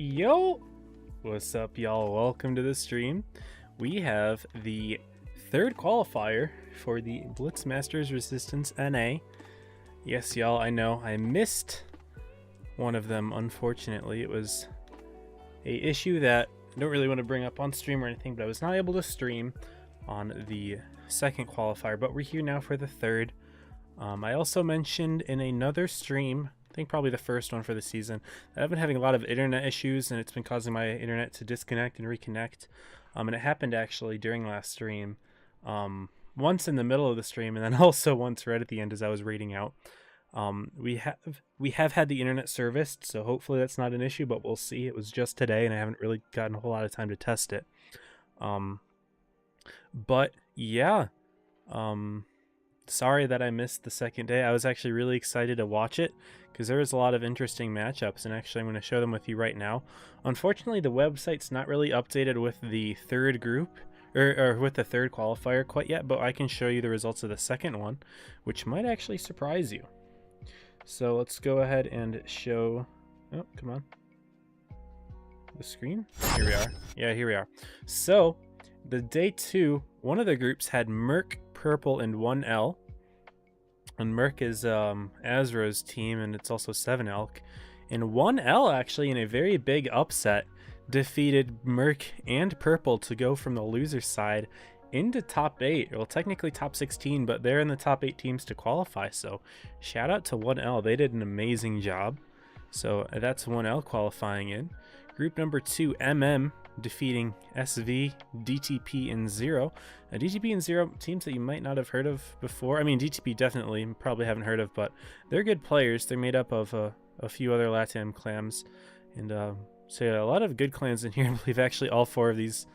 Yo, what's up, y'all? Welcome to the stream. We have the third qualifier for the Blitz Masters Resistance NA. Yes, y'all, I know I missed one of them, unfortunately. It was a issue that I don't really want to bring up on stream or anything, but I was not able to stream on the second qualifier, but we're here now for the third. I also mentioned in another stream, I think probably the first one for the season, that I've been having a lot of internet issues and it's been causing my internet to disconnect and reconnect. And it happened actually during last stream, once in the middle of the stream and then also once right at the end as I was reading out. We have had the internet serviced, so hopefully that's not an issue, but we'll see. It was just today and I haven't really gotten a whole lot of time to test it. But yeah, sorry that I missed the second day. I was actually really excited to watch it because there was a lot of interesting matchups, and actually I'm going to show them with you right now. Unfortunately, the website's not really updated with the third group, or with the third qualifier quite yet, but I can show you the results of the second one, which might actually surprise you. So let's go ahead and show, oh, come on, the screen. Here we are. Yeah, here we are. So the day 2, one of the groups had Merc, Purple, and 1L. And Merc is Azra's team, and it's also 7 Elk. And 1L actually, in a very big upset, defeated Merc and Purple to go from the loser side into top 8. Well, technically top 16, but they're in the top 8 teams to qualify. So shout out to 1L. They did an amazing job. So that's 1L qualifying in. Group number 2, defeating SV, DTP, and Zero. DTP and Zero, teams that you might not have heard of before. I mean, DTP definitely probably haven't heard of, but they're good players. They're made up of a few other LATAM clans. And so yeah, a lot of good clans in here. I believe actually all 4 of these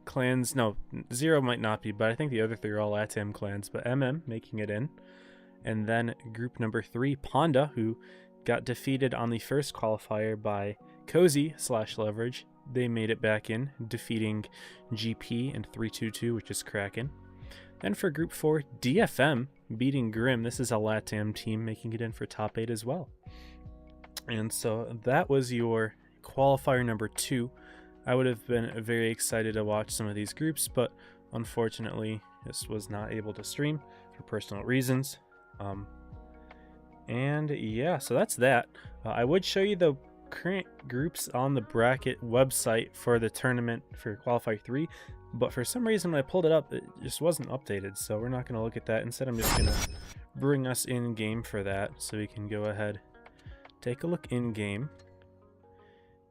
clans, no, Zero might not be, but I think the other 3 are all LATAM clans, but making it in. And then group number 3, Ponda, who got defeated on the first qualifier by Cozy/Leverage. They made it back in, defeating GP and 322, which is Kraken. Then for group 4, DFM beating Grim. This is a LATAM team, making it in for top 8 as well. And so that was your qualifier number 2. I would have been very excited to watch some of these groups, but unfortunately this was not able to stream for personal reasons. And yeah, so that's that. I would show you the current groups on the bracket website for the tournament for qualifier 3, but for some reason when I pulled it up, it just wasn't updated, so we're not going to look at that. Instead, I'm just going to bring us in game for that, so we can go ahead, take a look in game.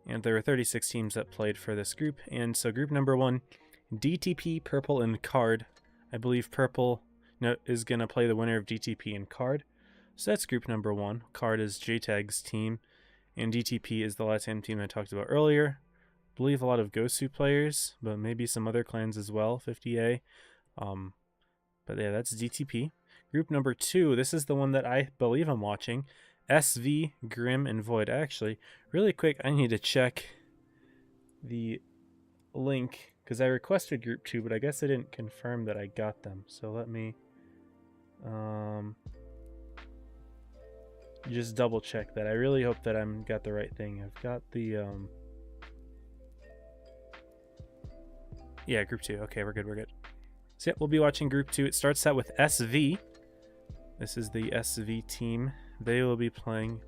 And there were 36 teams that played for this group. And so group number 1, DTP, Purple, and Card. I believe Purple is going to play the winner of DTP and Card. So that's group number 1. Card is JTAG's team, and DTP is the LATAM team I talked about earlier. I believe a lot of Gosu players, but maybe some other clans as well, 50A. But yeah, that's DTP. Group number 2, this is the one that I believe I'm watching. SV, Grim, and Void. Actually, really quick, I need to check the link because I requested group 2, but I guess I didn't confirm that I got them. So let me just double check that. I really hope that I'm got the right thing. I've got the yeah, group 2. Okay, we're good. So yeah, we'll be watching group 2. It starts out with SV. This is the SV team. They will be playing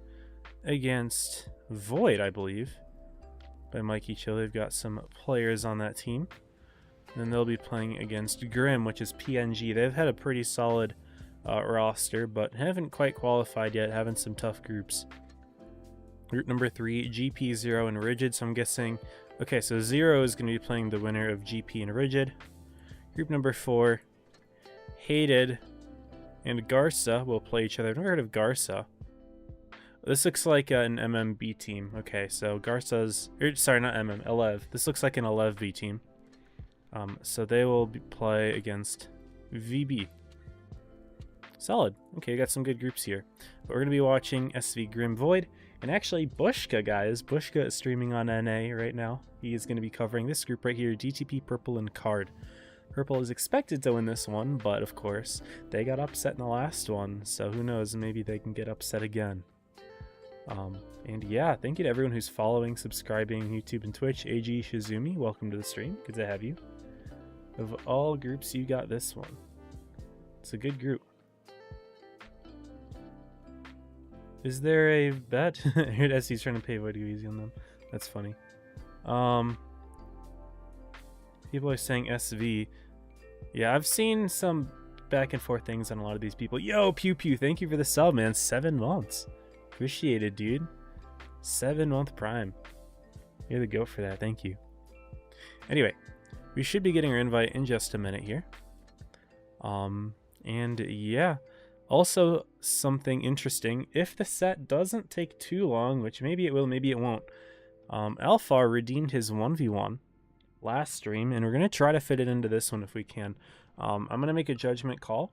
against Void, I believe, by Mikey Chill. They've got some players on that team. And then they'll be playing against Grim, which is PNG. They've had a pretty solid roster, but haven't quite qualified yet, having some tough groups. Group number 3, GP, Zero, and Rigid. So I'm guessing, okay, so Zero is going to be playing the winner of GP and Rigid. Group number 4, Hated and Garza will play each other. I've never heard of Garza. This looks like an MMB team. Okay, so Garza's, sorry, not Elev. This looks like an Elev B team. So they will play against VB. Solid. Okay, we got some good groups here. But we're going to be watching SV Grim Void. And actually, Bushka, guys. Bushka is streaming on NA right now. He is going to be covering this group right here, DTP, Purple, and Card. Purple is expected to win this one, but of course, they got upset in the last one, so who knows, maybe they can get upset again. And yeah, thank you to everyone who's following, subscribing, YouTube and Twitch. AG Shizumi, welcome to the stream. Good to have you. Of all groups, you got this one. It's a good group. Is there a bet? I heard SC's trying to pay way too easy on them. That's funny. People are saying SV. Yeah, I've seen some back and forth things on a lot of these people. Yo, Pew Pew, thank you for the sub, man. 7 months. Appreciate it, dude. 7-month prime. You're the goat for that. Thank you. Anyway, we should be getting our invite in just a minute here. And yeah, also something interesting. If the set doesn't take too long, which maybe it will, maybe it won't, Alpha redeemed his 1v1 last stream, and we're going to try to fit it into this one if we can. I'm going to make a judgment call.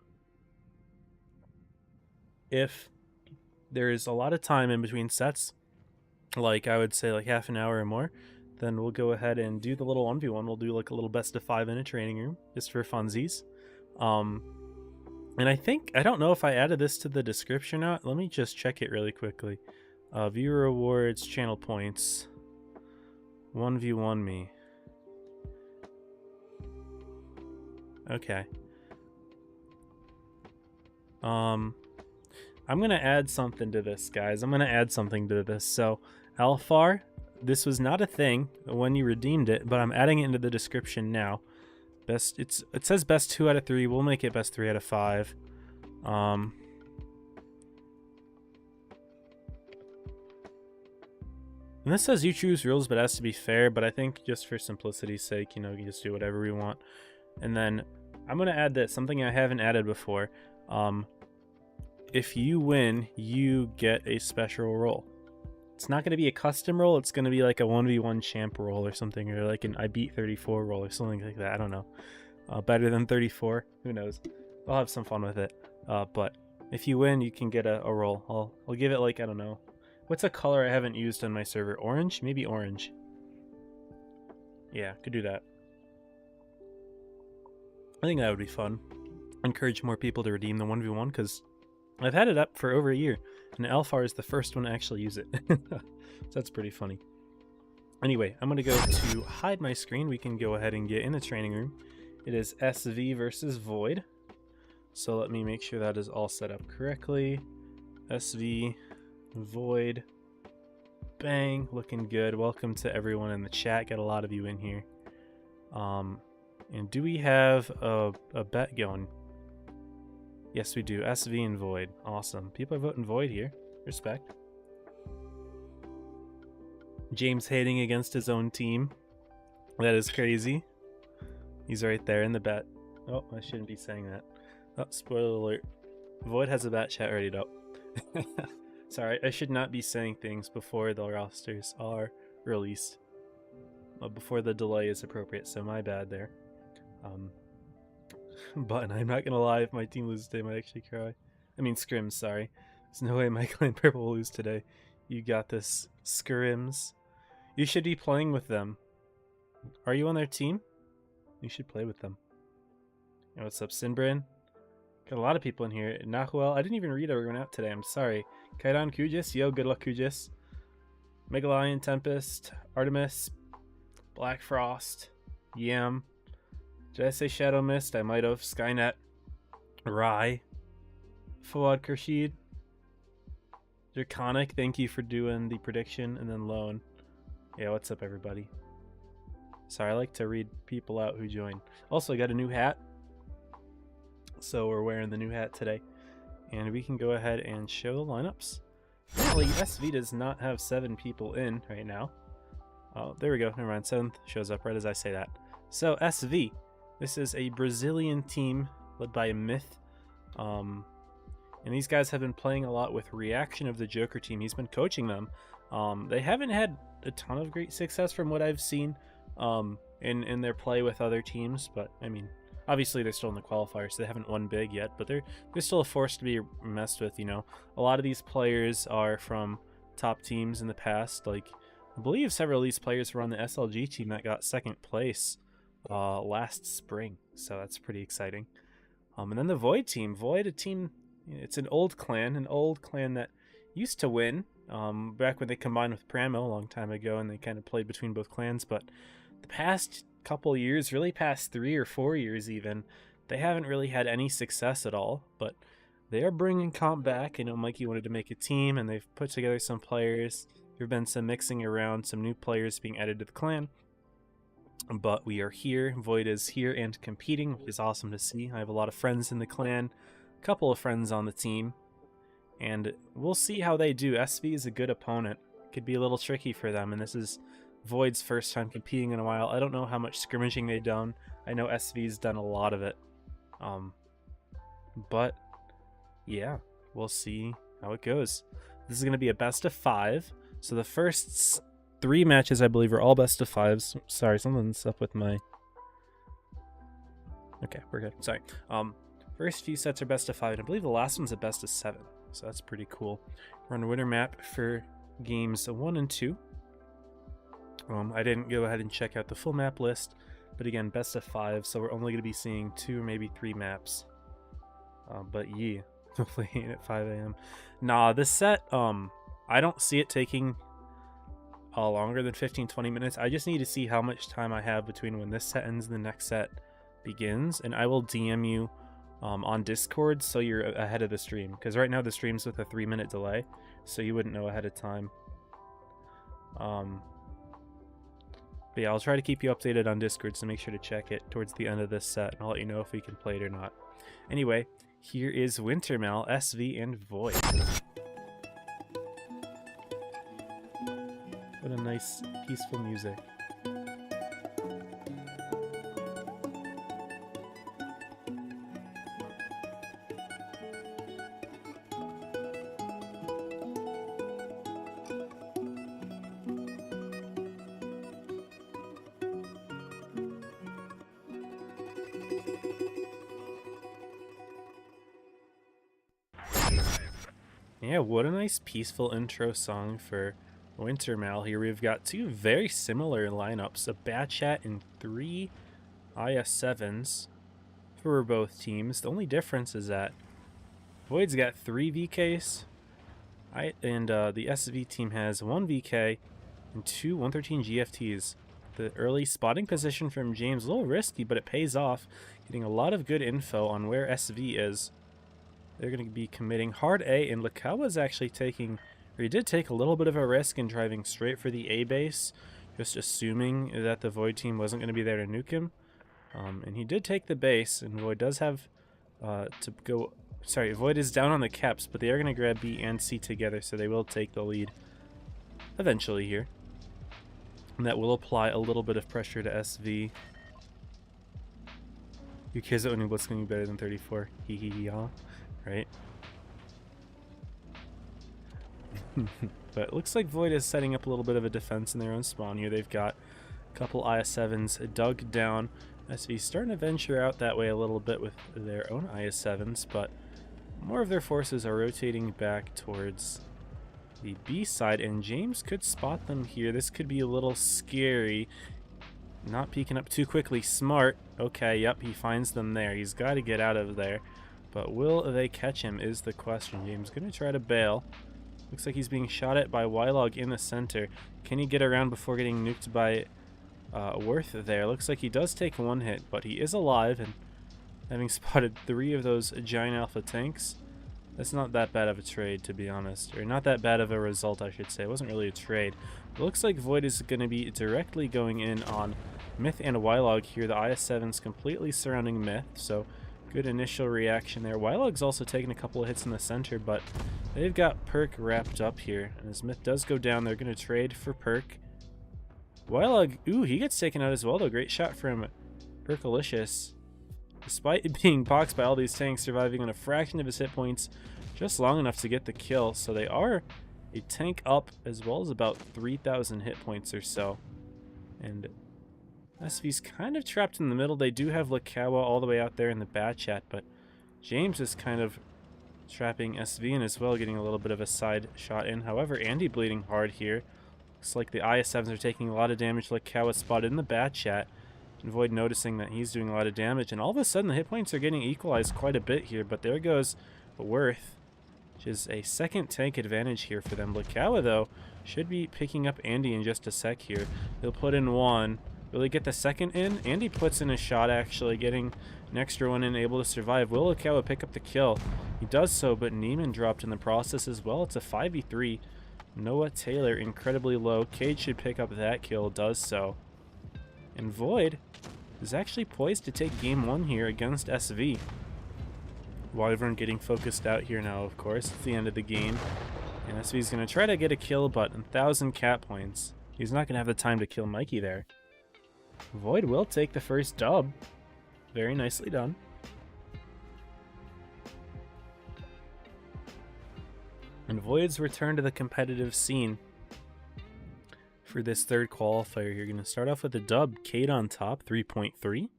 If there is a lot of time in between sets, like I would say like half an hour or more, then we'll go ahead and do the little 1v1. We'll do like a little best of 5 in a training room, just for funsies. And I don't know if I added this to the description or not. Let me just check it really quickly. Viewer rewards, channel points, 1v1 me. Okay. I'm gonna add something to this, guys. I'm gonna add something to this. So, Alfar, this was not a thing when you redeemed it, but I'm adding it into the description now. It says best 2 out of 3. We'll make it best 3 out of 5. And this says you choose rules, but it has to be fair. But I think just for simplicity's sake, you know, you just do whatever we want. And then I'm gonna add this, something I haven't added before. If you win, you get a special role. It's not going to be a custom role. It's going to be like a 1v1 champ role or something, or like an I beat 34 role or something like that. I don't know. Better than 34. Who knows? I'll have some fun with it. But if you win, you can get a role. I'll give it like, I don't know. What's a color I haven't used on my server? Orange? Maybe orange. Yeah, could do that. I think that would be fun. Encourage more people to redeem the 1v1 because I've had it up for over a year, and Alfar is the first one to actually use it. So that's pretty funny. Anyway, I'm going to go to hide my screen. We can go ahead and get in the training room. It is SV versus Void. So let me make sure that is all set up correctly. SV, Void, bang, looking good. Welcome to everyone in the chat. Got a lot of you in here. And do we have a bet going? Yes, we do. SV and Void. Awesome. People are voting Void here. Respect. James hating against his own team. That is crazy. He's right there in the bet. Oh, I shouldn't be saying that. Oh, spoiler alert. Void has a bat chat ready up. Sorry, I should not be saying things before the rosters are released. Before the delay is appropriate, so my bad there. But I'm not gonna lie, if my team loses today, I might actually cry. I mean, Scrims, sorry. There's no way my clan purple will lose today. You got this, Scrims. You should be playing with them. Are you on their team? You should play with them. Yo, what's up, Sinbrin? Got a lot of people in here. Nahuel, I didn't even read everyone out today, I'm sorry. Kaidan Kujis, yo, good luck, Kujis. Megalion, Tempest, Artemis, Black Frost, Yam. Did I say Shadow Mist? I might have. Skynet, Rai, Fawad Khurshid, Draconic, thank you for doing the prediction, and then Lone. Yeah, what's up, everybody? Sorry, I like to read people out who join. Also, I got a new hat, so we're wearing the new hat today. And we can go ahead and show the lineups. Apparently, SV does not have 7 people in right now. Oh, there we go. Never mind. 7th shows up right as I say that. So, SV. This is a Brazilian team led by a Myth. And these guys have been playing a lot with Reaction of the Joker team. He's been coaching them. They haven't had a ton of great success from what I've seen in their play with other teams. But, I mean, obviously they're still in the qualifiers, so they haven't won big yet. But they're still a force to be messed with, you know. A lot of these players are from top teams in the past. Like, I believe several of these players were on the SLG team that got 2nd place last spring, so that's pretty exciting. And then the Void team. Void, a team, it's an old clan that used to win back when they combined with Pramo a long time ago, and they kind of played between both clans. But the past couple years, really past 3 or 4 years even, they haven't really had any success at all. But they are bringing comp back. I know Mikey wanted to make a team, and they've put together some players. There have been some mixing around, some new players being added to the clan. But we are here. Void is here and competing, which is awesome to see. I have a lot of friends in the clan, a couple of friends on the team, and we'll see how they do. SV is a good opponent. Could be a little tricky for them, and this is Void's first time competing in a while. I don't know how much scrimmaging they've done. I know SV's done a lot of it. But yeah, we'll see how it goes. This is going to be a best of 5. So the first 3 matches, I believe, are all best of 5s. Sorry, something's up with my... Okay, we're good. Sorry. First few sets are best of 5, and I believe the last one's a best of 7. So that's pretty cool. We're on a winner map for games 1 and 2. I didn't go ahead and check out the full map list, but again, best of 5, so we're only going to be seeing 2 or maybe 3 maps. But yeah, playing at 5 a.m. Nah, this set, I don't see it taking longer than 15-20 minutes. I just need to see how much time I have between when this set ends and the next set begins, and I will DM you on Discord so you're ahead of the stream, because right now the stream's with a 3-minute delay, so you wouldn't know ahead of time. But yeah, I'll try to keep you updated on Discord, so make sure to check it towards the end of this set, and I'll let you know if we can play it or not. Anyway, here is Wintermal, SV, and Void. What a nice, peaceful music. Yeah, what a nice peaceful intro song for Wintermal. Here we've got 2 very similar lineups, a Batchat and 3 IS7s for both teams. The only difference is that Void's got 3 VKs, and the SV team has 1 VK and 2 113 GFTs. The early spotting position from James, a little risky, but it pays off, getting a lot of good info on where SV is. They're going to be committing hard A, and Lakawa's actually taking, or he did take a little bit of a risk in driving straight for the A base, just assuming that the Void team wasn't going to be there to nuke him. And he did take the base, and Void does have to go, sorry, Void is down on the caps, but they are going to grab B and C together, so they will take the lead eventually here. And that will apply a little bit of pressure to SV. Who cares that winning Blitz going to be better than 34? Hee hee hee ha. Right? But it looks like Void is setting up a little bit of a defense in their own spawn here. They've got a couple IS7s dug down. SV starting to venture out that way a little bit with their own IS7s, but more of their forces are rotating back towards the B side, and James could spot them here. This could be a little scary. Not peeking up too quickly. Smart. Okay, yep, he finds them there. He's got to get out of there. But will they catch him is the question. James going to try to bail. Looks like he's being shot at by Wylog in the center. Can he get around before getting nuked by Worth there? Looks like he does take 1 hit, but he is alive, and having spotted 3 of those giant alpha tanks, that's not that bad of a trade, to be honest. Or not that bad of a result, I should say. It wasn't really a trade. It looks like Void is going to be directly going in on Myth and Wylog here. The IS-7's completely surrounding Myth, so good initial reaction there. Wylog's also taking a couple of hits in the center, but they've got Perk wrapped up here. And as Myth does go down, they're going to trade for Perk. Wylog, ooh, he gets taken out as well, though. Great shot from Perkalicious. Despite being boxed by all these tanks, surviving on a fraction of his hit points, just long enough to get the kill. So they are a tank up, as well as about 3,000 hit points or so. And SV's kind of trapped in the middle. They do have Lakawa all the way out there in the Batchat, but James is kind of trapping SV in as well, getting a little bit of a side shot in. However, Andy bleeding hard here. Looks like the IS-7s are taking a lot of damage. Lakawa spotted in the Batchat, and Void noticing that he's doing a lot of damage, and all of a sudden the hit points are getting equalized quite a bit here, but there goes Worth, which is a second tank advantage here for them. Lakawa, though, should be picking up Andy in just a sec here. He'll put in 1. Will he get the second in? Andy puts in a shot, actually, getting an extra one in, able to survive. Will Lakawa pick up the kill? He does so, but Neiman dropped in the process as well. It's a 5v3. Noah Taylor incredibly low. Cage should pick up that kill, does so. And Void is actually poised to take game 1 here against SV. Wyvern getting focused out here now, of course. It's the end of the game. And SV's going to try to get a kill, but 1,000 cat points. He's not going to have the time to kill Mikey there. Void will take the first dub. Very nicely done. And Void's return to the competitive scene for this third qualifier. You're going to start off with a dub. Cade on top, 3.3.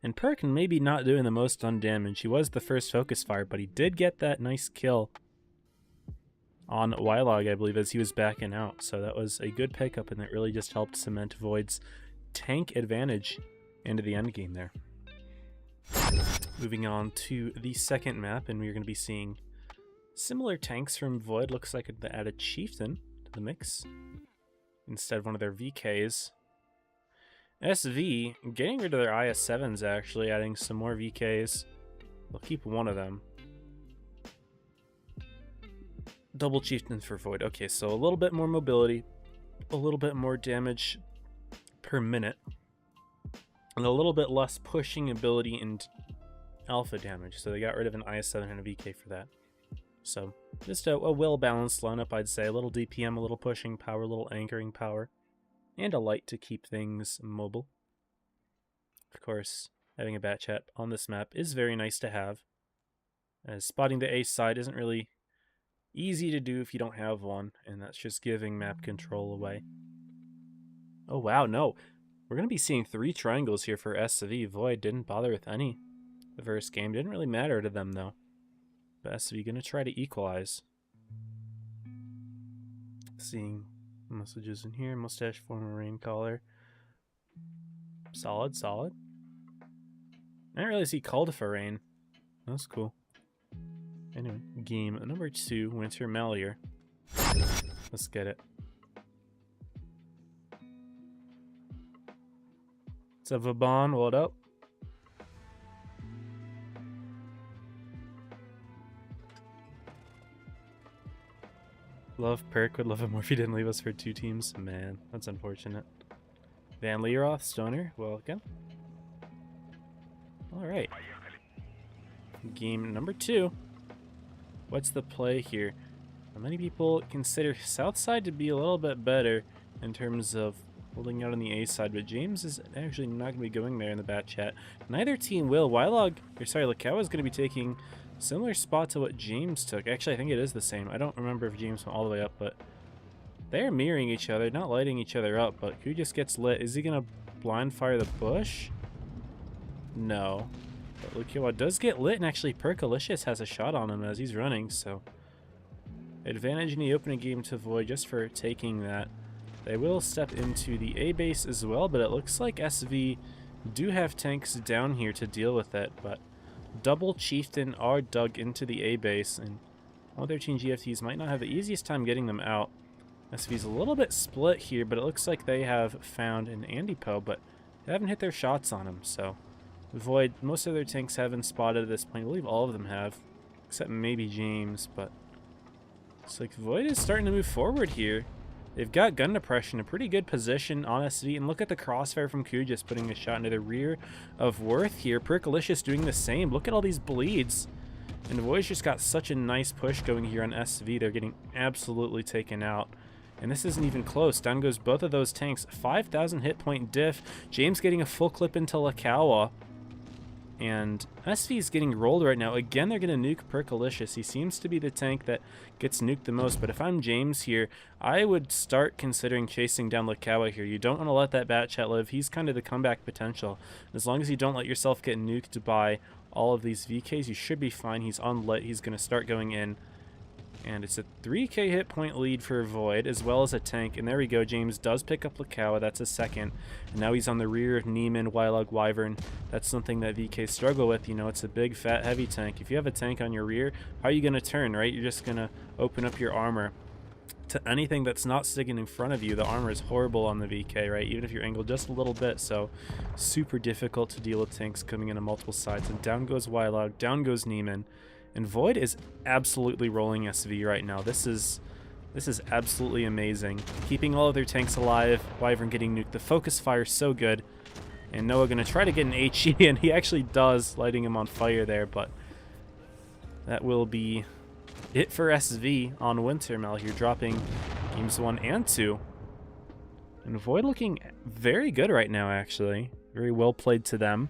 And Perk maybe not doing the most on damage. He was the first focus fire, but he did get that nice kill on Wylog, I believe, as he was backing out. So that was a good pickup, and that really just helped cement Void's tank advantage into the end game there. Moving on to the second map, and we're going to be seeing similar tanks from Void. Looks like they added Chieftain to the mix instead of one of their VKs. SV getting rid of their IS-7s, actually, adding some more VKs. They'll keep one of them. Double Chieftain for Void. Okay, so a little bit more mobility, a little bit more damage per minute, and a little bit less pushing ability and alpha damage. So they got rid of an IS-7 and a VK for that. So just a well-balanced lineup, I'd say. A little DPM, a little pushing power, a little anchoring power, and a light to keep things mobile. Of course, having a bat chat on this map is very nice to have, as spotting the A side isn't really easy to do if you don't have one, and that's just giving map control away. Oh wow, no. We're going to be seeing 3 triangles here for SV. Void didn't bother with any the first game. Didn't really matter to them, though. But SV going to try to equalize. Seeing messages in here. Mustache, former rain caller. Solid, solid. I didn't really see called for rain. That's cool. Anyway, game number 2, Winter Malier. Let's get it. What's up, Vauban? What up? Love Perk. Would love it more if he didn't leave us for 2 teams. Man, that's unfortunate. Van Leeroth, Stoner, welcome. Alright. Game number 2. What's the play here? Many people consider Southside to be a little bit better in terms of holding out on the A side, but James is actually not going to be going there in the bat chat. Neither team will. Lakawa is going to be taking similar spot to what James took. Actually, I think it is the same. I don't remember if James went all the way up, but they're mirroring each other, not lighting each other up, but who just gets lit? Is he going to blind fire the bush? No. But Lakawa does get lit, and actually Perkalicious has a shot on him as he's running, so advantage in the opening game to Void just for taking that. They will step into the A base as well, but it looks like SV do have tanks down here to deal with it, but double Chieftain are dug into the A base, and all their team GFTs might not have the easiest time getting them out. SV's a little bit split here, but it looks like they have found an Andipo, but they haven't hit their shots on him, so Void, most of their tanks haven't spotted at this point. I believe all of them have, except maybe James, but it's like Void is starting to move forward here. They've got gun depression, a pretty good position on SV, and look at the crossfire from Kujis putting a shot into the rear of Worth here. Perkalicious doing the same. Look at all these bleeds. And Void's just got such a nice push going here on SV. They're getting absolutely taken out. And this isn't even close. Down goes both of those tanks. 5,000 hit point diff. James getting a full clip into Lakawa. And SV is getting rolled right now. Again, they're going to nuke Perkalicious. He seems to be the tank that gets nuked the most. But if I'm James here, I would start considering chasing down Lakawa here. You don't want to let that bat chat live. He's kind of the comeback potential. As long as you don't let yourself get nuked by all of these VKs, you should be fine. He's unlit. He's going to start going in. And it's a 3k hit point lead for Void, as well as a tank. And there we go. James does pick up Lakawa. That's a second. And now he's on the rear of Neiman, Wylog, Wyvern. That's something that VK struggle with. You know, it's a big, fat, heavy tank. If you have a tank on your rear, how are you going to turn, right? You're just going to open up your armor to anything that's not sticking in front of you. The armor is horrible on the VK, right? Even if you're angled just a little bit. So super difficult to deal with tanks coming in on multiple sides. And down goes Wylog. Down goes Neiman. And Void is absolutely rolling SV right now. This is absolutely amazing. Keeping all of their tanks alive. Wyvern getting nuked. The focus fire is so good. And Noah going to try to get an HE, and he actually does, lighting him on fire there. But that will be it for SV on Wintermel here, dropping games 1 and 2. And Void looking very good right now, actually. Very well played to them.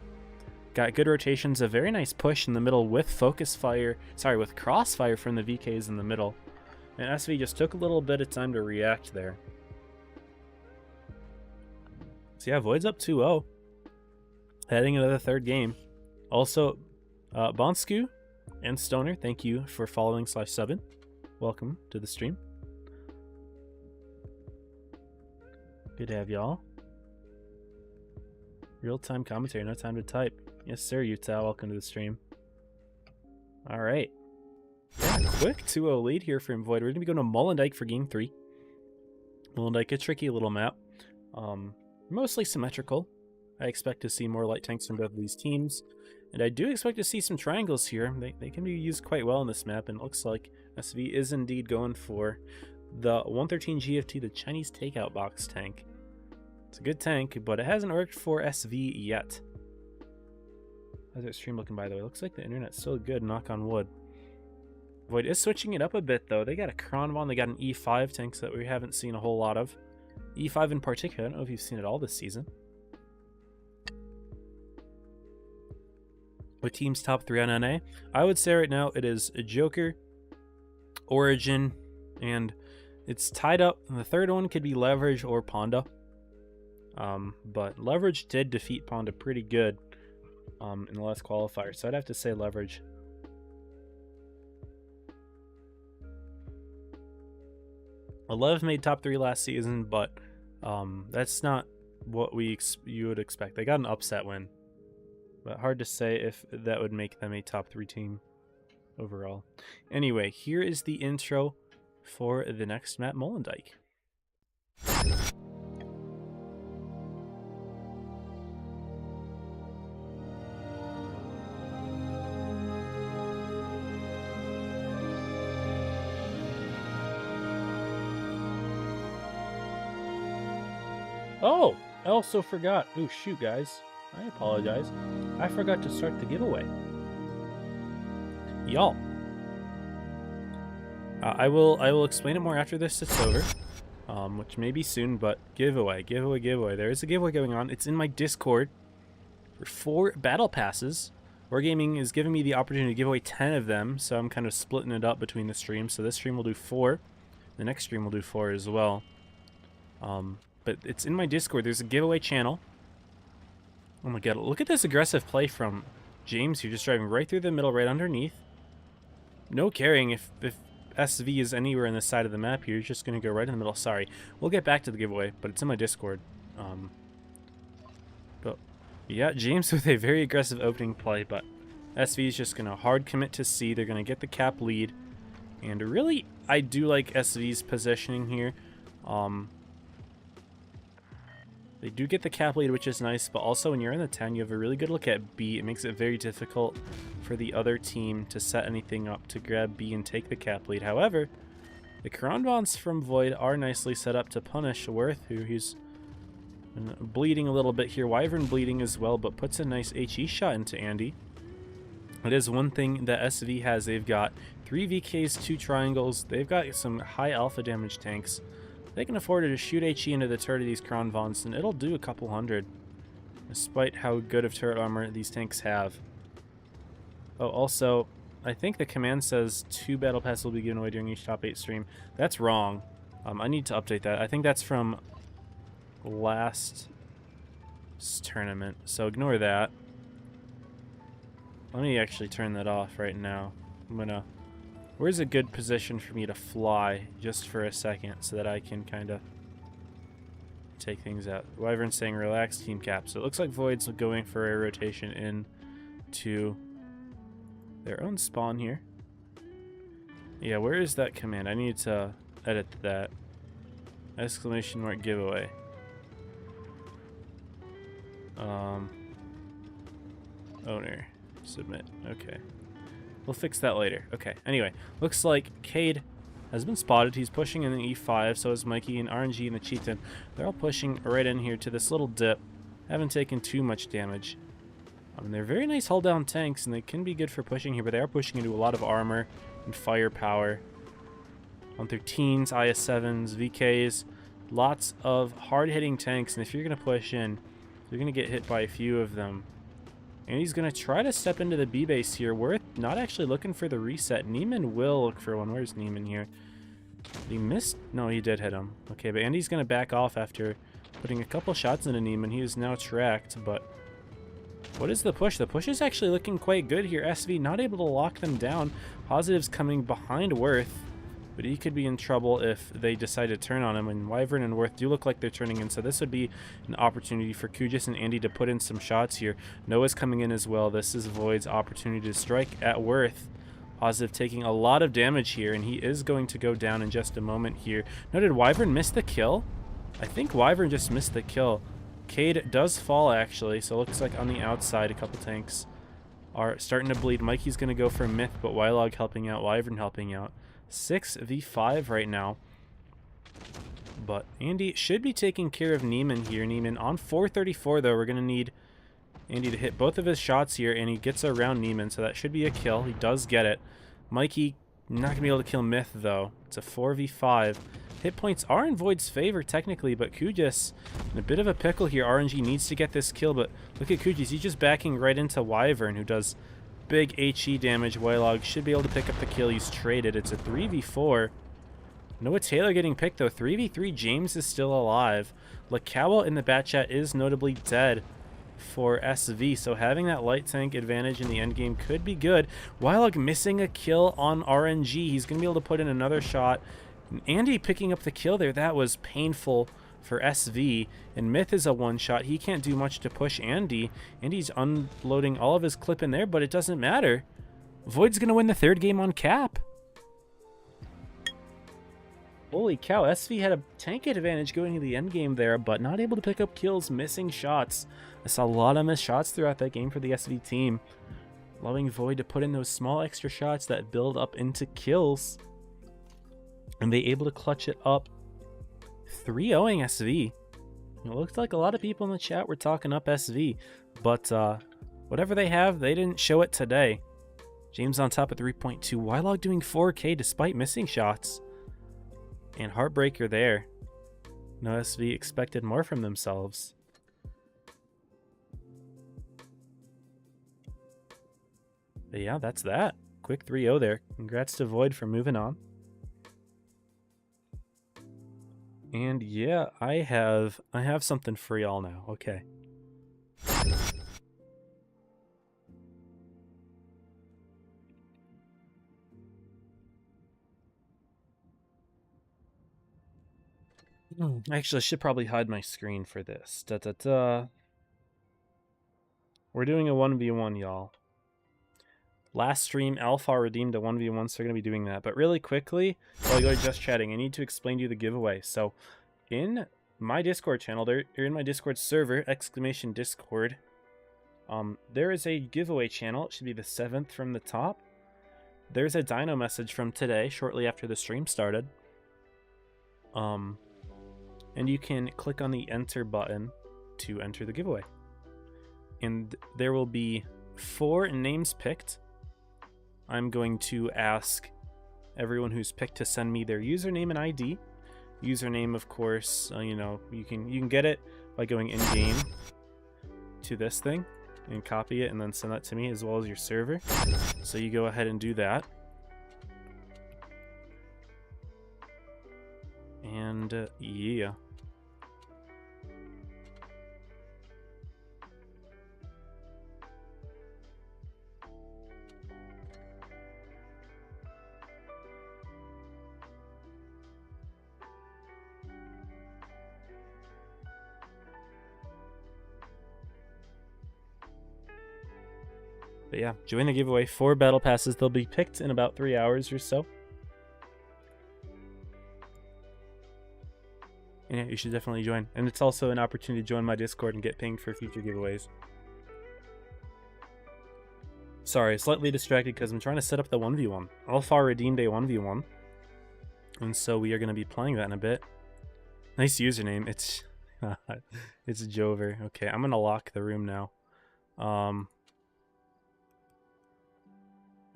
Got good rotations, a very nice push in the middle with with crossfire from the VKs in the middle. And SV just took a little bit of time to react there. So yeah, Void's up 2-0. Heading into the third game. Also, Bonsku and Stoner, thank you for following /7. welcome to the stream. Good to have y'all. Real-time commentary, no time to type. Yes, sir, Utah. Welcome to the stream. All right. Yeah, quick 2-0 lead here from Void. We're going to be going to Molendyke for Game 3. Molendyke, a tricky little map. Mostly symmetrical. I expect to see more light tanks from both of these teams. And I do expect to see some triangles here. They can be used quite well in this map, and it looks like SV is indeed going for the 113 GFT, the Chinese takeout box tank. It's a good tank, but it hasn't worked for SV yet. How's that stream looking, by the way? Looks like the internet's still good, knock on wood. Void is switching it up a bit, though. They got a Kronvon, they got an E5 tank that we haven't seen a whole lot of. E5 in particular, I don't know if you've seen it all this season. What team's top 3 on NA? I would say right now it is a Joker, Origin, and it's tied up. The third one could be Leverage or Ponda. But Leverage did defeat Ponda pretty good in the last qualifier, so I'd have to say Leverage. Lev made top 3 last season, but that's not what you would expect. They got an upset win, but hard to say if that would make them a top 3 team overall. Anyway, here is the intro for the next map, Molendyke. Oh, I also forgot. Oh, shoot, guys. I apologize. I forgot to start the giveaway. Y'all. I will explain it more after this is over, which may be soon, but giveaway. There is a giveaway going on. It's in my Discord for 4 battle passes. Wargaming is giving me the opportunity to give away 10 of them, so I'm kind of splitting it up between the streams. So this stream will do 4. The next stream will do 4 as well. But it's in my Discord. There's a giveaway channel. Oh my god, look at this aggressive play from James. You're just driving right through the middle, right underneath. No caring if SV is anywhere in the side of the map here. You're just going to go right in the middle. Sorry. We'll get back to the giveaway, but it's in my Discord. But yeah, James with a very aggressive opening play, but SV is just going to hard commit to C. They're going to get the cap lead. And really, I do like SV's positioning here. They do get the cap lead, which is nice, but also when you're in the 10, you have a really good look at B. It makes it very difficult for the other team to set anything up to grab B and take the cap lead. However, the Kronvons from Void are nicely set up to punish Worth, who he's bleeding a little bit here. Wyvern bleeding as well, but puts a nice HE shot into Andy. It is one thing that SV has. They've got 3 VKs, 2 triangles. They've got some high alpha damage tanks. They can afford to shoot HE into the turret of these Kronvons, and it'll do a couple hundred, despite how good of turret armor these tanks have. Oh, also, I think the command says 2 battle passes will be given away during each top 8 stream. That's wrong. I need to update that. I think that's from last tournament, so ignore that. Let me actually turn that off right now. Where's a good position for me to fly just for a second so that I can kind of take things out? Wyvern's saying relax, team cap. So it looks like Void's going for a rotation in to their own spawn here. Yeah, where is that command? I need to edit that. Exclamation mark giveaway. Owner. Submit. Okay. We'll fix that later. Okay, anyway. Looks like Cade has been spotted. He's pushing in the E5, so is Mikey and RNG and the Chieftain. They're all pushing right in here to this little dip. Haven't taken too much damage. They're very nice hull-down tanks, and they can be good for pushing here, but they are pushing into a lot of armor and firepower. 113s, IS-7s, VKs, lots of hard-hitting tanks, and if you're going to push in, you're going to get hit by a few of them. And he's going to try to step into the B base here. Worth not actually looking for the reset. Neiman will look for one. Where's Neiman here? He missed? No, he did hit him. Okay, but Andy's going to back off after putting a couple shots into Neiman. He is now tracked, but what is the push? The push is actually looking quite good here. SV not able to lock them down. Positives coming behind Worth. but he could be in trouble if they decide to turn on him, and Wyvern and Worth do look like they're turning in, so this would be an opportunity for Kujis and Andy to put in some shots here. Noah's coming in as well. This is Void's opportunity to strike at Worth. Positive taking a lot of damage here, and he is going to go down in just a moment here. No, did Wyvern miss the kill? I think Wyvern just missed the kill. Cade does fall, actually, so it looks like on the outside a couple tanks are starting to bleed. Mikey's going to go for Myth, but Wylog helping out, Wyvern helping out. 6v5 right now. But Andy should be taking care of Neiman here. Neiman on 434, though. We're going to need Andy to hit both of his shots here, and he gets around Neiman, so that should be a kill. He does get it. Mikey not going to be able to kill Myth, though. It's a 4v5. Hit points are in Void's favor, technically, but Kujis in a bit of a pickle here. RNG needs to get this kill, but look at Kujis. He's just backing right into Wyvern, who does big HE damage. Wylog should be able to pick up the kill. He's traded. It's a 3v4. Noah Taylor getting picked, though. 3v3, James is still alive. Lakawa in the bat chat is notably dead for SV, so having that light tank advantage in the end game could be good. Wylog missing a kill on RNG. He's going to be able to put in another shot. And Andy picking up the kill there. That was painful for SV. And Myth is a one-shot. He can't do much to push Andy. Andy's unloading all of his clip in there, but it doesn't matter. Void's going to win the third game on cap. Holy cow, SV had a tank advantage going into the end game there, but not able to pick up kills, missing shots. I saw a lot of missed shots throughout that game for the SV team. Allowing Void to put in those small extra shots that build up into kills. And they able to clutch it up 3-0ing SV. It looks like a lot of people in the chat were talking up SV, but whatever they have, they didn't show it today. James on top at 3.2. Wylog doing 4K despite missing shots. And Heartbreaker there. No, SV expected more from themselves. But yeah, that's that. Quick 3-0 there. Congrats to Void for moving on. And yeah, I have something for y'all now. Okay. Actually, I should probably hide my screen for this. We're doing a 1v1, y'all. Last stream, Alpha redeemed a 1v1, so we're going to be doing that. But really quickly, while I go to just chatting, I need to explain to you the giveaway. So, in my Discord channel, you're in my Discord server, !Discord, there is a giveaway channel. It should be the 7th from the top. There's a Dino message from today, shortly after the stream started. And you can click on the enter button to enter the giveaway. And there will be 4 names picked. I'm going to ask everyone who's picked to send me their username and ID. Username, of course, you know, you can get it by going in game to this thing and copy it and then send that to me, as well as your server. So you go ahead and do that. And yeah. But yeah, join the giveaway. 4 battle passes. They'll be picked in about 3 hours or so. And yeah, you should definitely join. And it's also an opportunity to join my Discord and get pinged for future giveaways. Sorry, slightly distracted because I'm trying to set up the 1v1. Alpha redeemed a 1v1. And so we are going to be playing that in a bit. Nice username. It's it's Jover. Okay, I'm going to lock the room now.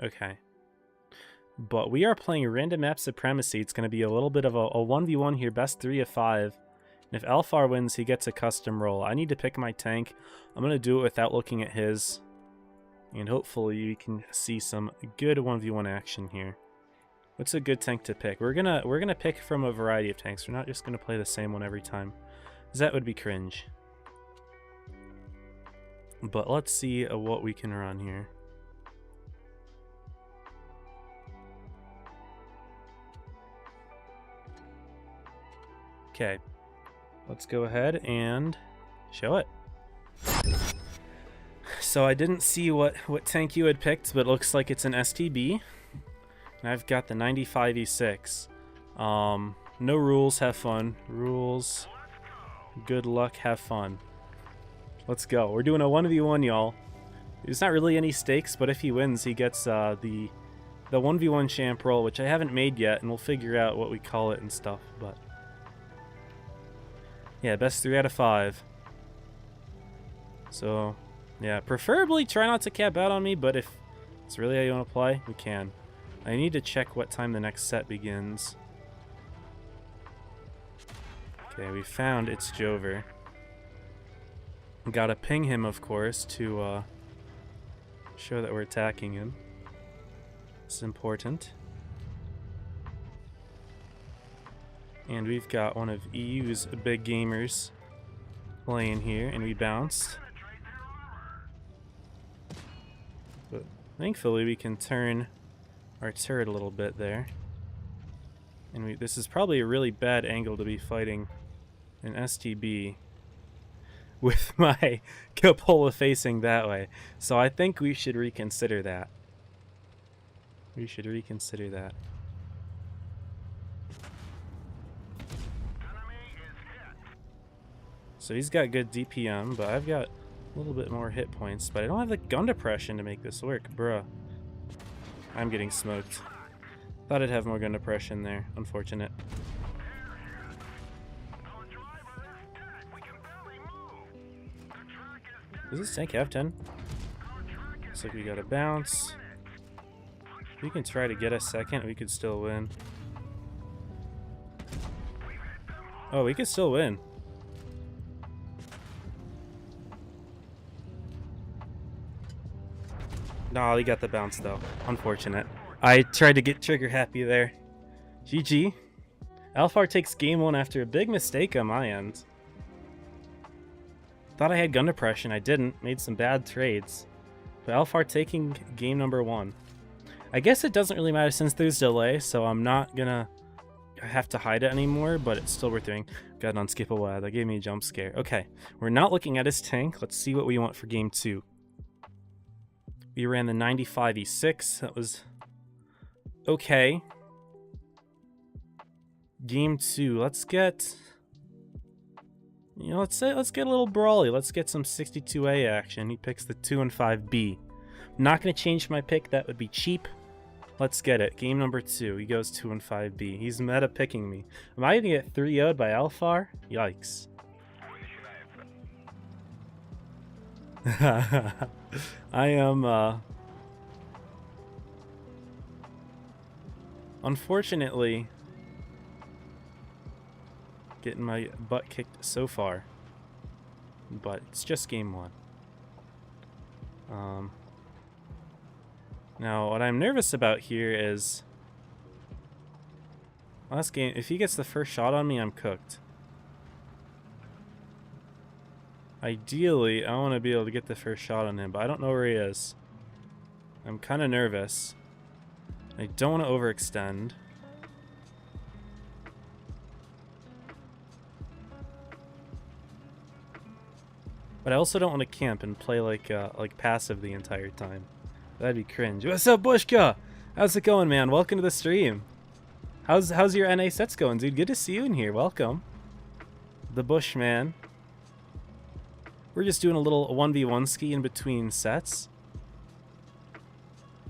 Okay. But we are playing Random Map Supremacy. It's going to be a little bit of a 1v1 here, best 3 of 5. And if Alfar wins, he gets a custom roll. I need to pick my tank. I'm going to do it without looking at his. And hopefully you can see some good 1v1 action here. What's a good tank to pick? We're gonna pick from a variety of tanks. We're not just going to play the same one every time, because that would be cringe. But let's see what we can run here. Okay, let's go ahead and show it. So I didn't see what tank you had picked, but it looks like it's an STB. And I've got the 95E6. No rules, have fun. Rules, good luck, have fun. Let's go. We're doing a 1v1, y'all. There's not really any stakes, but if he wins, he gets the 1v1 champ roll, which I haven't made yet, and we'll figure out what we call it and stuff. But yeah, best 3 out of 5. So yeah, preferably try not to cap out on me, but if it's really how you want to play, we can. I need to check what time the next set begins. Okay, we found it's Jover. Gotta ping him, of course, to show that we're attacking him. It's important. And we've got one of EU's big gamers playing here, and we bounced. But thankfully we can turn our turret a little bit there. And this is probably a really bad angle to be fighting an STB with my cupola facing that way. So I think we should reconsider that. We should reconsider that. So he's got good DPM, but I've got a little bit more hit points. But I don't have the gun depression to make this work, bruh. I'm getting smoked. Thought I'd have more gun depression there. Unfortunate. Does this tank have 10? Looks like we got a bounce. If we can try to get a second, we could still win. Oh, we could still win. Nah, we got the bounce though. Unfortunate. I tried to get trigger happy there. GG. Alphar takes game 1 after a big mistake on my end. Thought I had gun depression. I didn't. Made some bad trades. But Alphar taking game number 1. I guess it doesn't really matter since there's delay, so I'm not gonna have to hide it anymore, but it's still worth doing. Got an unskippable ad. That gave me a jump scare. Okay, we're not looking at his tank. Let's see what we want for game 2. We ran the 95E6. That was okay. Game 2. Let's get, you know, let's get a little brawly. Let's get some 62A action. He picks the 2 and 5B. I'm not going to change my pick. That would be cheap. Let's get it. Game number 2. He goes 2 and 5B. He's meta picking me. Am I going to get 3-0'd by Alphar? Yikes. I am, unfortunately, getting my butt kicked so far. But it's just game 1. Now, what I'm nervous about here is last game, if he gets the first shot on me, I'm cooked. Ideally, I want to be able to get the first shot on him, but I don't know where he is. I'm kind of nervous. I don't want to overextend. But I also don't want to camp and play like passive the entire time. That'd be cringe. What's up, Bushka? How's it going, man? Welcome to the stream. How's your NA sets going, dude? Good to see you in here. Welcome. The Bushman. We're just doing a little 1v1 ski in between sets.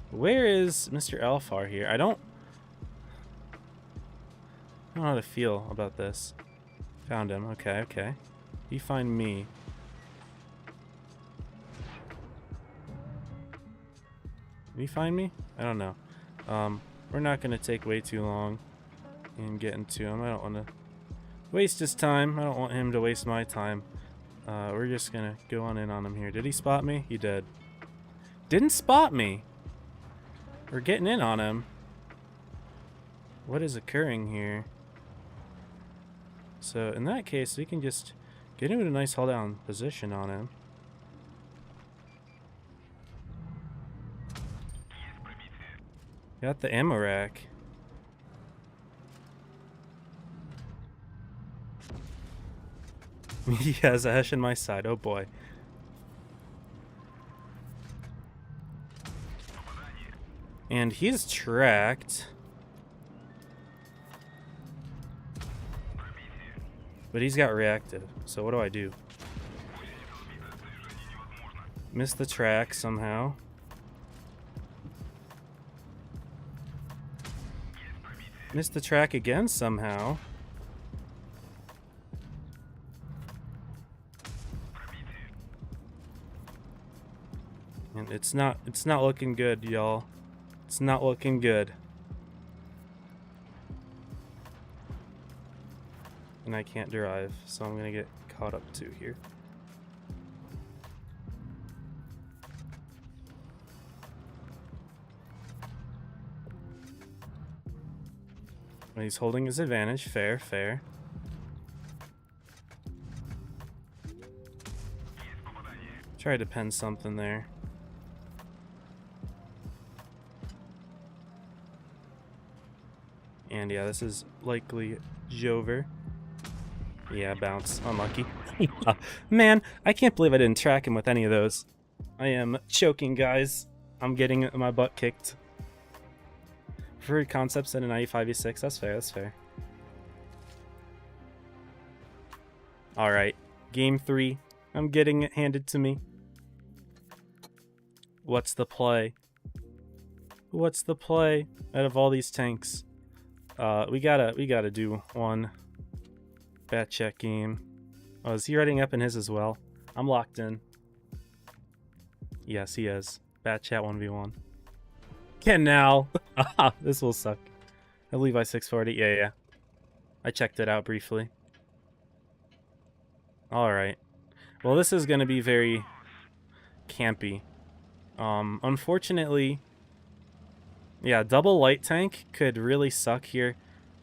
Where is Mr. Alphar here? I don't know how to feel about this. Found him. Okay, okay. You find me. Did he find me? I don't know. We're not going to take way too long in getting to him. I don't want to waste his time. I don't want him to waste my time. We're just going to go on in on him here. Did he spot me? He did. Didn't spot me. We're getting in on him. What is occurring here? So in that case, we can just get into a nice hold down position on him. Got the ammo rack. He has a Hesh in my side. Oh boy. And he's tracked. But he's got reactive. So what do I do? Miss the track somehow. Missed the track again somehow. And it's not looking good, y'all. It's not looking good. And I can't drive, so I'm gonna get caught up too here. He's holding his advantage. Fair, fair. Try to pen something there. And yeah, this is likely Jover. Yeah, bounce. Unlucky. Man, I can't believe I didn't track him with any of those. I am choking, guys. I'm getting my butt kicked. Preferred concepts in an IE5e6. That's fair, that's fair. Alright. Game 3. I'm getting it handed to me. What's the play? What's the play out of all these tanks? We gotta do one bat check game. Oh, is he writing up in his as well? I'm locked in. Yes, he is. Bat chat 1v1. Can now. This will suck. I Levi 640. Yeah. I checked it out briefly. Alright. Well, this is gonna be very campy. Unfortunately, yeah, double light tank could really suck here.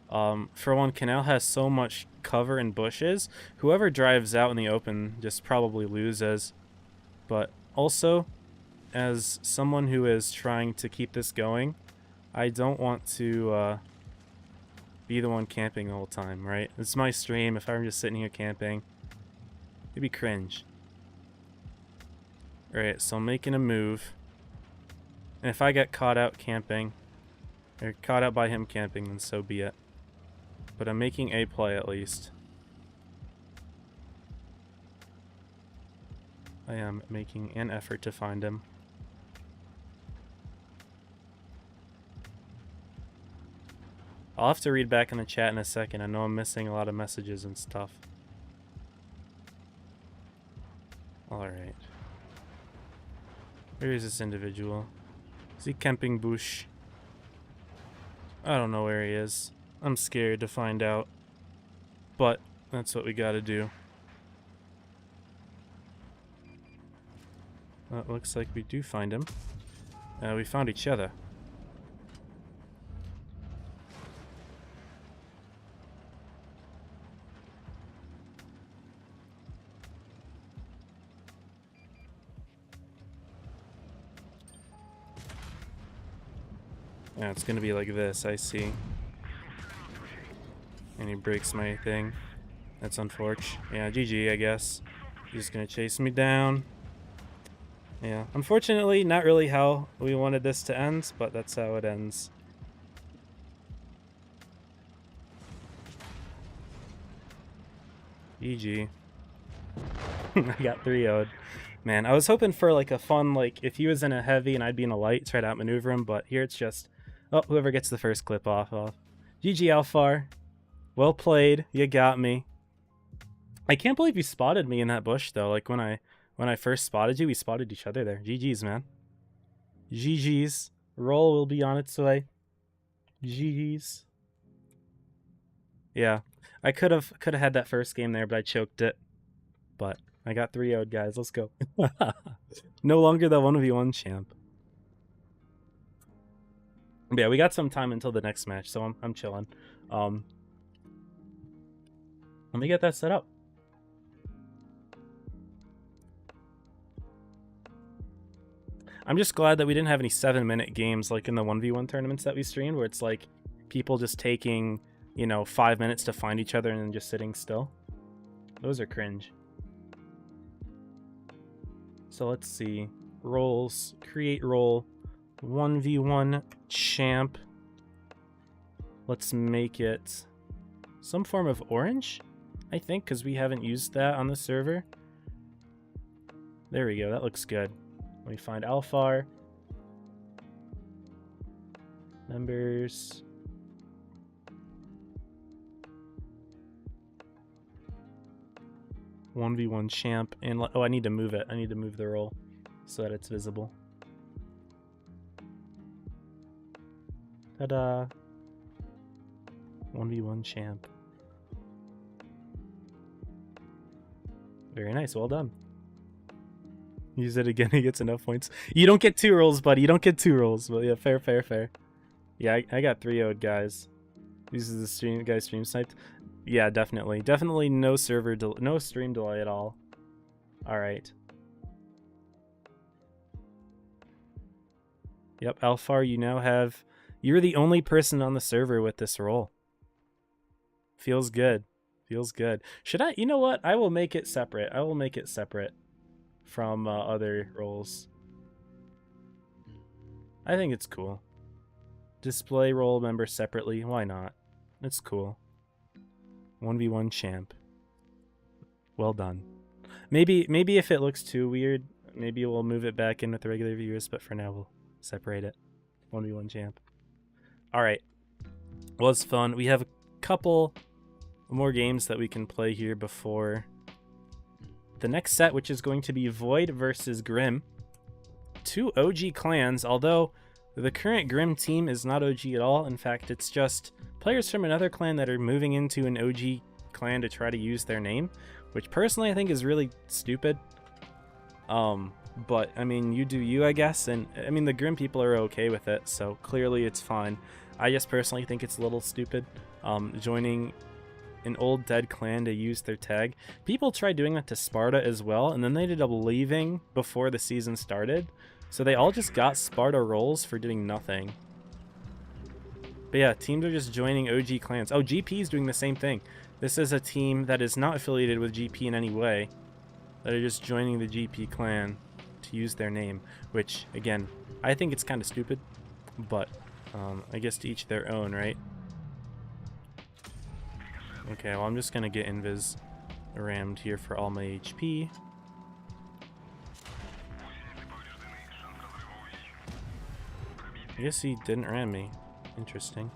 For one, Canal has so much cover and bushes. Whoever drives out in the open just probably loses. But also, as someone who is trying to keep this going, I don't want to be the one camping the whole time, right? It's my stream. If I'm just sitting here camping, it'd be cringe. Alright, so I'm making a move. And if I get caught out camping, or caught out by him camping, then so be it. But I'm making a play at least. I am making an effort to find him. I'll have to read back in the chat in a second. I know I'm missing a lot of messages and stuff. Alright. Where is this individual? Is he camping bush? I don't know where he is. I'm scared to find out. But that's what we gotta do. Well, it looks like we do find him. We found each other. Yeah, it's gonna be like this, I see. And he breaks my thing. That's unfortunate. Yeah, GG, I guess. He's just gonna chase me down. Yeah, unfortunately, not really how we wanted this to end, but that's how it ends. GG. I got 3-0'd. Man, I was hoping for like a fun, like, if he was in a heavy and I'd be in a light, try to outmaneuver him, but here it's just, oh, whoever gets the first clip off. GG, Alfar. Well played. You got me. I can't believe you spotted me in that bush, though. Like, when I first spotted you, we spotted each other there. GG's, man. GG's. Roll will be on its way. GG's. Yeah. I could have had that first game there, but I choked it. But I got 3-0'd, guys. Let's go. No longer the 1v1 champ. But yeah, we got some time until the next match, so I'm chilling. Let me get that set up. I'm just glad that we didn't have any 7-minute games like in the 1v1 tournaments that we streamed, where it's like people just taking, you know, 5 minutes to find each other and then just sitting still. Those are cringe. So let's see. Roles. Create role. 1v1 champ. Let's make it some form of orange, I think, because we haven't used that on the server. There we go. That looks good. Let me find Alphar. Members. "1v1 champ." And oh, I need to move it. I need to move the role so that it's visible. Ta-da. 1v1 champ. Very nice. Well done. Use it again. He gets enough points. You don't get 2 rolls, buddy. You don't get 2 rolls. But yeah, fair, fair, fair. Yeah, I got 3-0'd, guys. This is the stream guy stream sniped. Yeah, definitely. Definitely no no stream delay at all. All right. Yep, Alphar, you now have... You're the only person on the server with this role. Feels good. Feels good. Should I... You know what? I will make it separate. I will make it separate from other roles. I think it's cool. Display role member separately. Why not? It's cool. 1v1 champ. Well done. Maybe if it looks too weird, maybe we'll move it back in with the regular viewers, but for now we'll separate it. 1v1 champ. Alright. Was fun. We have a couple more games that we can play here before the next set, which is going to be Void versus Grim. 2 OG clans, although the current Grim team is not OG at all. In fact, it's just players from another clan that are moving into an OG clan to try to use their name, which personally I think is really stupid. But I mean, you do you, I guess, and I mean the Grim people are okay with it, so clearly it's fine. I just personally think it's a little stupid, joining an old dead clan to use their tag. People tried doing that to Sparta as well, and then they ended up leaving before the season started, so they all just got Sparta roles for doing nothing. But yeah, teams are just joining OG clans. Oh, GP is doing the same thing. This is a team that is not affiliated with GP in any way, that are just joining the GP clan to use their name, which, again, I think it's kind of stupid, but I guess to each their own, right? Okay, well, I'm just going to get invis rammed here for all my HP. I guess he didn't ram me. Interesting.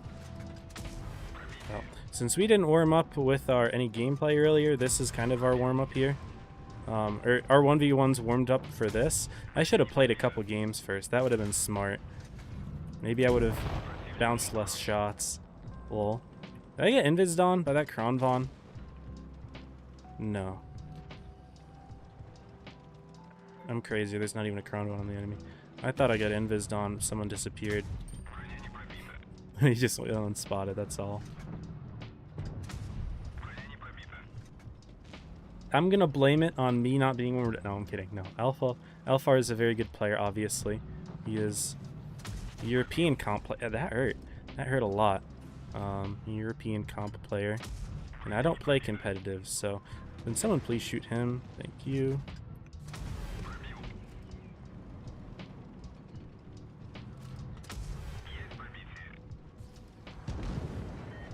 Well, since we didn't warm up with any gameplay earlier, this is kind of our warm-up here. Or our 1v1s warmed up for this. I should have played a couple games first. That would have been smart. Maybe I would have bounced less shots. Lol. Did I get invised on by that Kronvon? No. I'm crazy. There's not even a Kronvon on the enemy. I thought I got invised on. Someone disappeared. He just went unspotted, that's all. I'm gonna blame it on me not being warmed. No, I'm kidding. No, Alphar is a very good player, obviously. He is a European comp player. That hurt. That hurt a lot. European comp player. And I don't play competitive, so can someone please shoot him? Thank you.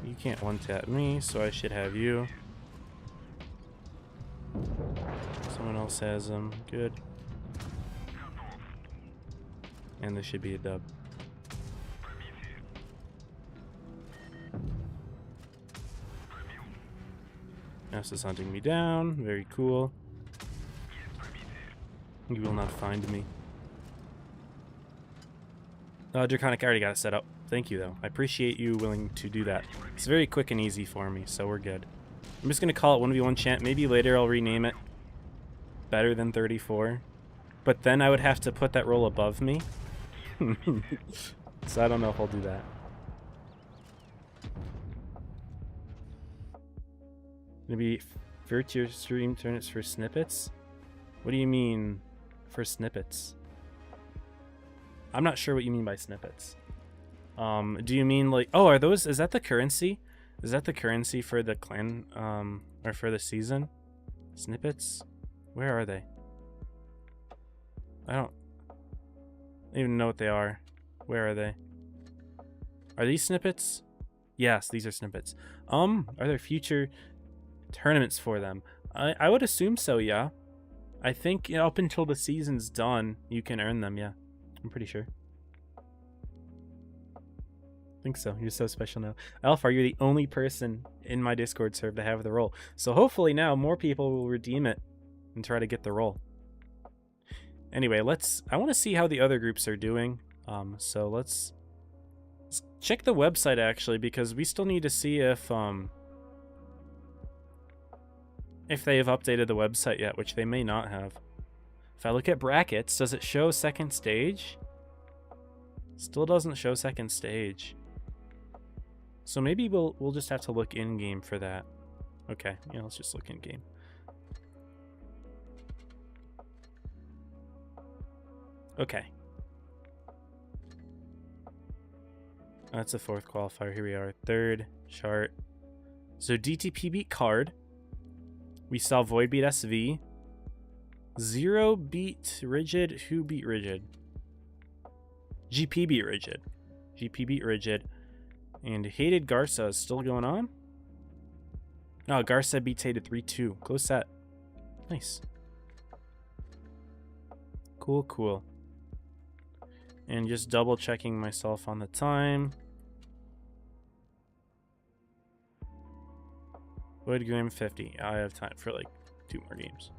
You can't one-tap me, so I should have you. Someone else has them. Good. And this should be a dub. Ness is hunting me down. Very cool. You will not find me. Draconic, I already got it set up. Thank you, though. I appreciate you willing to do that. It's very quick and easy for me, so we're good. I'm just going to call it 1v1 champ. Maybe later I'll rename it Better Than 34. But then I would have to put that role above me. So I don't know if I'll do that. Maybe vert your stream, turn it for snippets? What do you mean for snippets? I'm not sure what you mean by snippets. Do you mean like, oh, is that the currency? Is that the currency for the clan, or for the season? Snippets? Where are they? I don't even know what they are. Where are they? Are these snippets? Yes, these are snippets. Are there future tournaments for them? I would assume so, yeah. I think up until the season's done, you can earn them, yeah. I'm pretty sure. I think so. You're so special now. Alphar, you're the only person in my Discord server to have the role. So hopefully now more people will redeem it and try to get the role. Anyway, I want to see how the other groups are doing. So let's check the website actually, because we still need to see if they have updated the website yet, which they may not have. If I look at brackets, does it show second stage? Still doesn't show second stage. So maybe we'll just have to look in game for that. Okay, yeah, let's just look in game. Okay. That's the fourth qualifier. Here we are. Third chart. So DTP beat Card. We saw Void beat SV. Zero beat Rigid. Who beat Rigid? GP beat Rigid. GP beat Rigid. And Hated Garza is still going on? No, Garza beats Hated 3-2. Close set. Nice. Cool, cool. And just double checking myself on the time. Void Grim 50. I have time for like 2 more games.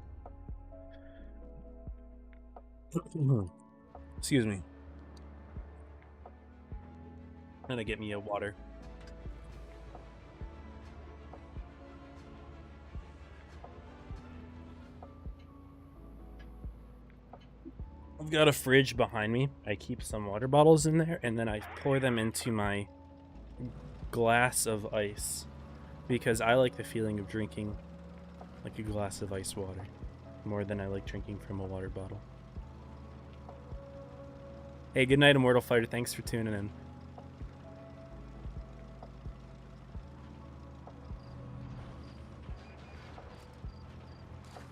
Excuse me. Gonna get me a water. I've got a fridge behind me. I keep some water bottles in there, and then I pour them into my glass of ice because I like the feeling of drinking like a glass of ice water more than I like drinking from a water bottle. Hey, good night, Immortal Fighter. Thanks for tuning in.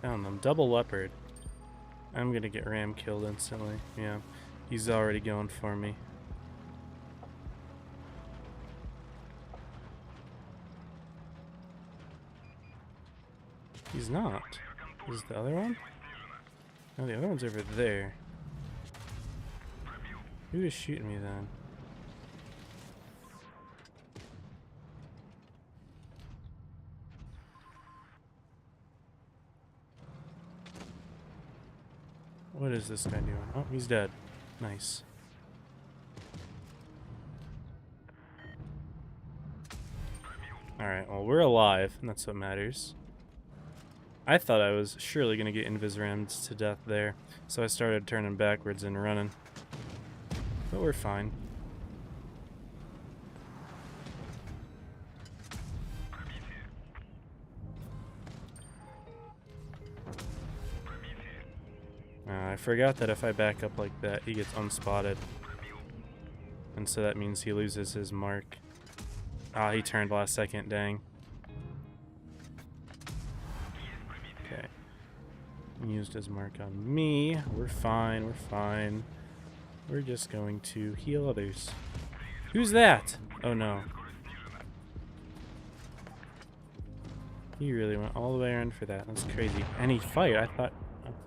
Found them. Double leopard. I'm gonna get Ram killed instantly. Yeah, he's already going for me. He's not. Is the other one? No, the other one's over there. Who is shooting me then? What is this guy doing? Oh, he's dead. Nice. Alright, well, we're alive, and that's what matters. I thought I was surely going to get invis-rammed to death there, so I started turning backwards and running. But we're fine. I forgot that if I back up like that, he gets unspotted. And so that means he loses his mark. Ah, he turned last second, dang. Okay. He used his mark on me. We're fine, we're fine. We're just going to heal others. Who's that? Oh no. He really went all the way around for that. That's crazy. And he fired. I thought...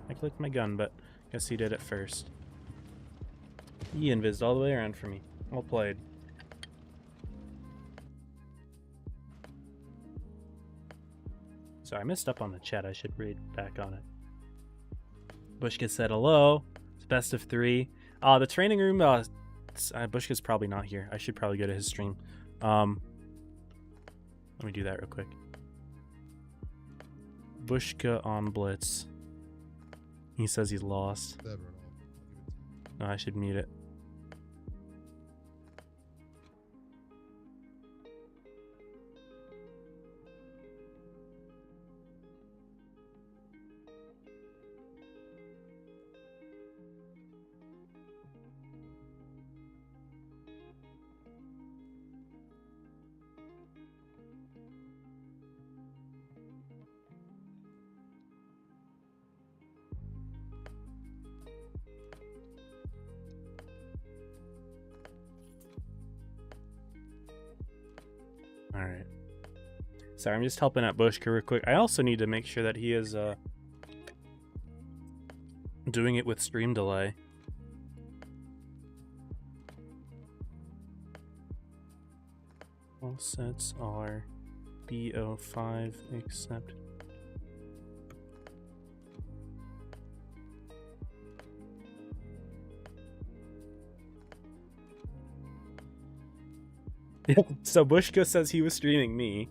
I clicked my gun, but guess he did it first. He invised all the way around for me. Well played. Sorry, I messed up on the chat. I should read back on it. Bushka said hello. It's best of 3. The training room, Bushka's probably not here. I should probably go to his stream. Let me do that real quick. Bushka on Blitz. He says he's lost. No, I should mute it. right. Sorry, I'm just helping out Bushka real quick. I also need to make sure that he is doing it with stream delay. All sets are BO5 except so Bushka says he was streaming me.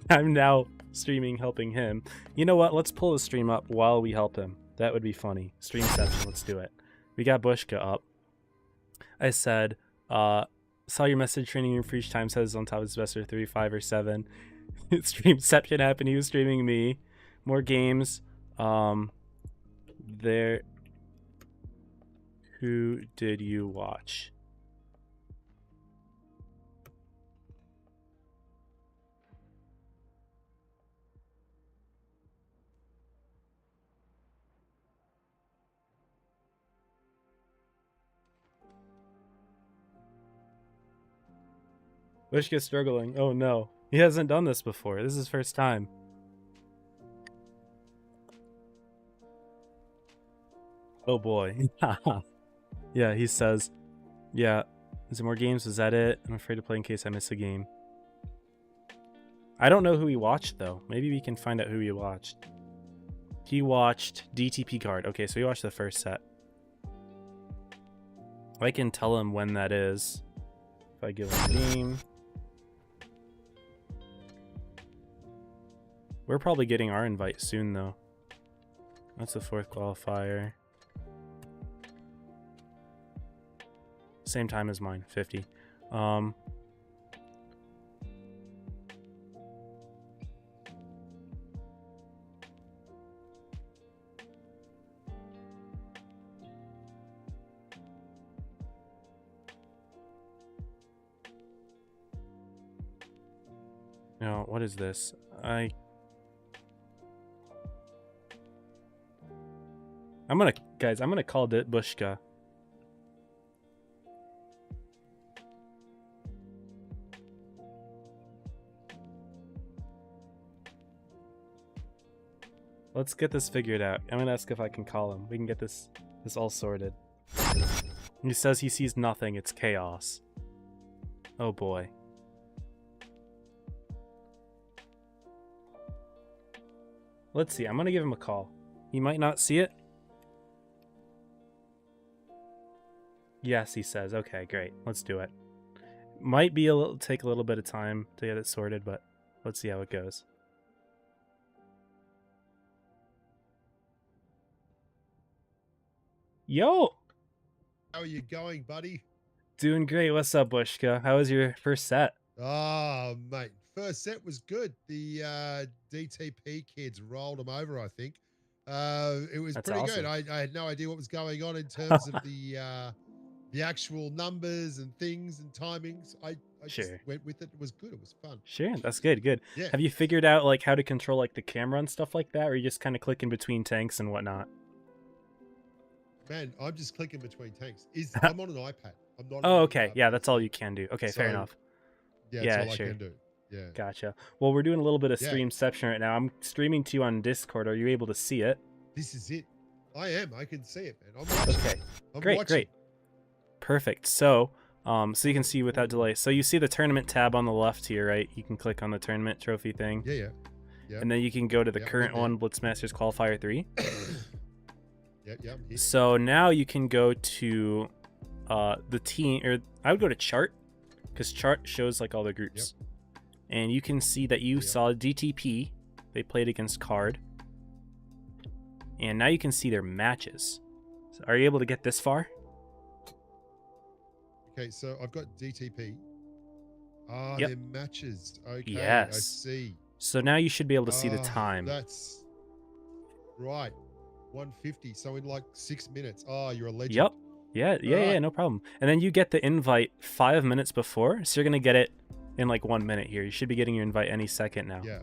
I'm now streaming helping him. You know what? Let's pull the stream up while we help him. That would be funny. Streamception, let's do it. We got Bushka up. I said, saw your message, training room for each time says on top of semester 3, 5, or 7. Streamception happened, he was streaming me. More games. There. Who did you watch? Bushka's struggling. Oh no. He hasn't done this before. This is his first time. Oh boy. Yeah, he says, yeah, is there more games? Is that it? I'm afraid to play in case I miss a game. I don't know who he watched though. Maybe we can find out who he watched. He watched DTP card. Okay, so he watched the first set. I can tell him when that is. If I give him a game. We're probably getting our invite soon, though. That's the 4th qualifier. Same time as mine, 50. No, what is this? I'm gonna call it Bushka. Let's get this figured out. I'm gonna ask if I can call him. We can get this all sorted. He says he sees nothing. It's chaos. Oh boy. Let's see. I'm gonna give him a call. He might not see it. Yes, he says. Okay, great. Let's do it. Might be take a little bit of time to get it sorted, but let's see how it goes. Yo! How are you going, buddy? Doing great. What's up, Bushka? How was your first set? Oh, mate. First set was good. The DTP kids rolled them over, I think. It was That's pretty awesome. good. I had no idea what was going on in terms of the actual numbers and things and timings. I just went with it. It was good. It was fun. Sure, that's good. Good. Yeah. Have you figured out like how to control like the camera and stuff like that, or you just kind of clicking between tanks and whatnot? Man, I'm just clicking between tanks. I'm on an iPad. I'm not. Oh, okay. Yeah, that's all you can do. Okay, fair enough. Yeah, yeah, that's all sure. I can do. Yeah. Gotcha. Well, we're doing a little bit of streamception right now. I'm streaming to you on Discord. Are you able to see it? This is it. I am. I can see it, man. I'm watching. Okay. I'm great, watching. Great. Perfect. So, so you can see without delay. So you see the tournament tab on the left here, right? You can click on the tournament trophy thing. Yeah. And then you can go to the current one, Blitz Masters Qualifier 3. Yeah. So now you can go to the team, or I would go to chart, because chart shows like all the groups. And you can see that you saw DTP. They played against Card. And now you can see their matches. So are you able to get this far? Okay, so I've got DTP. Their matches. Okay, yes. I see. So now you should be able to see the time. That's right. 150. So in like 6 minutes. Oh, you're a legend. Yep. Yeah, no problem. And then you get the invite 5 minutes before, so you're gonna get it in like 1 minute here. You should be getting your invite any second now. Yeah.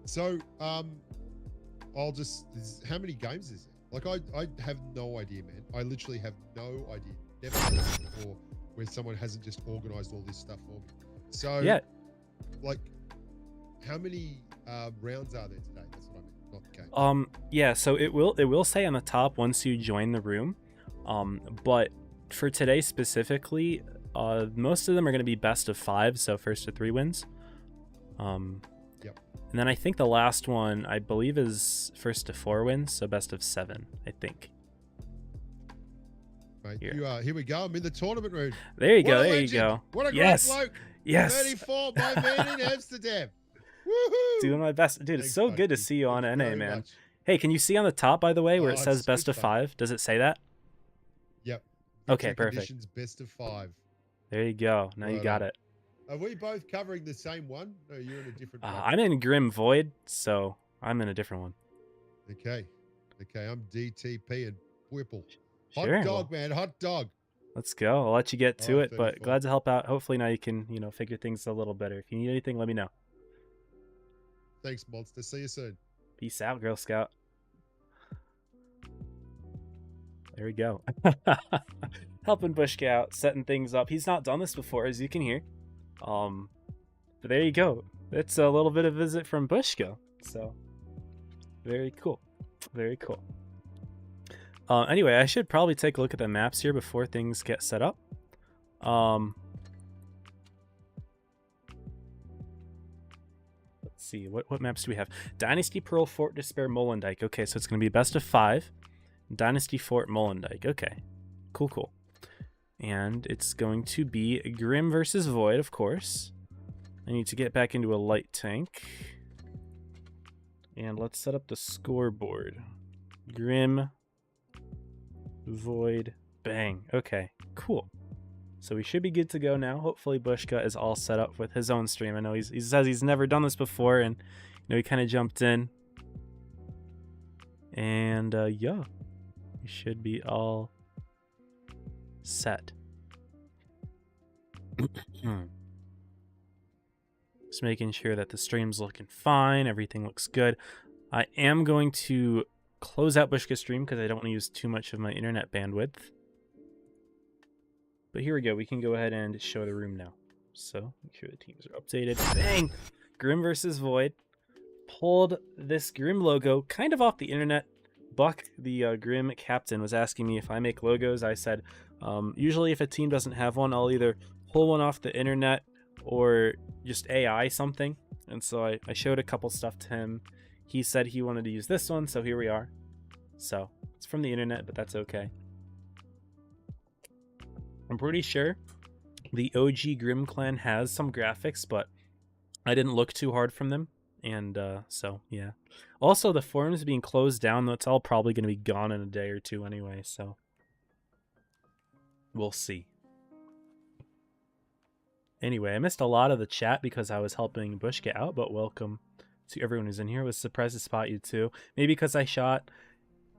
So I'll just. How many games is it? Like I have no idea, man. I literally have no idea. Never done this before where someone hasn't just organized all this stuff for me. So, yeah. Like, how many rounds are there today? That's what I mean. Not the game. Yeah. So it will say on the top once you join the room. But for today specifically, most of them are going to be best of 5, so first to 3 wins. Yep. And then I think the last one, I believe, is first to 4 wins, so best of 7, I think. Mate, here we go. I'm in the tournament room. There you go. There you go. What a great bloke. Yes. 34, my man in Amsterdam. Woohoo! Doing my best. Dude, it's so good to see you on NA, man. Much. Hey, can you see on the top, by the way, where it says best of 5? Does it say that? Yep. Okay, perfect. Best of 5. There you go. Now you got it. Are we both covering the same one? No, you're in a different one. I'm in Grim Void, so I'm in a different one. Okay, I'm DTP and Whipple. Sure, hot dog, man. Hot dog. Let's go. I'll let you get to it, 34. But glad to help out. Hopefully now you can, figure things a little better. If you need anything, let me know. Thanks, Monster. See you soon. Peace out, Girl Scout. There we go. Helping Bushka out, setting things up. He's not done this before, as you can hear. But there you go. It's a little bit of a visit from Bushka. So, very cool. Very cool. Anyway, I should probably take a look at the maps here before things get set up. Let's see, what maps do we have? Dynasty, Pearl, Fort Despair, Molendyke. Okay, so it's going to be best of 5. Dynasty, Fort, Molendyke. Okay, cool. And it's going to be Grim versus Void, of course. I need to get back into a light tank. And let's set up the scoreboard. Grim, Void, bang. Okay, cool. So we should be good to go now. Hopefully Bushka is all set up with his own stream. I know he says he's never done this before, and he kind of jumped in. And yeah, we should be all set. Just making sure that the stream's looking fine. Everything looks good. I am going to close out Bushka's stream because I don't want to use too much of my internet bandwidth. But here we go. We can go ahead and show the room now. So make sure the teams are updated. Bang! Grim versus Void. Pulled this Grim logo kind of off the internet. Buck, the Grim captain, was asking me if I make logos. I said, usually if a team doesn't have one, I'll either pull one off the internet or just AI something. And so I showed a couple stuff to him. He said he wanted to use this one, so here we are. So it's from the internet, but that's okay. I'm pretty sure the OG Grim clan has some graphics, but I didn't look too hard from them. And so, yeah. Also, the forums being closed down, that's all probably going to be gone in a day or two anyway, so we'll see. Anyway, I missed a lot of the chat because I was helping Bushka out, but welcome to everyone who's in here. I was surprised to spot you too. Maybe because I shot.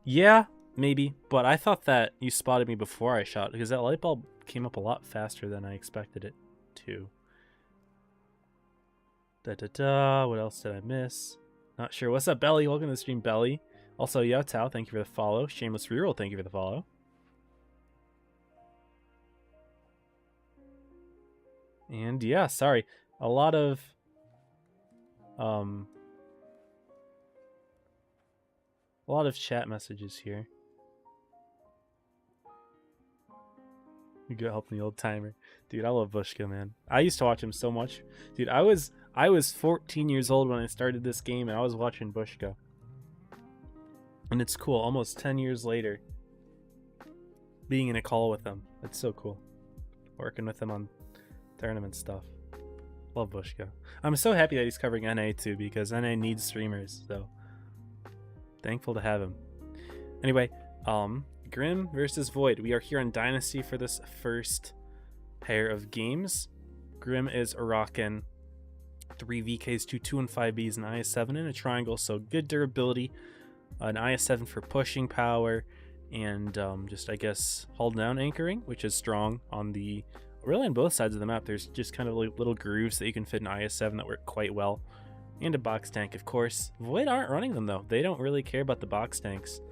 Yeah, maybe. But I thought that you spotted me before I shot because that light bulb came up a lot faster than I expected it to. What else did I miss? Not sure. What's up, Belly? Welcome to the stream, Belly. Also, Yo Tao, thank you for the follow. Shameless Reroll, thank you for the follow. And yeah, sorry. A lot of chat messages here. You go helping the old timer. Dude, I love Bushka, man. I used to watch him so much. Dude, I was 14 years old when I started this game, and I was watching Bushka. And it's cool, almost 10 years later, being in a call with him. It's so cool. Working with him on tournament stuff. Love Bushka. I'm so happy that he's covering NA too, because NA needs streamers, so thankful to have him. Anyway, Grim versus Void. We are here on Dynasty for this first pair of games. Grim is rocking 3 VKs, 2 and 5Bs, an IS-7 in a triangle, so good durability. An IS-7 for pushing power, and just, I guess, hold down anchoring, which is strong on the... Really on both sides of the map. There's just kind of like little grooves that you can fit an IS-7 that work quite well. And a box tank, of course. Void aren't running them, though. They don't really care about the box tanks.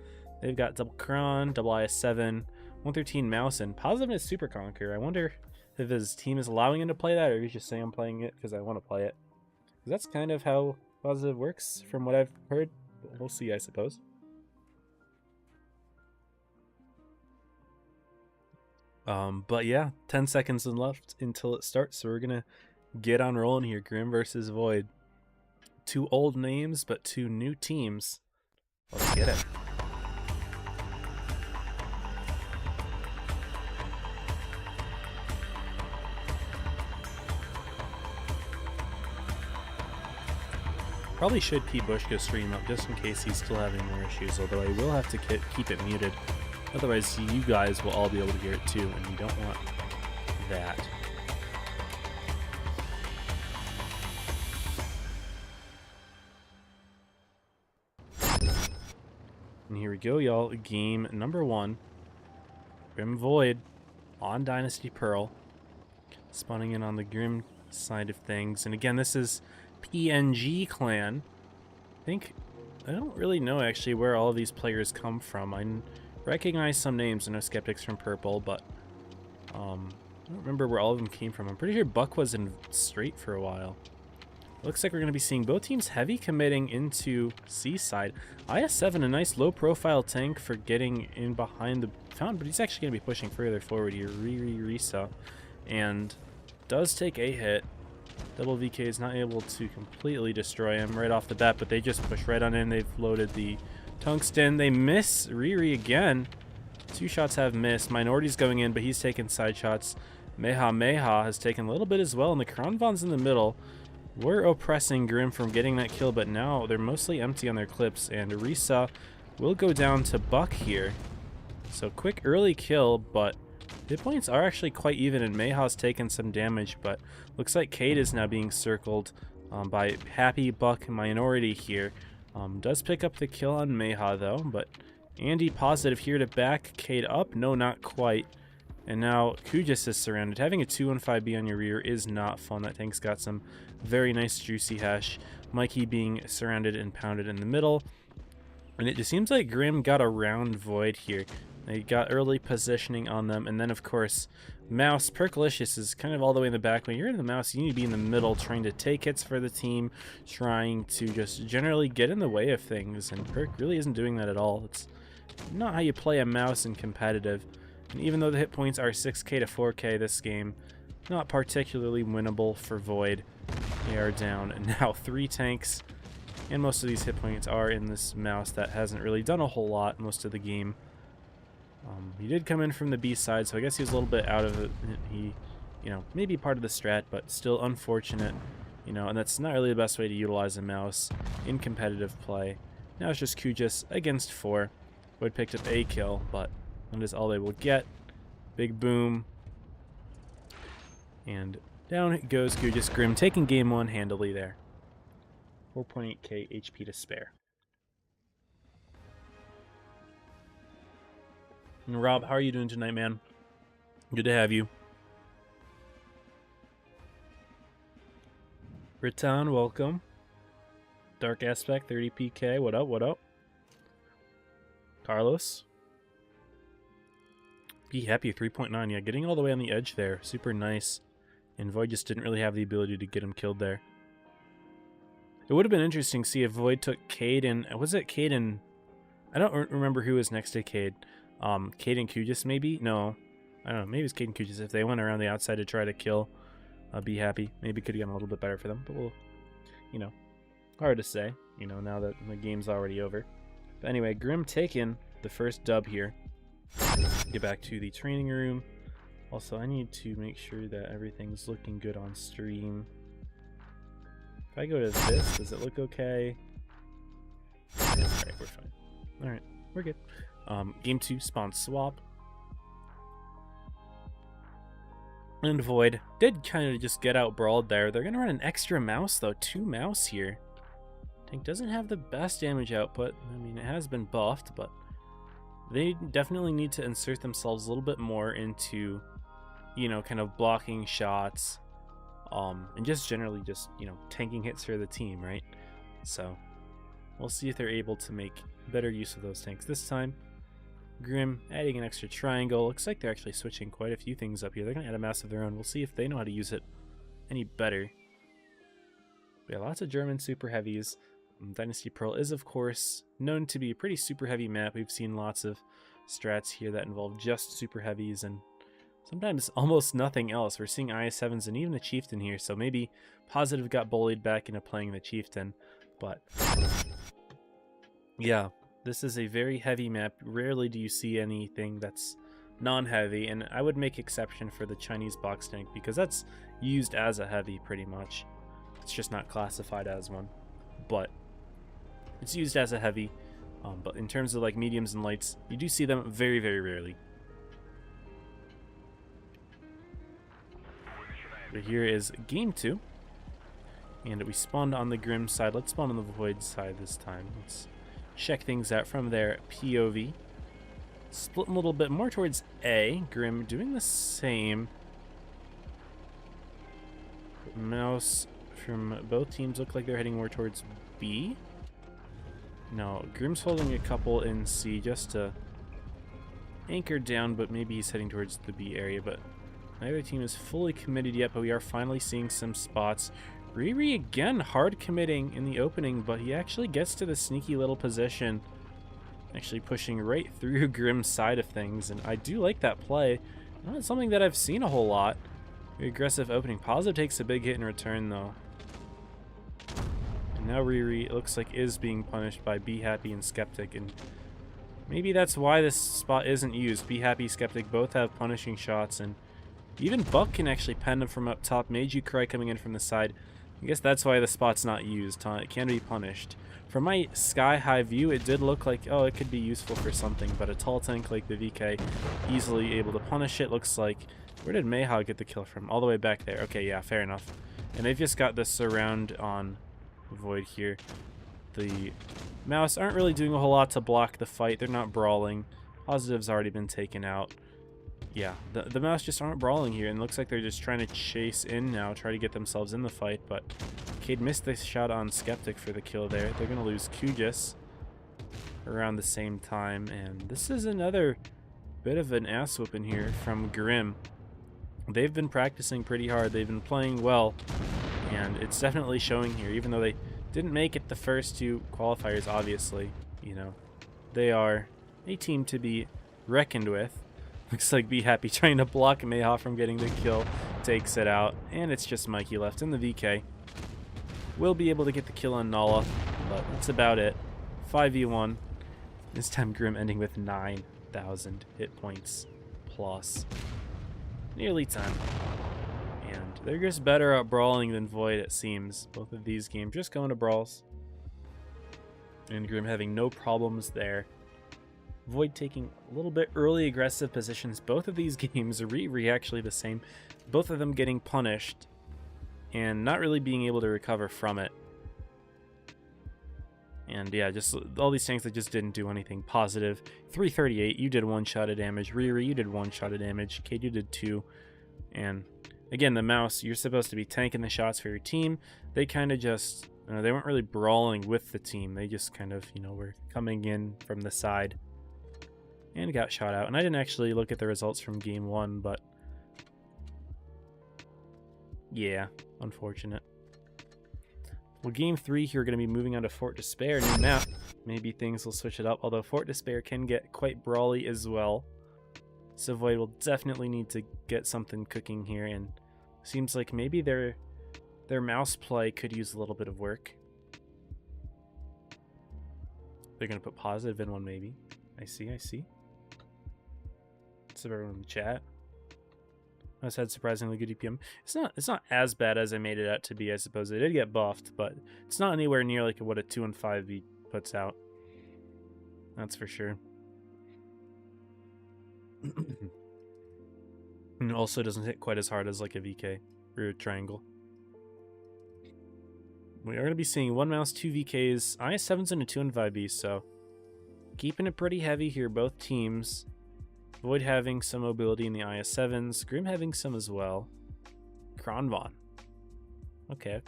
They've got double Cron, double IS-7, 113 Mouse, and positiveness Super Conqueror. I wonder if his team is allowing him to play that, or he's just saying I'm playing it because I want to play it. That's kind of how Positive works from what I've heard. We'll see, I suppose. But yeah, 10 seconds left until it starts, so we're gonna get on rolling here. Grim versus Void. 2 old names, but 2 new teams. Let's get it. Probably should keep Bushka's stream up just in case he's still having more issues, although I will have to keep it muted. Otherwise, you guys will all be able to hear it too, and you don't want that. And here we go, y'all. Game number 1. Grim Void on Dynasty Pearl. Spawning in on the Grim side of things. And again, this is PNG clan. I don't really know actually where all of these players come from. I recognize some names. I know Skeptics from Purple, but I don't remember where all of them came from. I'm pretty sure Buck was in Straight for a while. Looks like we're going to be seeing both teams heavy committing into Seaside. IS-7, a nice low-profile tank for getting in behind the fountain, but he's actually going to be pushing further forward here. Risa, and does take a hit. Double VK is not able to completely destroy him right off the bat, but they just push right on in. They've loaded the tungsten. They miss Riri again. 2 shots have missed. Minority's going in, but he's taking side shots. Meha has taken a little bit as well, and the Kronvan's in the middle. We're oppressing Grim from getting that kill, but now they're mostly empty on their clips, and Risa will go down to Buck here. So quick early kill, but hit points are actually quite even, and Meha's taken some damage, but looks like Cade is now being circled by Happy, Buck, Minority here. Does pick up the kill on Meha though, but Andy Positive here to back Cade up. No, not quite. And now Kujis is surrounded. Having a 215B on your rear is not fun. That tank's got some very nice juicy hash. Mikey being surrounded and pounded in the middle. And it just seems like Grim got around Void here. They got early positioning on them. And then, of course, Mouse, Percolicious is kind of all the way in the back. When you're in the Mouse, you need to be in the middle, trying to take hits for the team, trying to just generally get in the way of things. And Perk really isn't doing that at all. It's not how you play a Mouse in competitive. And even though the hit points are 6k to 4k this game, not particularly winnable for Void. They are down and now 3 tanks, and most of these hit points are in this Mouse that hasn't really done a whole lot most of the game. He did come in from the B side, so I guess he was a little bit out of it. He, maybe part of the strat, but still unfortunate, and that's not really the best way to utilize a Mouse in competitive play. Now it's just Kujis against 4. Void picked up a kill, but that is all they will get. Big boom. And down it goes Kujis. Grim taking game 1 handily there. 4.8k HP to spare. And Rob, how are you doing tonight, man? Good to have you. Ritan, welcome. Dark Aspect, 30pk. What up, what up? Carlos. Be happy, 3.9. Yeah, getting all the way on the edge there. Super nice. And Void just didn't really have the ability to get him killed there. It would have been interesting to see if Void took Cade and... Was it Cade and... I don't remember who was next to Cade. Cade and Kujis maybe? No. I don't know. Maybe it's Cade and Kujis. If they went around the outside to try to kill Be Happy, maybe it could have gone a little bit better for them. But we'll... hard to say, now that the game's already over. But anyway, Grim taking the first dub here. Get back to the training room. Also, I need to make sure that everything's looking good on stream. If I go to this, does it look okay? Alright, we're fine. Alright, we're good. Game 2, spawn swap. And Void did kind of just get out brawled there. They're going to run an extra Mouse, though. 2 Mouse here. Tank doesn't have the best damage output. I mean, it has been buffed, but they definitely need to insert themselves a little bit more into, kind of blocking shots, and just generally just, tanking hits for the team, right? So we'll see if they're able to make better use of those tanks this time. Grim adding an extra triangle. Looks like they're actually switching quite a few things up here. They're going to add a mass of their own. We'll see if they know how to use it any better. We have lots of German super heavies. Dynasty Pearl is, of course, known to be a pretty super heavy map. We've seen lots of strats here that involve just super heavies and sometimes almost nothing else. We're seeing IS-7s and even a Chieftain here, so maybe Positive got bullied back into playing the Chieftain. But yeah, this is a very heavy map. Rarely do you see anything that's non-heavy, and I would make exception for the Chinese box tank because that's used as a heavy pretty much. It's just not classified as one, but it's used as a heavy. But in terms of like mediums and lights, you do see them very, very rarely. But here is game 2, and we spawned on the Grim side. Let's spawn on the Void side this time. Let's check things out from their POV. Split a little bit more towards A. Grim doing the same. Mouse from both teams look like they're heading more towards B. No, Grim's holding a couple in C just to anchor down, but maybe he's heading towards the B area. But neither team is fully committed yet, but we are finally seeing some spots. Riri again hard committing in the opening, but he actually gets to the sneaky little position, actually pushing right through Grim's side of things, and I do like that play. Not something that I've seen a whole lot. Very aggressive opening. Positive takes a big hit in return though. And now Riri, it looks like, is being punished by Be Happy and Skeptic, and maybe that's why this spot isn't used. Be Happy, Skeptic both have punishing shots, and even Buck can actually pen them from up top. Made You Cry coming in from the side. I guess that's why the spot's not used, huh? It can be punished. From my sky-high view, it did look like, oh, it could be useful for something, but a tall tank like the VK easily able to punish it. Looks like, where did Mayhaw get the kill from? All the way back there. Okay, yeah, fair enough. And they've just got the surround on Void here. The Mouse aren't really doing a whole lot to block the fight. They're not brawling. Positive's already been taken out. Yeah, the Mouse just aren't brawling here, and looks like they're just trying to chase in now, try to get themselves in the fight, but Cade missed the shot on Skeptic for the kill there. They're going to lose Kujis around the same time, and this is another bit of an ass whooping here from Grim. They've been practicing pretty hard. They've been playing well, and it's definitely showing here, even though they didn't make it the first 2 qualifiers, obviously. You know, they are a team to be reckoned with. Looks like Be Happy trying to block Mayhaw from getting the kill, takes it out, and it's just Mikey left in the VK. Will be able to get the kill on Nala, but that's about it. 5v1. This time Grim ending with 9,000 hit points plus. Nearly 10. And they're just better at brawling than Void, it seems. Both of these games just going to brawls. And Grim having no problems there. Void taking a little bit early aggressive positions. Both of these games are actually the same. Both of them getting punished and not really being able to recover from it. And yeah, just all these tanks that just didn't do anything. Positive 338, you did 1 shot of damage. Riri, you did 1 shot of damage. Kate, you did 2. And again, the Mouse, you're supposed to be tanking the shots for your team. They kind of just, they weren't really brawling with the team. They just kind of, were coming in from the side and got shot out. And I didn't actually look at the results from game 1, but yeah, unfortunate. Well, game 3 here, we're going to be moving on to Fort Despair, new map. Maybe things will switch it up, although Fort Despair can get quite brawly as well. So Void will definitely need to get something cooking here, and seems like maybe their mouse play could use a little bit of work. They're going to put positive in one, maybe. I see. What's up, everyone in the chat? I just had surprisingly good EPM. It's not as bad as I made it out to be, I suppose. It did get buffed, but it's not anywhere near like what a 2 and 5v puts out. That's for sure. And it also doesn't hit quite as hard as like a VK or a triangle. We are going to be seeing 1 mouse, 2 VKs, IS-7s, and a 2 and 5v, so keeping it pretty heavy here, both teams. Void having some mobility in the IS-7s, Grim having some as well. Kronvon. Okay.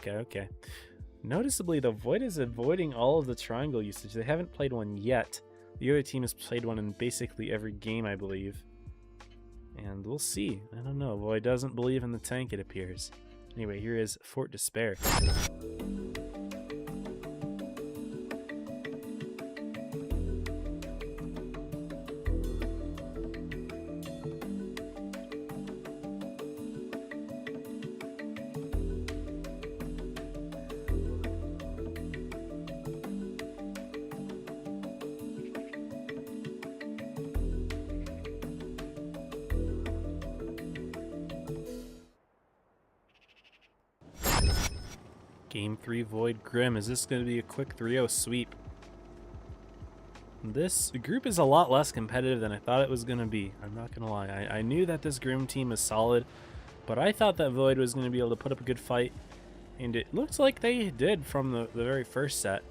Noticeably, the Void is avoiding all of the triangle usage. They haven't played one yet. The other team has played one in basically every game, I believe. And we'll see. I don't know. Void doesn't believe in the tank, it appears. Anyway, here is Fort Despair. Game 3 Void Grim. Is this going to be a quick 3-0 sweep? This group is a lot less competitive than I thought it was going to be. I'm not going to lie. I knew that this Grim team is solid, but I thought that Void was going to be able to put up a good fight, and it looks like they did from the very first set.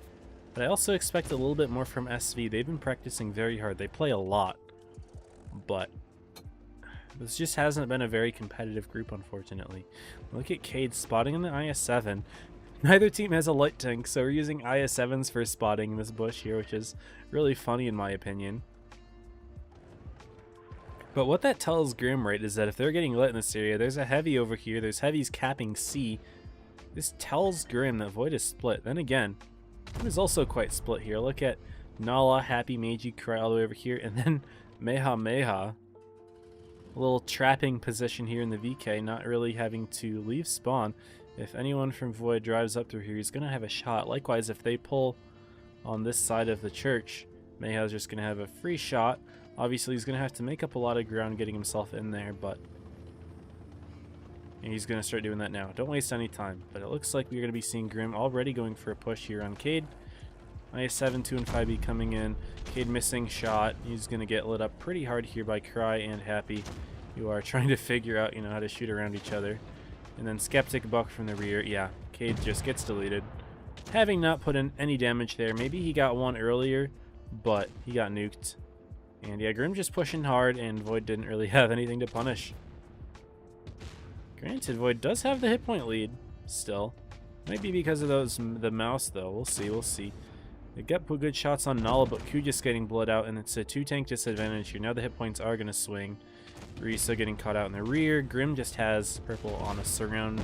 But I also expect a little bit more from SV. They've been practicing very hard. They play a lot, but this just hasn't been a very competitive group, unfortunately. Look at Cade spotting in the IS-7. Neither team has a light tank, so we're using IS-7s for spotting in this bush here, which is really funny in my opinion. But what that tells Grim, right, is that if they're getting lit in this area, there's a heavy over here, there's heavies capping C. This tells Grim that Void is split. Then again, it is also quite split here. Look at Nala, Happy, Meiji, Cry all the way over here, and then Meha Meha. A little trapping position here in the VK, not really having to leave spawn. If anyone from Void drives up through here, he's going to have a shot. Likewise, if they pull on this side of the church, Meha's just going to have a free shot. Obviously, he's going to have to make up a lot of ground getting himself in there, but he's going to start doing that now. Don't waste any time. But it looks like we're going to be seeing Grim already going for a push here on Cade. IS-7, 2 and 5B coming in. Cade missing shot. He's going to get lit up pretty hard here by Cry and Happy, who are trying to figure out, how to shoot around each other. And then Skeptic Buck from the rear. Yeah, Cade just gets deleted. Having not put in any damage there. Maybe he got one earlier, but he got nuked. And yeah, Grim just pushing hard, and Void didn't really have anything to punish. Granted, Void does have the hit point lead still. Might be because of the mouse, though. We'll see, we'll see. They got good shots on Nala, but Q just getting bled out, and it's a 2-tank disadvantage here. Now the hit points are going to swing. Risa getting caught out in the rear. Grim just has purple on a surround,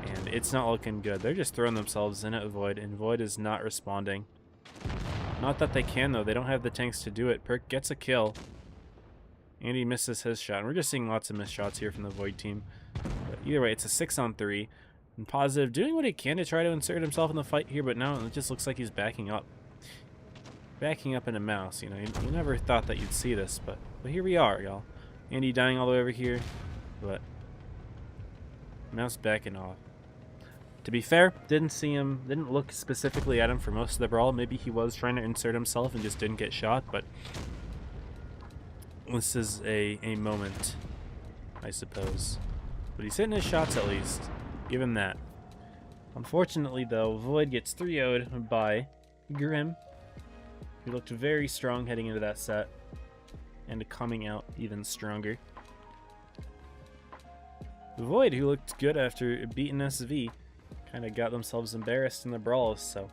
and it's not looking good. They're just throwing themselves in at Void, and Void is not responding. Not that they can, though. They don't have the tanks to do it. Perk gets a kill, and he misses his shot. And we're just seeing lots of missed shots here from the Void team. But either way, it's a 6-on-3. And Positive doing what he can to try to insert himself in the fight here, but now it just looks like he's backing up. Backing up in a mouse, you never thought that you'd see this, but here we are, y'all. Andy dying all the way over here, but mouse backing off. To be fair, didn't look specifically at him for most of the brawl. Maybe he was trying to insert himself and just didn't get shot, but this is a moment, I suppose. But he's hitting his shots at least. Give him that. Unfortunately, though, Void gets 3-0'd by Grim, who looked very strong heading into that set, and coming out even stronger. Void, who looked good after beating SV, kind of got themselves embarrassed in the brawls, so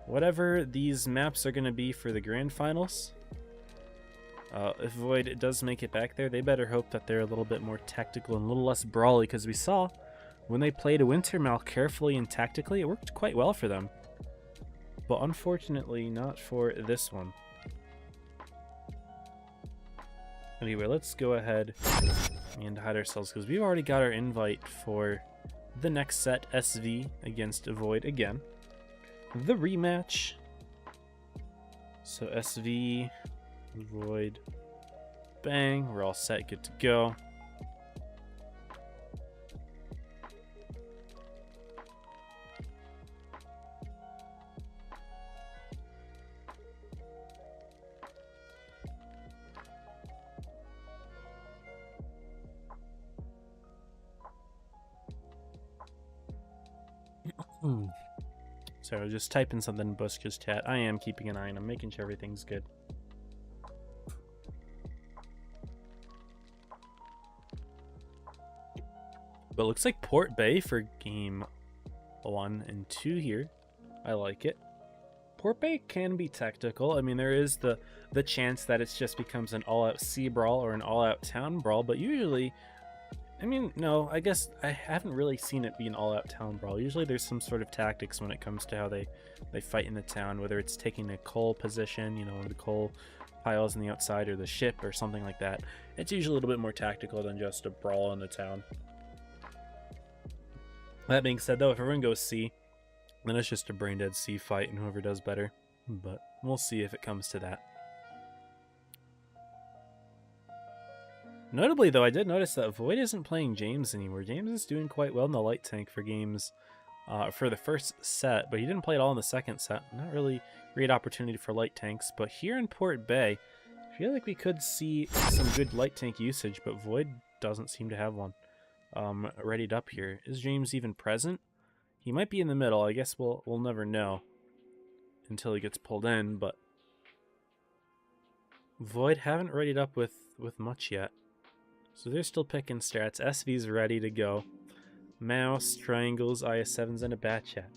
whatever these maps are going to be for the grand finals, if Void does make it back there, they better hope that they're a little bit more tactical and a little less brawly, because we saw when they played a Wintermal carefully and tactically, it worked quite well for them. But unfortunately, not for this one. Anyway, let's go ahead and hide ourselves, because we've already got our invite for the next set, SV against Void again. The rematch. So SV, Void, bang, we're all set, good to go. Sorry, I was just typing something in Bush's chat. I am keeping an eye on him, making sure everything's good. But it looks like Port Bay for game 1 and 2 here. I like it. Port Bay can be tactical. I mean, there is the chance that it just becomes an all-out sea brawl or an all-out town brawl, but usually, I mean, no, I guess I haven't really seen it be an all-out town brawl. Usually there's some sort of tactics when it comes to how they fight in the town, whether it's taking a coal position, you know, one of the coal piles on the outside, or the ship or something like that. It's usually a little bit more tactical than just a brawl in the town. That being said, though, if everyone goes sea, then it's just a brain-dead sea fight, and whoever does better. But we'll see if it comes to that. Notably, though, I did notice that Void isn't playing James anymore. James is doing quite well in the light tank for games for the first set, but he didn't play at all in the second set. Not really great opportunity for light tanks, but here in Port Bay, I feel like we could see some good light tank usage, but Void doesn't seem to have one readied up here. Is James even present? He might be in the middle. I guess we'll never know until he gets pulled in, but Void haven't readied up with much yet. So they're still picking strats. SV's ready to go. Mouse, triangles, IS-7s, and a bat chat.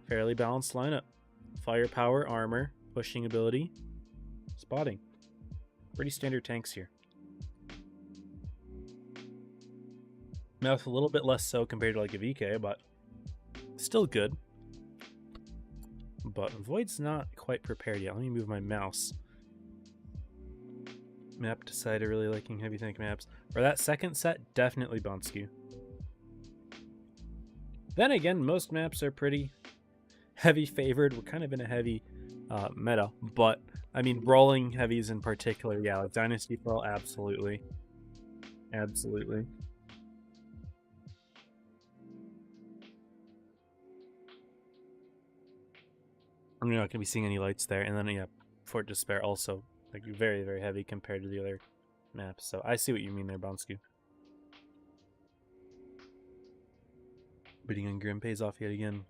Fairly balanced lineup. Firepower, armor, pushing ability, spotting. Pretty standard tanks here. Mouse a little bit less so compared to like a VK, but still good. But Void's not quite prepared yet. Let me move my mouse. Map decided really liking heavy tank maps. For that second set, definitely Bonskew. Then again, most maps are pretty heavy favored. We're kind of in a heavy meta, but I mean, brawling heavies in particular, yeah, like Dynasty Brawl, absolutely. Absolutely. I'm not going to be seeing any lights there, and then yeah, Fort Despair also like very, very heavy compared to the other maps. So I see what you mean there, Bonskew. Bidding on Grim pays off yet again.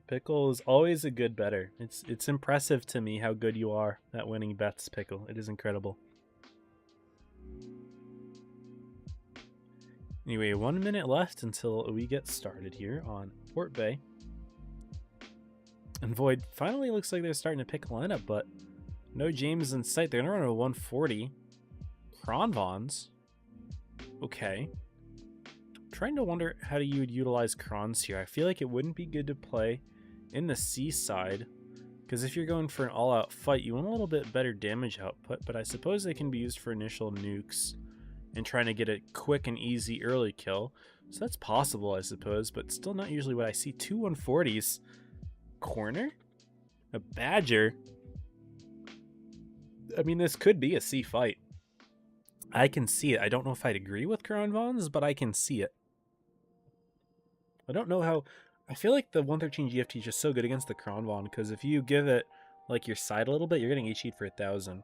Pickle is always a good better. It's impressive to me how good you are at winning bets, Pickle. It is incredible. Anyway, 1 minute left until we get started here on Port Bay. And Void finally looks like they're starting to pick a lineup, but no James in sight. They're going to run a 140. Kronvons. Okay. I'm trying to wonder how you would utilize Krons here. I feel like it wouldn't be good to play in the seaside, because if you're going for an all-out fight, you want a little bit better damage output, but I suppose they can be used for initial nukes and trying to get a quick and easy early kill. So that's possible, I suppose, but still not usually what I see. 2 140s. Corner? A Badger? I mean, this could be a C fight. I can see it. I don't know if I'd agree with Kronvons, but I can see it. I don't know how... I feel like the 113 GFT is just so good against the Kronvon, because if you give it like your side a little bit, you're getting HE'd for 1,000.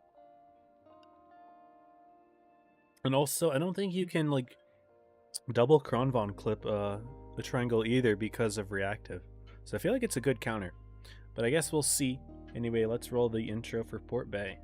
And also, I don't think you can like double Kronvon clip the triangle either because of reactive. So I feel like it's a good counter. But I guess we'll see. Anyway, let's roll the intro for Port Bay.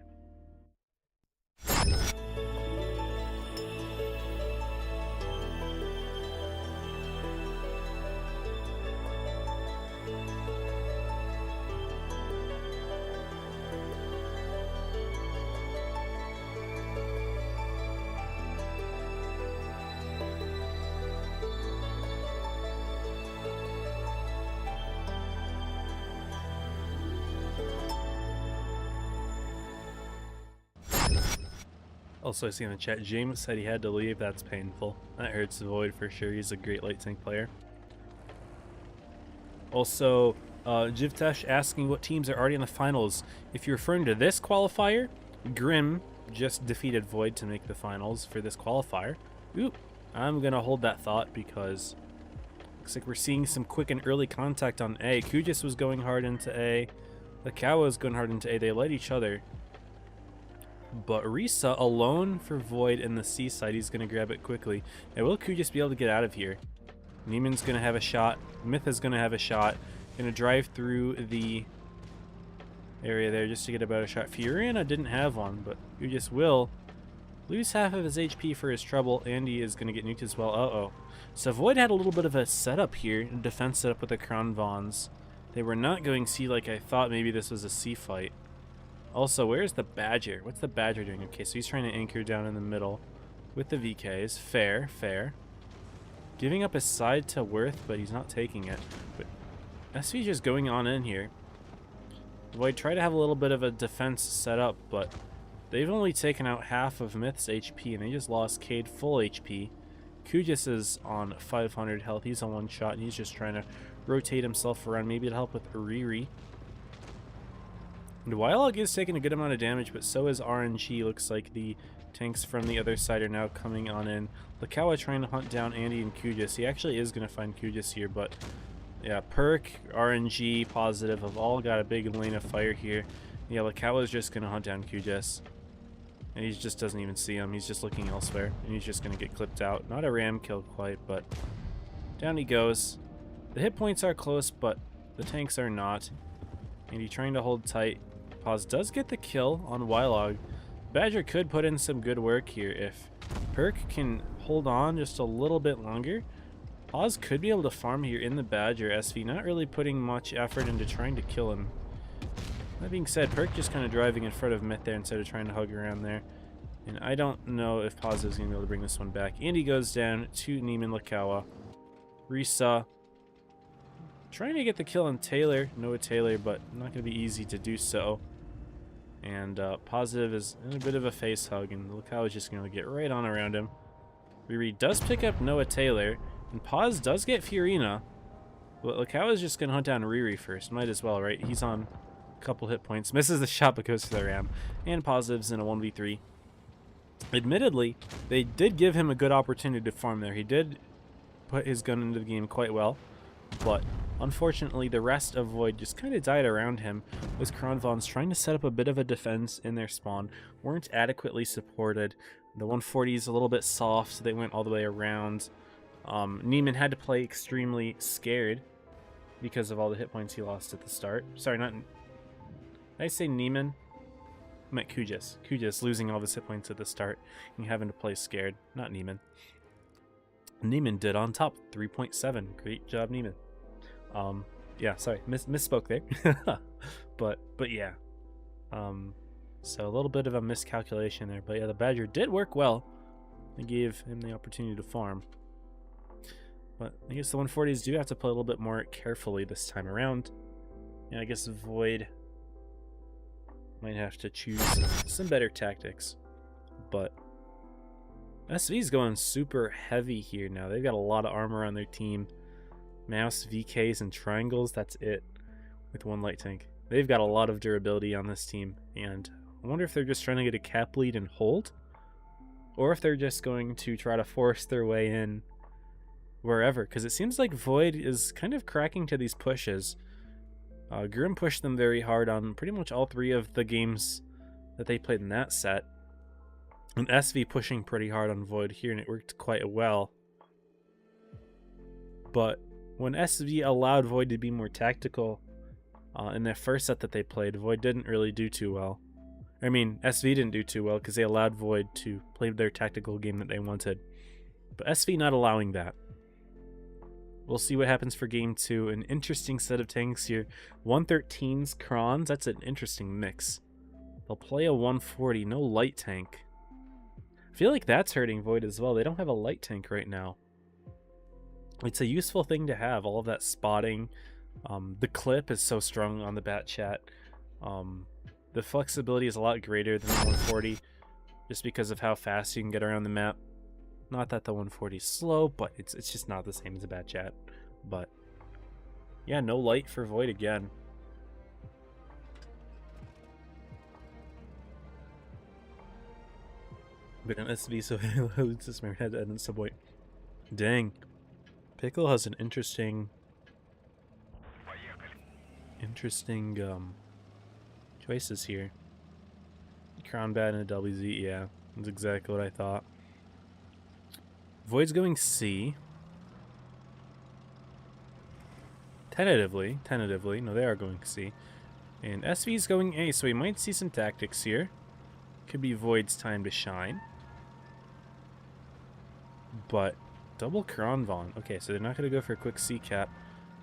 Also, I see in the chat, James said he had to leave. That's painful. That hurts Void for sure. He's a great light tank player. Also, Jivtesh asking what teams are already in the finals. If you're referring to this qualifier, Grim just defeated Void to make the finals for this qualifier. Oop, I'm going to hold that thought because looks like we're seeing some quick and early contact on A. Kujis was going hard into A. The Kawa was going hard into A. They led each other. But Risa alone for Void in the seaside. He's going to grab it quickly. And will Kujis be able to get out of here? Neiman's going to have a shot. Myth is going to have a shot. Going to drive through the area there just to get about a shot. Fiorina didn't have one, but Kujis will lose half of his HP for his trouble. Andy is going to get nuked as well. Uh-oh. So Void had a little bit of a setup here. A defense setup with the Kronvons. They were not going C like I thought. Maybe this was a C fight. Also, where's the Badger? What's the Badger doing? Okay, so he's trying to anchor down in the middle with the VKs. Fair, fair. Giving up his side to Worth, but he's not taking it. But SV just going on in here. Void try to have a little bit of a defense set up, but they've only taken out half of Myth's HP, and they just lost Cade full HP. Kujis is on 500 health. He's on one shot, and he's just trying to rotate himself around, maybe to help with Riri. And Wylog is taking a good amount of damage, but so is RNG. Looks like the tanks from the other side are now coming on in. Lakawa trying to hunt down Andy and Kujis. He actually is going to find Kujis here, but yeah, Perk, RNG, Positive have all got a big lane of fire here. Yeah, Lakawa is just going to hunt down Kujis. And he just doesn't even see him. He's just looking elsewhere, and he's just going to get clipped out. Not a ram kill quite, but down he goes. The hit points are close, but the tanks are not. And he's trying to hold tight. Paz does get the kill on Wylog. Badger could put in some good work here if Perk can hold on just a little bit longer. Paz could be able to farm here in the Badger. SV not really putting much effort into trying to kill him. That being said, Perk just kind of driving in front of Myth there instead of trying to hug around there. And I don't know if Paz is going to be able to bring this one back. Andy goes down to Neiman Lakawa. Risa trying to get the kill on Taylor. Noah Taylor, but not going to be easy to do so. And Positive is in a bit of a face hug, and Lakawa is just going to get right on around him. Riri does pick up Noah Taylor, and Paz does get Fiorina. But Lakawa is just going to hunt down Riri first. Might as well, right? He's on a couple hit points. Misses the shot, but goes to the ram. And Positive's in a 1v3. Admittedly, they did give him a good opportunity to farm there. He did put his gun into the game quite well, but unfortunately, the rest of Void just kind of died around him, with Kronvons trying to set up a bit of a defense in their spawn, weren't adequately supported. The 140 is a little bit soft, so they went all the way around. Neiman had to play extremely scared because of all the hit points he lost at the start. Sorry, not... Did I say Neiman? I meant Kujis. Kujis losing all of his hit points at the start and having to play scared, not Neiman. Neiman did on top, 3.7. Great job, Neiman. Yeah, sorry, misspoke there. but yeah. So a little bit of a miscalculation there, but yeah, the Badger did work well. They gave him the opportunity to farm. But I guess the 140s do have to play a little bit more carefully this time around. And I guess Void might have to choose some better tactics. But SV's going super heavy here now. They've got a lot of armor on their team. Mouse, VKs, and triangles, that's it with one light tank. They've got a lot of durability on this team, and I wonder if they're just trying to get a cap lead and hold, or if they're just going to try to force their way in wherever, because it seems like Void is kind of cracking to these pushes. Grim pushed them very hard on pretty much all three of the games that they played in that set, and SV pushing pretty hard on Void here, and it worked quite well. But when SV allowed Void to be more tactical in their first set that they played, Void didn't really do too well. I mean, SV didn't do too well because they allowed Void to play their tactical game that they wanted. But SV not allowing that. We'll see what happens for game 2. An interesting set of tanks here. 113s, Krons, that's an interesting mix. They'll play a 140, no light tank. I feel like that's hurting Void as well. They don't have a light tank right now. It's a useful thing to have, all of that spotting. The clip is so strong on the bat chat. The flexibility is a lot greater than the 140 just because of how fast you can get around the map. Not that the 140 is slow, but it's just not the same as a bat chat. But yeah, no light for Void again. But an SV, so it's just my head at some point. Dang. Pickle has an interesting choices here. Crown Bat and a WZ, yeah. That's exactly what I thought. Void's going C. Tentatively. No, they are going C. And SV's going A, so we might see some tactics here. Could be Void's time to shine. But double Kronvon. Okay, so they're not going to go for a quick C cap.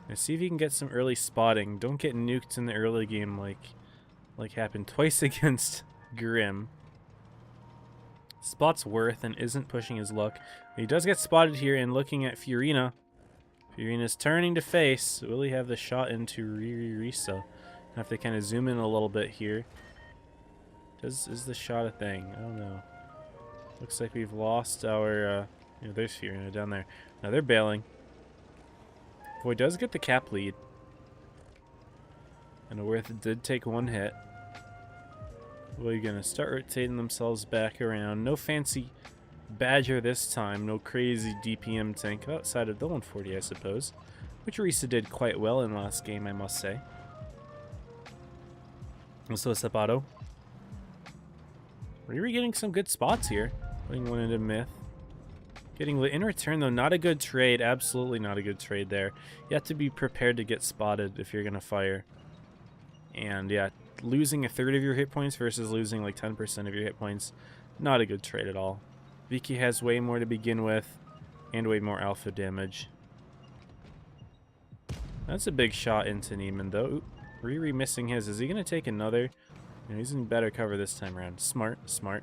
Let's see if you can get some early spotting. Don't get nuked in the early game like happened twice against Grim. Spots Worth and isn't pushing his luck. He does get spotted here, and looking at Fiorina. Fiorina's turning to face. Will he have the shot into Risa? I have to kind of zoom in a little bit here. Is the shot a thing? I don't know. Looks like we've lost our... there's Fiorina down there. Now they're bailing. Void does get the cap lead. And Worth did take one hit. We're going to start rotating themselves back around. No fancy Badger this time. No crazy DPM tank outside of the 140, I suppose. Which Risa did quite well in last game, I must say. Also Sapato. We're getting some good spots here. Putting one into Myth. Getting lit in return, though. Not a good trade. Absolutely not a good trade there. You have to be prepared to get spotted if you're going to fire. And yeah, losing a third of your hit points versus losing like 10% of your hit points, not a good trade at all. Vicky has way more to begin with and way more alpha damage. That's a big shot into Neiman, though. Oop, Riri missing his. Is he going to take another? No, he's in better cover this time around. Smart, smart.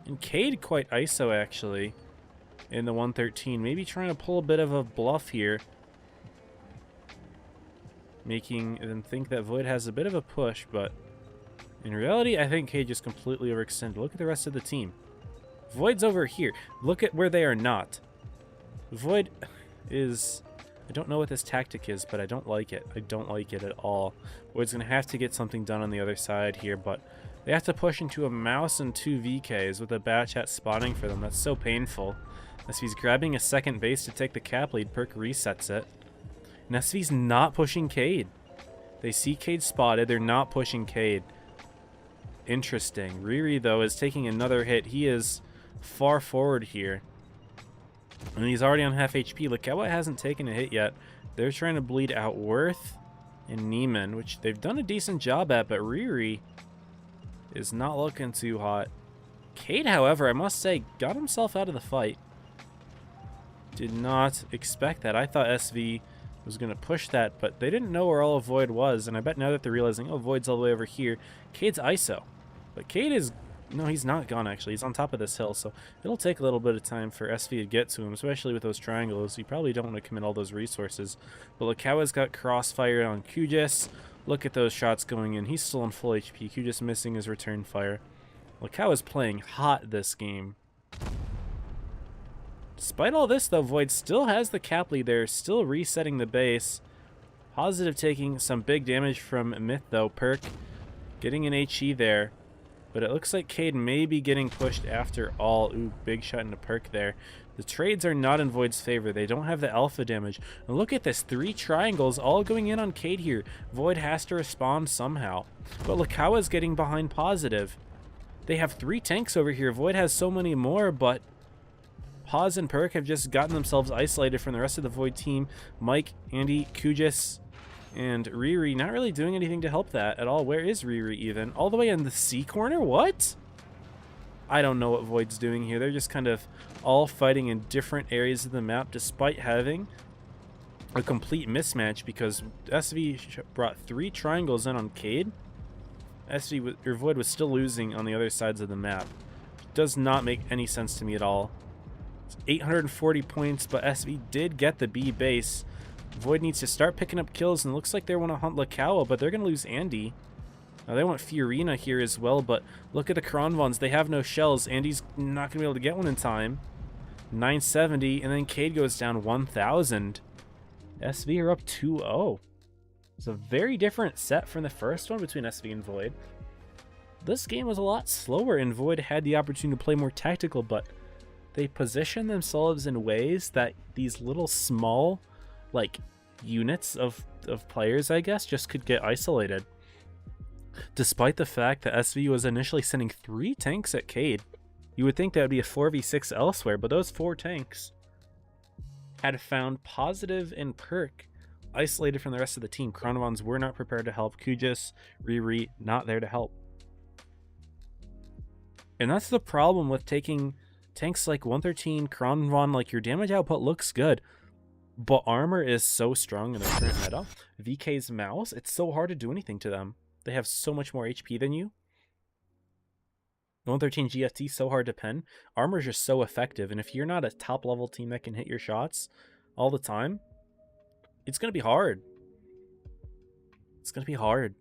And Cade quite ISO, actually, in the 113. Maybe trying to pull a bit of a bluff here. Making them think that Void has a bit of a push, but in reality, I think Cade just completely overextended. Look at the rest of the team. Void's over here. Look at where they are not. Void is... I don't know what this tactic is, but I don't like it. I don't like it at all. Void's going to have to get something done on the other side here, but they have to push into a mouse and 2 VKs with a batch hat spotting for them. That's so painful. SV's grabbing a second base to take the cap lead. Perk resets it. And SV's not pushing Cade. They see Cade spotted. They're not pushing Cade. Interesting. Riri, though, is taking another hit. He is far forward here. And he's already on half HP. Lakawa hasn't taken a hit yet. They're trying to bleed out Worth and Neiman, which they've done a decent job at, but Riri is not looking too hot. Cade, however, I must say, got himself out of the fight. Did not expect that. I thought SV was going to push that, but they didn't know where all of Void was, and I bet now that they're realizing, oh, Void's all the way over here. Cade's ISO. But Cade is... No, he's not gone, actually. He's on top of this hill, so it'll take a little bit of time for SV to get to him, especially with those triangles. You probably don't want to commit all those resources. But Lakawa's got crossfire on Kujis. Look at those shots going in. He's still on full HP. Kujis missing his return fire. Lakawa's playing hot this game. Despite all this, though, Void still has the cap lead there, still resetting the base. Positive taking some big damage from Myth, though. Perk getting an HE there. But it looks like Cade may be getting pushed after all. Ooh, big shot into Perk there. The trades are not in Void's favor. They don't have the alpha damage. And look at this. 3 triangles all going in on Cade here. Void has to respond somehow. But Lakawa's getting behind positive. They have 3 tanks over here. Void has so many more, but Paz and Perk have just gotten themselves isolated from the rest of the Void team. Mike, Andy, Kujis, and Riri not really doing anything to help that at all. Where is Riri even? All the way in the C corner? What? I don't know what Void's doing here. They're just kind of all fighting in different areas of the map despite having a complete mismatch because SV brought 3 triangles in on Cade. Void was still losing on the other sides of the map. Does not make any sense to me at all. It's 840 points, but SV did get the B base. Void needs to start picking up kills, and it looks like they want to hunt Lakawa, but they're going to lose Andy. Now they want Fiorina here as well, but look at the Kronvons. They have no shells. Andy's not going to be able to get one in time. 970, and then Cade goes down 1,000. SV are up 2-0. It's a very different set from the first one between SV and Void. This game was a lot slower, and Void had the opportunity to play more tactical, but they position themselves in ways that these little small like units of players, I guess, just could get isolated. Despite the fact that SV was initially sending 3 tanks at Cade. You would think that would be a 4v6 elsewhere, but those 4 tanks had found positive and Perk isolated from the rest of the team. Chronovons were not prepared to help. Kujis, Riri, not there to help. And that's the problem with taking tanks like 113, Chronovon. Like, your damage output looks good, But armor is so strong in the current meta. VK's mouse, it's so hard to do anything to them. They have so much more HP than you. 113 GFT, so hard to pen. Armor is just so effective, and if you're not a top level team that can hit your shots all the time, it's going to be hard. It's going to be hard.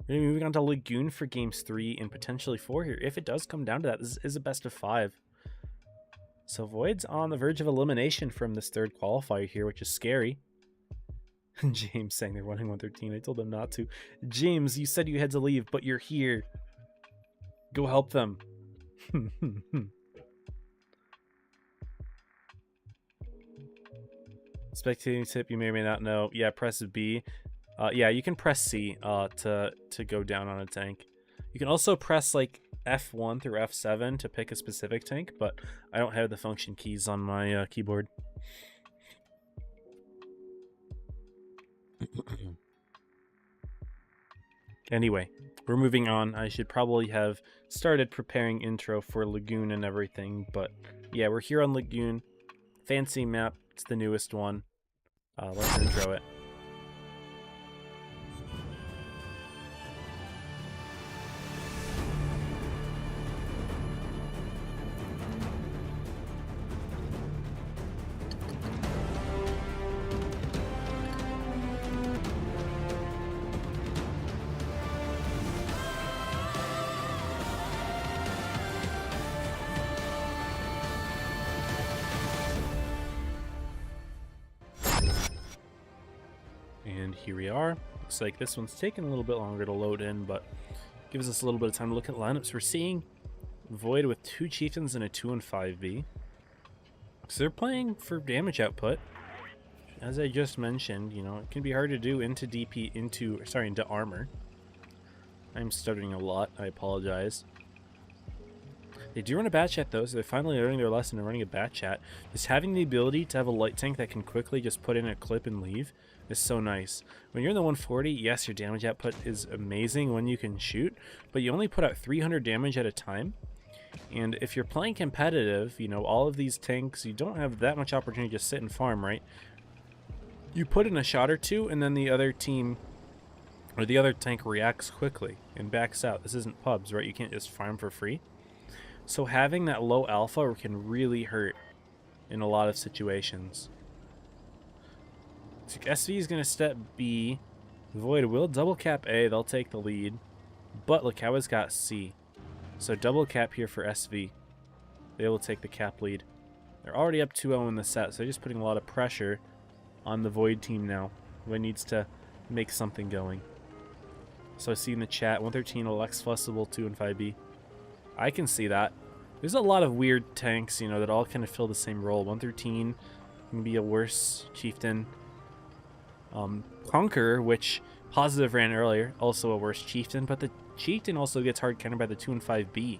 We're moving on to Lagoon for games 3 and potentially 4 here. If it does come down to that, this is a best of 5. So Void's on the verge of elimination from this third qualifier here, which is scary. James saying they're running 113. I told them not to. James, you said you had to leave, but you're here. Go help them. Spectating tip you may or may not know. Yeah, press B. Yeah, you can press C to go down on a tank. You can also press like F1 through F7 to pick a specific tank, but I don't have the function keys on my keyboard. Anyway, we're moving on. I should probably have started preparing intro for Lagoon and everything, but yeah, we're here on Lagoon. Fancy map. It's the newest one. Let's intro it. And here we are. Looks like this one's taking a little bit longer to load in, but gives us a little bit of time to look at lineups. We're seeing Void with 2 Chieftains and a 2 and 5B. So they're playing for damage output. As I just mentioned, you know, it can be hard to do into into armor. I'm stuttering a lot. I apologize. They do run a bat chat though, so they're finally learning their lesson and running a bat chat. Just having the ability to have a light tank that can quickly just put in a clip and leave is so nice. When you're in the 140, yes, your damage output is amazing when you can shoot, but you only put out 300 damage at a time. And if you're playing competitive, you know, all of these tanks, you don't have that much opportunity to just sit and farm, right? You put in a shot or two, and then the other team, or the other tank reacts quickly and backs out. This isn't pubs, right? You can't just farm for free. So having that low alpha can really hurt in a lot of situations. So SV is going to step B. Void will double cap A. They'll take the lead. But Lakawa's got C. So double cap here for SV. They will take the cap lead. They're already up 2-0 in the set, so they're just putting a lot of pressure on the Void team now. Void needs to make something going. So I see in the chat, 113 Alex Flexible 2 and 5B. I can see that. There's a lot of weird tanks, you know, that all kind of fill the same role. 113 can be a worse chieftain. Conqueror, which Positive ran earlier, also a worse chieftain, but the chieftain also gets hard countered by the 2 and 5B.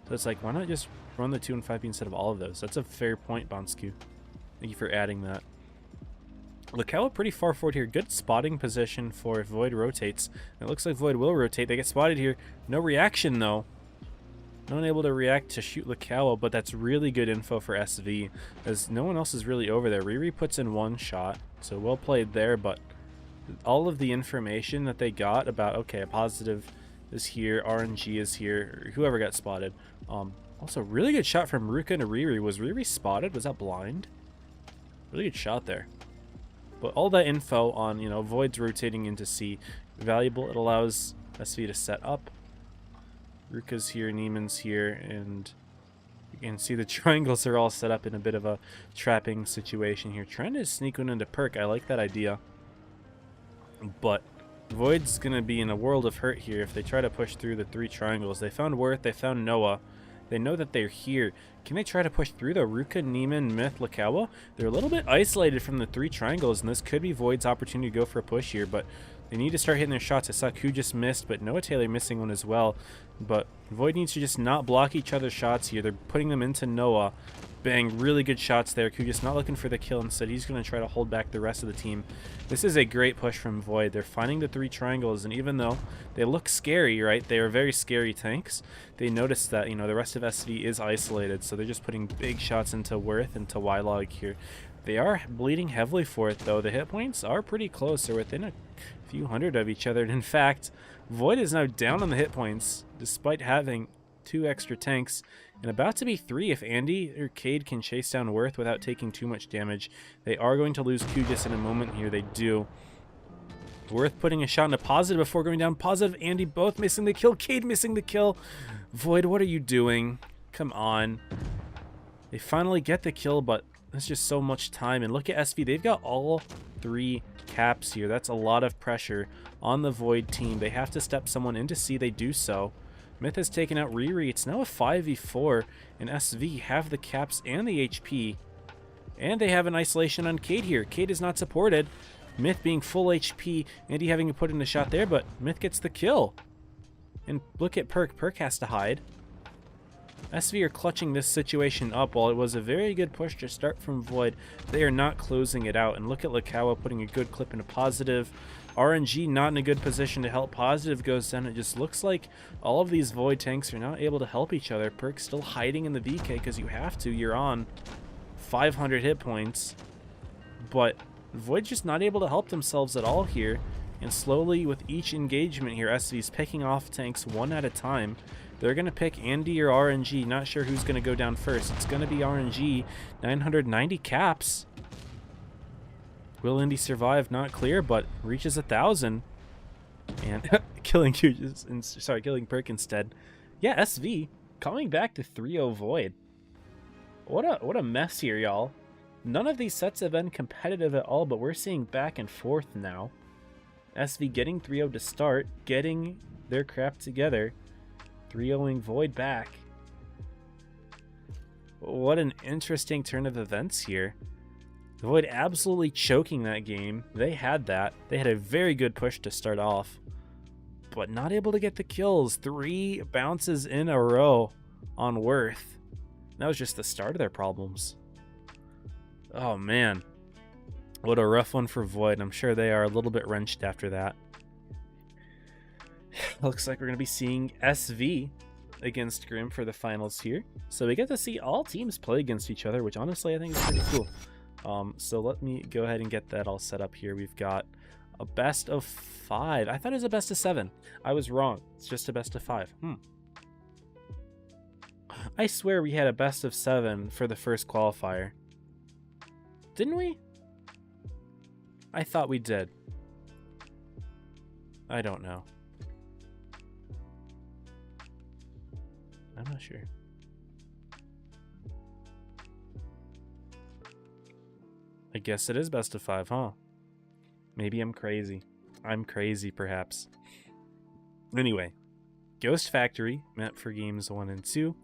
So it's like, why not just run the 2 and 5B instead of all of those? That's a fair point, Bonsku. Thank you for adding that. Lakawa pretty far forward here. Good spotting position for if Void rotates. It looks like Void will rotate. They get spotted here. No reaction, though. No one able to react to shoot Lakawa, but that's really good info for SV, as no one else is really over there. Riri puts in 1 shot, so well played there, but all of the information that they got about, okay, a positive is here, RNG is here, whoever got spotted. Also, really good shot from Ruka to Riri. Was Riri spotted? Was that blind? Really good shot there. But all that info on, you know, Void's rotating into C, valuable. It allows SV to set up. Ruka's here, Neiman's here, and you can see the triangles are all set up in a bit of a trapping situation here. Trying to sneak one into Perk. I like that idea. But Void's going to be in a world of hurt here if they try to push through the 3 triangles. They found Worth, they found Noah. They know that they're here. Can they try to push through though? Ruka, Neiman, Myth, Lakawa? They're a little bit isolated from the 3 triangles, and this could be Void's opportunity to go for a push here, but they need to start hitting their shots. I saw Ku just missed, but Noah Taylor missing one as well. But Void needs to just not block each other's shots here. They're putting them into Noah. Bang, really good shots there. Ku just not looking for the kill. Instead, he's going to try to hold back the rest of the team. This is a great push from Void. They're finding the 3 triangles, and even though they look scary, right, they are very scary tanks, they notice that, you know, the rest of SV is isolated, so they're just putting big shots into Worth and to Ylog here. They are bleeding heavily for it, though. The hit points are pretty close. They're within a few hundred of each other. And in fact, Void is now down on the hit points, despite having 2 extra tanks, and about to be 3 if Andy or Cade can chase down Worth without taking too much damage. They are going to lose Q in a moment here. They do. Worth putting a shot in a positive before going down. Positive, Andy both missing the kill. Cade missing the kill. Void, what are you doing? Come on. They finally get the kill, but that's just so much time. And look at SV. They've got all 3 caps here. That's a lot of pressure on the Void team. They have to step someone into C. They do so. Myth has taken out Riri. It's now a 5v4, and SV have the caps and the HP. And they have an isolation on Cade here. Cade is not supported. Myth being full HP. Andy having to put in a shot there, but Myth gets the kill. And look at Perk. Perk has to hide. SV are clutching this situation up. While it was a very good push to start from Void, they are not closing it out. And look at Lakawa putting a good clip into Positive. RNG not in a good position to help. Positive goes down. It just looks like all of these Void tanks are not able to help each other. Perk still hiding in the VK because you have to. You're on 500 hit points. But Void just not able to help themselves at all here. And slowly with each engagement here, SV's picking off tanks one at a time. They're going to pick Andy or RNG. Not sure who's going to go down first. It's going to be RNG. 990 caps. Will Andy survive? Not clear, but reaches 1,000. And killing Perk instead. Yeah, SV coming back to 3-0 Void. What a mess here, y'all. None of these sets have been competitive at all, but we're seeing back and forth now. SV getting 3-0 to start, getting their crap together. 3-0ing Void back. What an interesting turn of events here. Void absolutely choking that game. They had that. They had a very good push to start off, but not able to get the kills. 3 bounces in a row on Worth. That was just the start of their problems. Oh man. What a rough one for Void. I'm sure they are a little bit wrenched after that. Looks like we're going to be seeing SV against Grim for the finals here. So we get to see all teams play against each other, which honestly I think is pretty cool. So let me go ahead and get that all set up here. We've got a best of 5. I thought it was a best of 7. I was wrong. It's just a best of 5. I swear we had a best of 7 for the first qualifier. Didn't we? I thought we did. I don't know. I'm not sure. I guess it is best of 5, huh? Maybe I'm crazy. I'm crazy, perhaps. Anyway, Ghost Factory meant for games 1 and 2.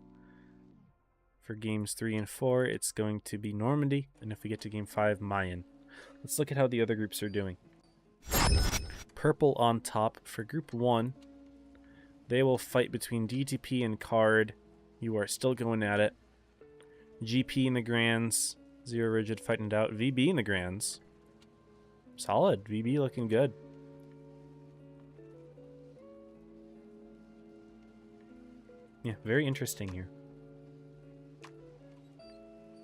For games 3 and 4, it's going to be Normandy. And if we get to game 5, Mayan. Let's look at how the other groups are doing. Purple on top for group 1. They will fight between DTP and Card. You are still going at it. GP in the Grands. Zero Rigid fighting it out. VB in the Grands. Solid. VB looking good. Yeah, very interesting here.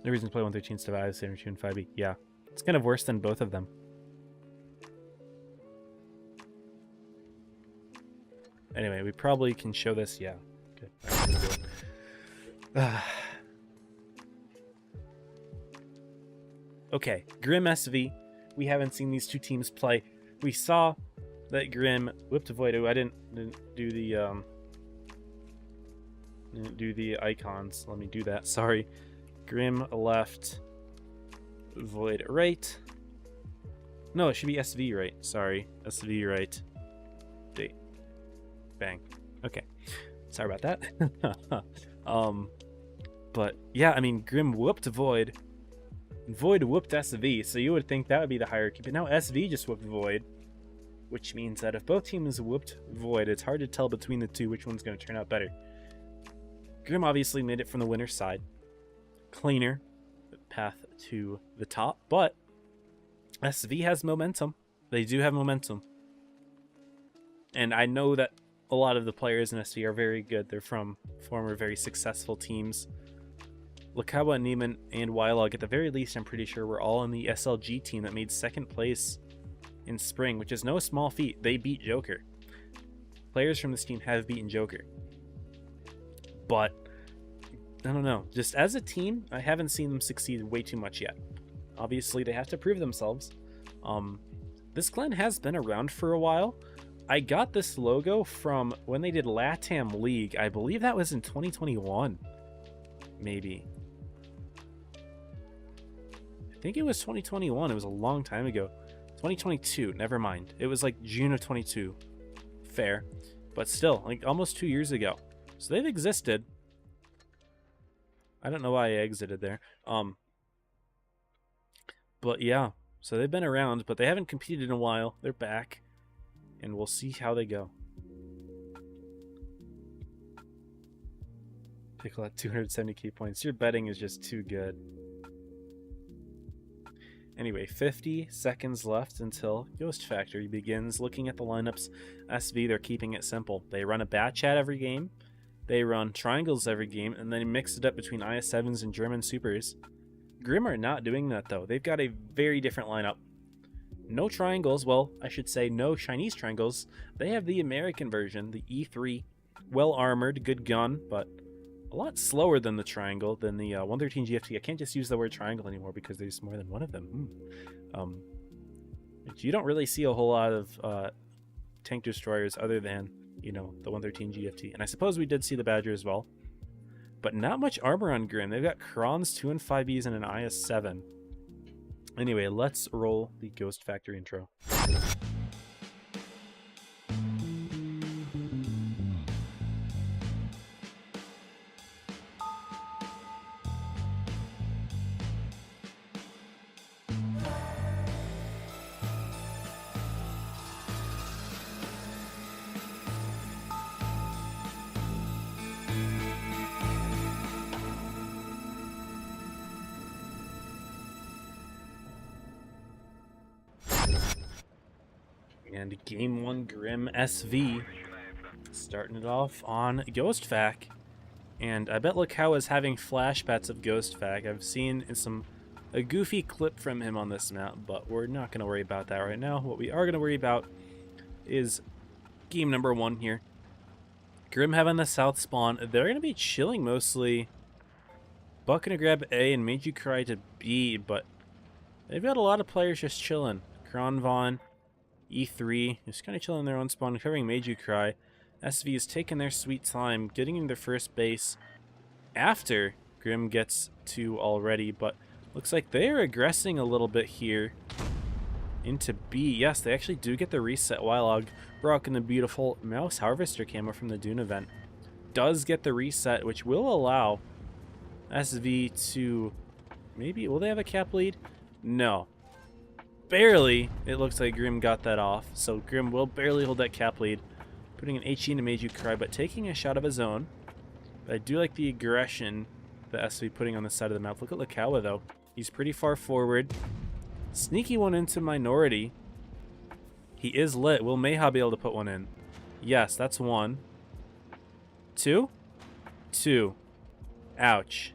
No reason to play 113 Stavai, 72 and 5B. Yeah, it's kind of worse than both of them. Anyway, we probably can show this. Yeah. Okay. All right, let's do it. Okay, Grim SV. We haven't seen these two teams play. We saw that Grim whipped Void. I didn't do the icons. Let me do that. Sorry. Grim left, Void right. No, it should be SV right. Sorry, SV right. Date. Bang. Okay. Sorry about that. But yeah, I mean, Grim whooped Void. Void whooped SV, so you would think that would be the hierarchy. But now SV just whooped Void, which means that if both teams whooped Void, it's hard to tell between the two which one's going to turn out better. Grim obviously made it from the winner's side. Cleaner path to the top, but SV has momentum. They do have momentum. And I know that a lot of the players in SV are very good. They're from former very successful teams. Lakawa, Neiman, and Wylog, at the very least, I'm pretty sure, were all in the SLG team that made 2nd place in spring, which is no small feat. They beat Joker. Players from this team have beaten Joker. But, I don't know. Just as a team, I haven't seen them succeed way too much yet. Obviously, they have to prove themselves. This clan has been around for a while. I got this logo from when they did LATAM League. I believe that was in 2021. Maybe. I think it was 2021. It was a long time ago. 2022. Never mind. It was like June of 22. Fair. But still, like almost 2 years ago. So they've existed. I don't know why I exited there. But yeah. So they've been around, but they haven't competed in a while. They're back. And we'll see how they go. Pickle at 270 key points. Your betting is just too good. Anyway, 50 seconds left until Ghost Factory begins. Looking at the lineups, SV, they're keeping it simple. They run a bat chat every game. They run triangles every game, and then mix it up between IS7s and German supers. Grim are not doing that, though. They've got a very different lineup. No triangles. Well, I should say no Chinese triangles. They have the American version, the E3. Well-armored, good gun, but a lot slower than the triangle, than the 113 GFT. I can't just use the word triangle anymore because there's more than one of them. You don't really see a whole lot of tank destroyers other than, you know, the 113 GFT. And I suppose we did see the Badger as well. But not much armor on Grim. They've got Krons, 2 and 5Es, and an IS-7. Anyway, let's roll the Ghost Factory intro. And game 1 Grim SV starting it off on Ghost Fac. And I bet Lakawa is having flashbacks of Ghost Fac. I've seen a goofy clip from him on this map, but we're not going to worry about that right now. What we are going to worry about is game number 1 here. Grim having the south spawn. They're going to be chilling mostly. Buck going to grab A and Made You Cry to B, but they've got a lot of players just chilling. Kronvon, E3, just kind of chilling in their own spawn, covering Made You Cry. SV is taking their sweet time, getting in their first base after Grim gets 2 already, but looks like they're aggressing a little bit here into B. Yes, they actually do get the reset. Wylog rocking the beautiful Mouse Harvester camo from the Dune event. Does get the reset, which will allow SV to maybe, will they have a cap lead? No. Barely. It looks like Grim got that off, so Grim will barely hold that cap lead, putting an HE into Made You Cry, but taking a shot of his own. But I do like the aggression that SV putting on the side of the map. Look at Lakawa, though. He's pretty far forward. Sneaky one into Minority. He is lit. Will Mayha be able to put one in? Yes, that's 1. 2? 2. Ouch.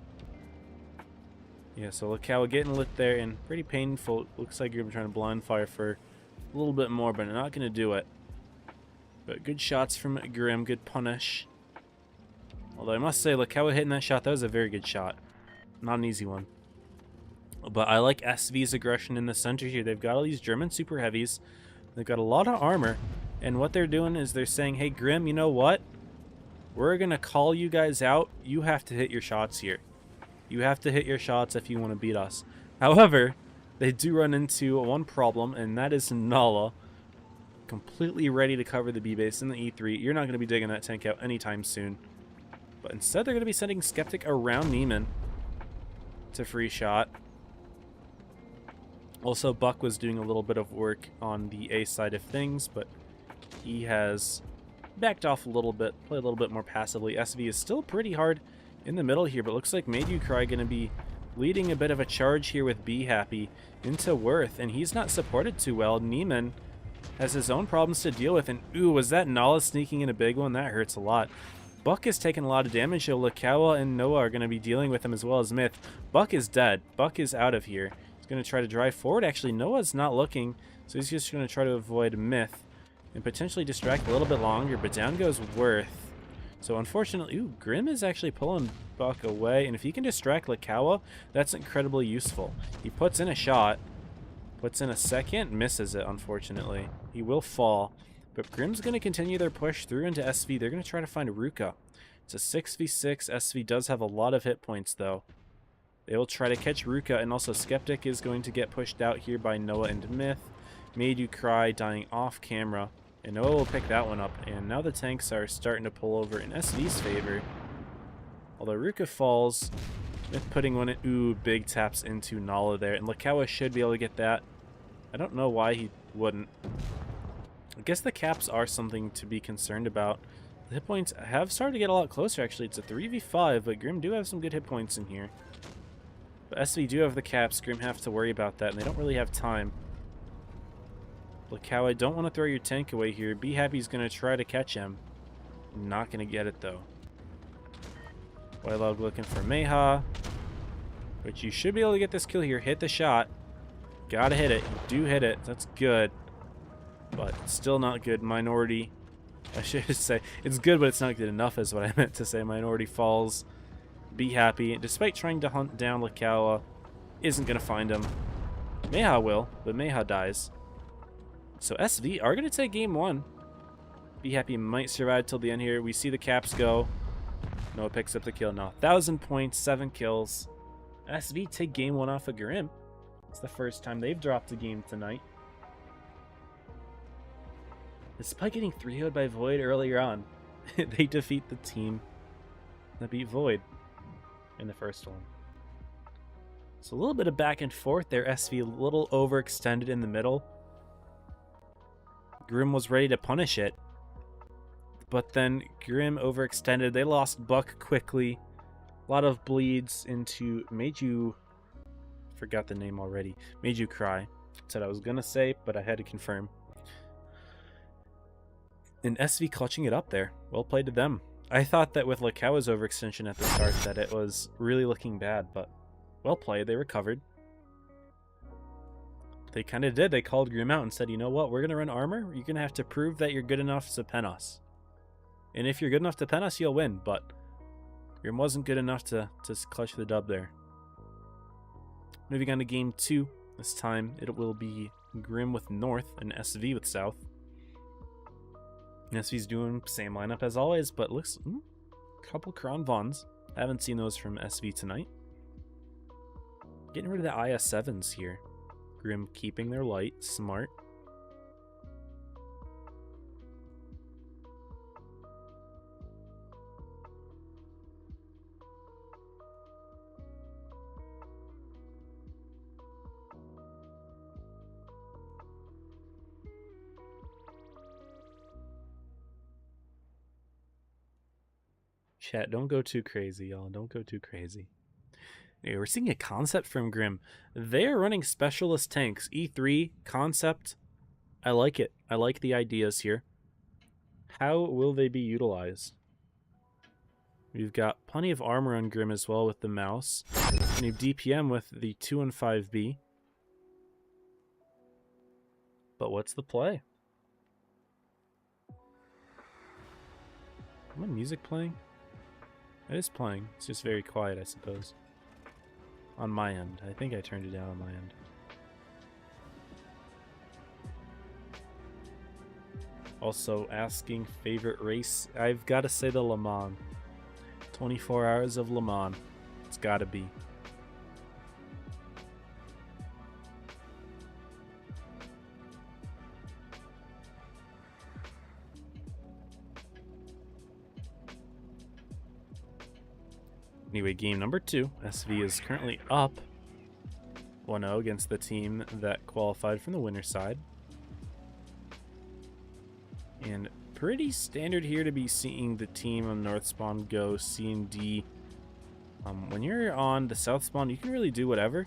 Yeah, so Lakawa getting lit there and pretty painful. Looks like Grim trying to blind fire for a little bit more, but not going to do it. But good shots from Grim, good punish. Although I must say, Lakawa hitting that shot, that was a very good shot. Not an easy one. But I like SV's aggression in the center here. They've got all these German super heavies. They've got a lot of armor. And what they're doing is they're saying, hey Grim, you know what? We're going to call you guys out. You have to hit your shots here. You have to hit your shots if you want to beat us. However, they do run into one problem, and that is Nala. Completely ready to cover the B base in the E3. You're not going to be digging that tank out anytime soon. But instead, they're going to be sending Skeptic around Neiman to free shot. Also, Buck was doing a little bit of work on the A side of things, but he has backed off a little bit, played a little bit more passively. SV is still pretty hard in the middle here, but looks like Made You Cry going to be leading a bit of a charge here with Be Happy into Worth, and he's not supported too well. Neiman has his own problems to deal with, and ooh, was that Nala sneaking in a big one? That hurts a lot. Buck is taking a lot of damage, so Lakawa and Noah are going to be dealing with him as well as Myth. Buck is dead. Buck is out of here. He's going to try to drive forward. Actually, Noah's not looking, so he's just going to try to avoid Myth and potentially distract a little bit longer, but down goes Worth. So unfortunately, ooh, Grim is actually pulling Buck away, and if he can distract Lakawa, that's incredibly useful. He puts in a shot, puts in a second, misses it, unfortunately. He will fall. But Grim's going to continue their push through into SV. They're going to try to find Ruka. It's a 6v6. SV does have a lot of hit points, though. They will try to catch Ruka, and also Skeptic is going to get pushed out here by Noah and Myth. Made You Cry dying off camera. And Noah will pick that one up. And now the tanks are starting to pull over in SV's favor. Although Ruka falls, Myth putting one in. Ooh, big taps into Nala there. And Lakawa should be able to get that. I don't know why he wouldn't. I guess the caps are something to be concerned about. The hit points have started to get a lot closer, actually. It's a 3v5, but Grim do have some good hit points in here. But SV do have the caps. Grim have to worry about that, and they don't really have time. Lakawa, don't want to throw your tank away here. Be Happy he's going to try to catch him. Not going to get it, though. Wylog looking for Meha. But you should be able to get this kill here. Hit the shot. Gotta hit it. You do hit it. That's good. But still not good. Minority. I should say it's good, but it's not good enough is what I meant to say. Minority falls. Be Happy. Despite trying to hunt down Lakawa, isn't going to find him. Meha will, but Meha dies. So SV are going to take game one. Be Happy might survive till the end here. We see the caps go. Noah picks up the kill now. 1,000 points, 7 kills. SV take game one off of Grim. It's the first time they've dropped a game tonight. Despite getting 3-0'd by Void earlier on, they defeat the team that beat Void in the first one. So a little bit of back and forth there. SV a little overextended in the middle. Grim was ready to punish it. But then Grim overextended. They lost Buck quickly. A lot of bleeds into Made You... Forgot the name already. Made You Cry. Said I was going to say, but I had to confirm. And SV clutching it up there. Well played to them. I thought that with Lakawa's overextension at the start that it was really looking bad, but well played. They recovered. They kind of did. They called Grim out and said, you know what? We're going to run armor. You're going to have to prove that you're good enough to pen us. And if you're good enough to pen us, you'll win. But Grim wasn't good enough to clutch the dub there. Moving on to game 2. This time it will be Grim with North and SV with South. SV's doing same lineup as always, but looks couple Kron Vons. Haven't seen those from SV tonight. Getting rid of the IS7s here. Grim keeping their light, smart. Chat, don't go too crazy, y'all. Don't go too crazy. Anyway, we're seeing a concept from Grim. They're running specialist tanks. E3, concept. I like it. I like the ideas here. How will they be utilized? We've got plenty of armor on Grim as well with the mouse. And you have DPM with the 2 and 5B. But what's the play? Is my music playing? It is playing. It's just very quiet, I suppose. On my end. I think I turned it down on my end. Also asking favorite race. I've got to say the Le Mans. 24 hours of Le Mans. It's got to be. Anyway, game number 2. SV is currently up 1-0 against the team that qualified from the winner's side. And pretty standard here to be seeing the team on North Spawn go C and D. When you're on the South Spawn, you can really do whatever.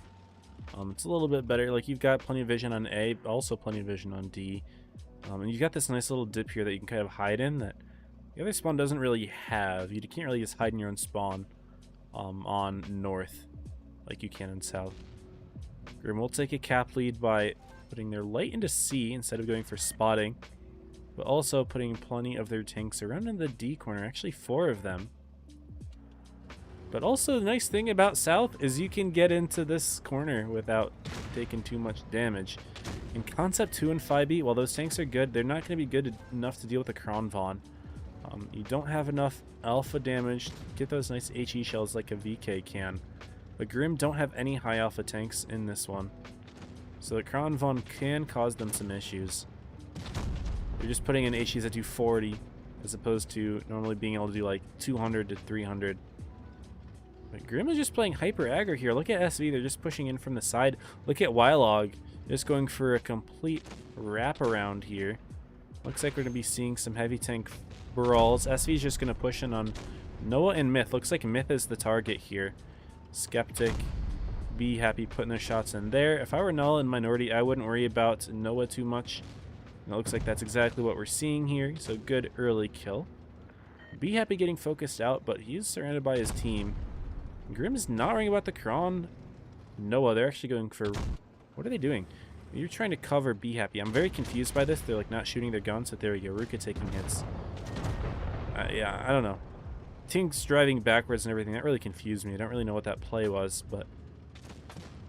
It's a little bit better. Like, you've got plenty of vision on A, also plenty of vision on D. And you've got this nice little dip here that you can kind of hide in that The other spawn doesn't really have. You can't really just hide in your own spawn on north like you can in south. Grim will take a cap lead by putting their light into C instead of going for spotting, but also putting plenty of their tanks around in the D corner, actually 4 of them. But also the nice thing about south is you can get into this corner without taking too much damage. In Concept 2 and 5e, while those tanks are good, they're not going to be good enough to deal with the Kronvon. You don't have enough alpha damage to get those nice HE shells like a VK can. But Grim don't have any high alpha tanks in this one, so the Kronvon can cause them some issues. You're just putting in HEs that do 40 as opposed to normally being able to do like 200 to 300. But Grim is just playing hyper aggro here. Look at SV, they're just pushing in from the side. Look at Wylog, just going for a complete wraparound here. Looks like we're going to be seeing some heavy tank brawls. SV is just going to push in on Noah and Myth. Looks like Myth is the target here. Skeptic, Be Happy putting their shots in there. If I were Null and Minority, I wouldn't worry about Noah too much. And it looks like that's exactly what we're seeing here. So good early kill. Be Happy getting focused out, but he's surrounded by his team. Grim is not worrying about the Kron. Noah, they're actually going for... What are they doing? You're trying to cover Be Happy. I'm very confused by this. They're like not shooting their guns, but there we go. Ruka taking hits. Yeah, I don't know. Tink's driving backwards and everything. That really confused me. I don't really know what that play was, but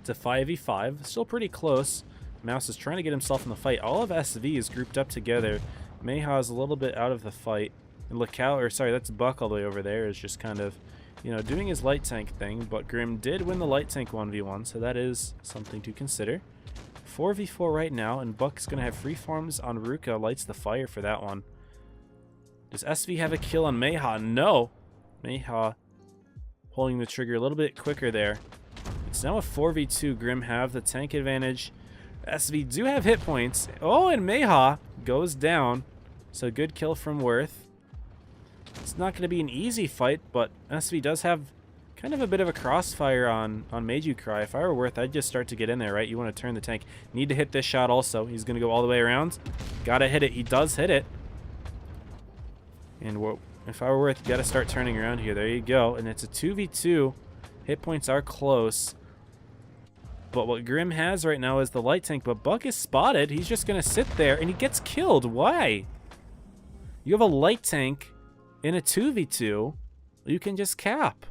it's a 5v5. Still pretty close. Mouse is trying to get himself in the fight. All of SV is grouped up together. Mayha is a little bit out of the fight. And Lacal, or sorry, that's Buck all the way over there, is just kind of, you know, doing his light tank thing. But Grim did win the light tank 1v1, so that is something to consider. 4v4 right now, and Buck's going to have free farms on Ruka. Lights the fire for that one. Does SV have a kill on Mayha? No. Mayha pulling the trigger a little bit quicker there. It's now a 4v2. Grim have the tank advantage. SV do have hit points. Oh, and Mayha goes down. So good kill from Worth. It's not going to be an easy fight, but SV does have kind of a bit of a crossfire on Made You Cry. If I were Worth, I'd just start to get in there, right? You want to turn the tank. Need to hit this shot also. He's going to go all the way around. Gotta hit it. He does hit it. And if I were Worth, got to start turning around here. There you go. And it's a 2v2. Hit points are close. But what Grim has right now is the light tank. But Buck is spotted. He's just going to sit there, and he gets killed. Why? You have a light tank in a 2v2. You can just cap.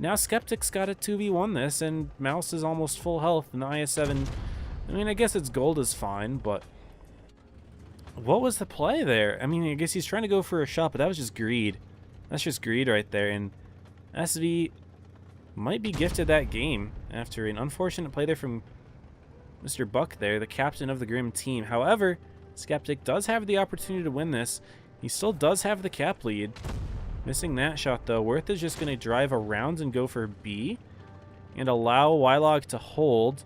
Now Skeptic's got a 2v1 this, and Mouse is almost full health. And the IS-7, I mean, I guess its gold is fine, but what was the play there? I mean, I guess he's trying to go for a shot, but that was just greed. That's just greed right there, and SV might be gifted that game after an unfortunate play there from Mr. Buck there, the captain of the Grim team. However, Skeptic does have the opportunity to win this. He still does have the cap lead. Missing that shot, though. Worth is just going to drive around and go for B and allow Wylog to hold.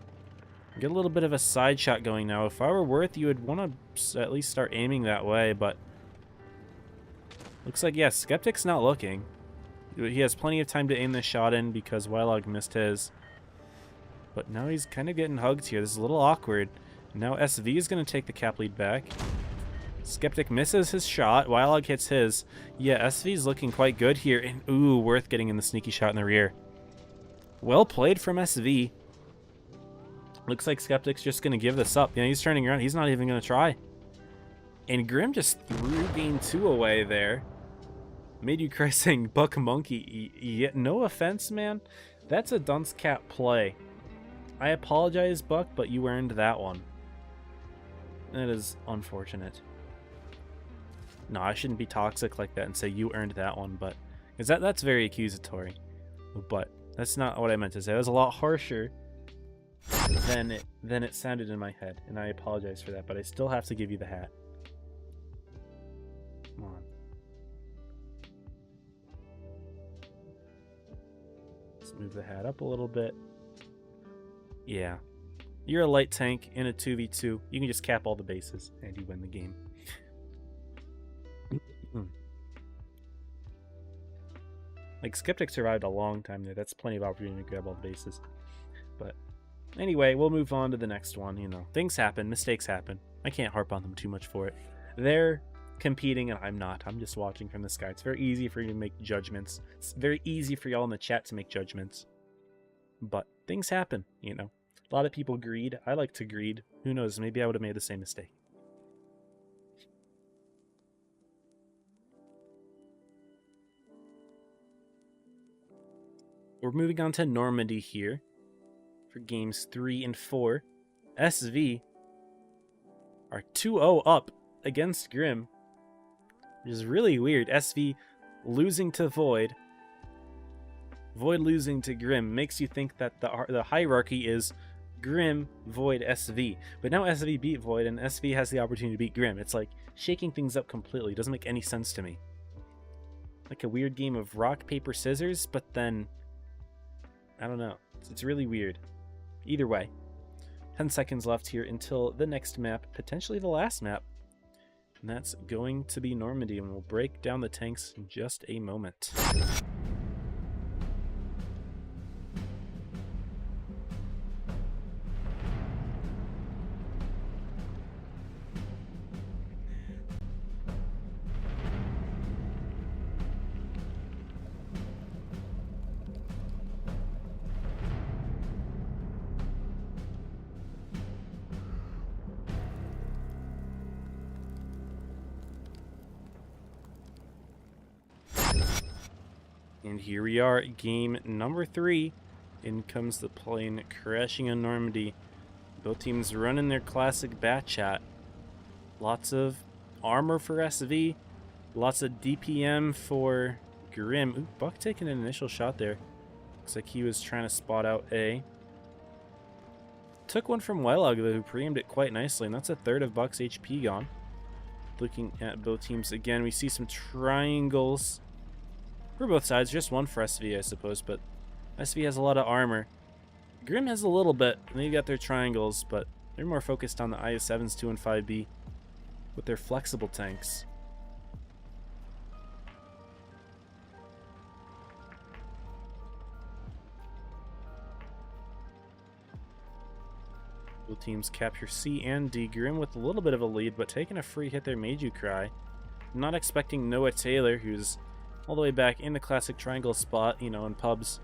Get a little bit of a side shot going now. If I were Worth, you would want to at least start aiming that way, but looks like, yeah, Skeptic's not looking. He has plenty of time to aim this shot in because Wylog missed his. But now he's kind of getting hugged here. This is a little awkward. Now SV is going to take the cap lead back. Skeptic misses his shot. Wylog hits his. Yeah, SV's looking quite good here. And ooh, Worth getting in the sneaky shot in the rear. Well played from SV. Looks like Skeptic's just going to give this up. Yeah, he's turning around. He's not even going to try. And Grim just threw game 2 away there. Made You Cry saying Buck Monkey. No offense, man. That's a dunce cap play. I apologize, Buck, but you earned that one. That is unfortunate. No, I shouldn't be toxic like that and say you earned that one, but because that's very accusatory. But that's not what I meant to say. It was a lot harsher than it sounded in my head, and I apologize for that, but I still have to give you the hat. Come on. Let's move the hat up a little bit. Yeah. You're a light tank in a 2v2. You can just cap all the bases, and you win the game. Like, Skeptic survived a long time there. That's plenty of opportunity to grab all the bases. But anyway, we'll move on to the next one. You know, things happen. Mistakes happen. I can't harp on them too much for it. There competing, and I'm not. I'm just watching from the sky. It's very easy for you to make judgments. It's very easy for y'all in the chat to make judgments. But things happen, you know. A lot of people greed. I like to greed. Who knows? Maybe I would have made the same mistake. We're moving on to Normandy here for games 3 and 4. SV are 2-0 up against Grim, which is really weird. SV losing to Void. Void losing to Grim makes you think that the hierarchy is Grim, Void, SV. But now SV beat Void, and SV has the opportunity to beat Grim. It's like shaking things up completely. It doesn't make any sense to me. Like a weird game of rock, paper, scissors, but then I don't know. It's really weird. Either way, 10 seconds left here until the next map, potentially the last map. And that's going to be Normandy, and we'll break down the tanks in just a moment. And here we are, game number 3. In comes the plane crashing on Normandy. Both teams running their classic bat chat. Lots of armor for SV. Lots of DPM for Grim. Ooh, Buck taking an initial shot there. Looks like he was trying to spot out A. Took one from Wylog, though, who pre-aimed it quite nicely. And that's a third of Buck's HP gone. Looking at both teams again, we see some triangles for both sides. Just one for SV, I suppose, but SV has a lot of armor. Grim has a little bit, and they've got their triangles, but they're more focused on the IS-7s 2 and 5B with their flexible tanks. Both teams capture C and D. Grim with a little bit of a lead, but taking a free hit there made you cry. Not expecting Noah Taylor, who's all the way back in the classic triangle spot, you know, in pubs.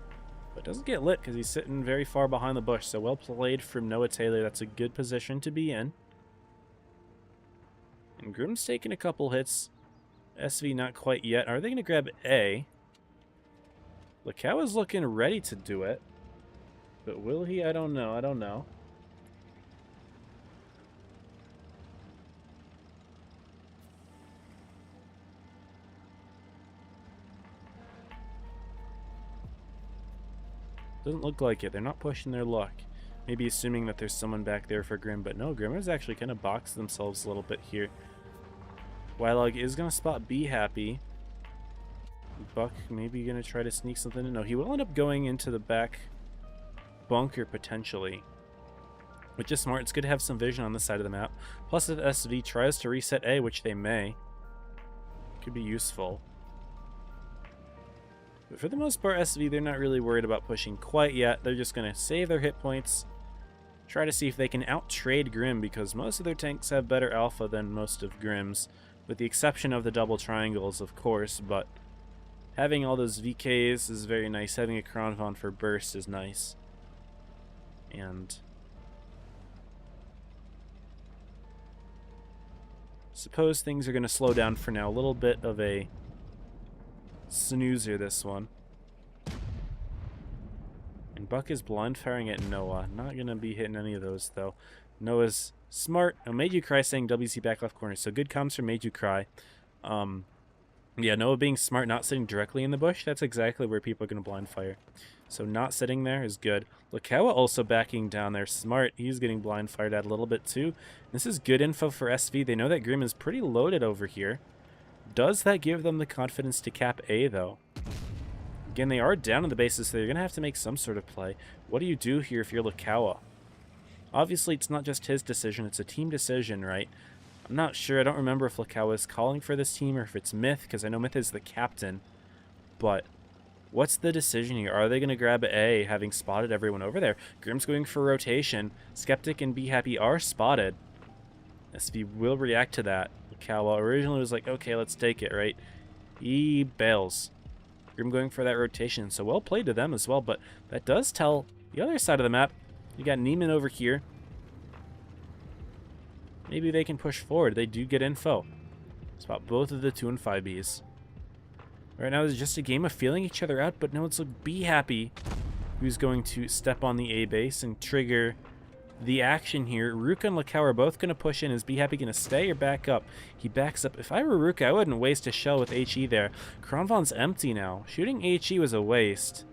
But doesn't get lit because he's sitting very far behind the bush. So well played from Noah Taylor. That's a good position to be in. And Grim's taking a couple hits. SV not quite yet. Are they going to grab A? Lacau is looking ready to do it. But will he? I don't know. I don't know. Doesn't look like it. They're not pushing their luck. Maybe assuming that there's someone back there for Grim, but no, Grim has actually kind of boxed themselves a little bit here. Wylog is going to spot B Happy. Buck maybe going to try to sneak something in. No, he will end up going into the back bunker potentially, which is smart. It's good to have some vision on this side of the map. Plus, if SV tries to reset A, which they may, could be useful. But for the most part, SV, they're not really worried about pushing quite yet. They're just going to save their hit points, try to see if they can out-trade Grim, because most of their tanks have better alpha than most of Grim's, with the exception of the double triangles, of course, but having all those VKs is very nice. Having a Kronvan for burst is nice. And suppose things are going to slow down for now. A little bit of a snoozer, this one. And Buck is blind firing at Noah. Not going to be hitting any of those, though. Noah's smart. Oh, Made You Cry saying WC back left corner. So good comms from Made You Cry. Yeah, Noah being smart, not sitting directly in the bush. That's exactly where people are going to blind fire. So not sitting there is good. Lakawa also backing down there. Smart. He's getting blind fired at a little bit, too. This is good info for SV. They know that Grim is pretty loaded over here. Does that give them the confidence to cap A, though? Again, they are down in the bases, so they're going to have to make some sort of play. What do you do here if you're Lakawa? Obviously, it's not just his decision. It's a team decision, right? I'm not sure. I don't remember if Lakawa is calling for this team or if it's Myth, because I know Myth is the captain. But what's the decision here? Are they going to grab A, having spotted everyone over there? Grim's going for rotation. Skeptic and Be Happy are spotted. SV will react to that. Qual originally was like, okay, let's take it, right? He bails. Grim going for that rotation, so well played to them as well, but that does tell the other side of the map. You got Neiman over here. Maybe they can push forward. They do get info. Spot both of the 2 and 5Bs. Right now, it's just a game of feeling each other out, but now let's look Be Happy, who's going to step on the A base and trigger the action here. Ruka and Lakau are both going to push in. Is Be Happy going to stay or back up? He backs up. If I were Ruka, I wouldn't waste a shell with HE there. Kronvan's empty now. Shooting HE was a waste.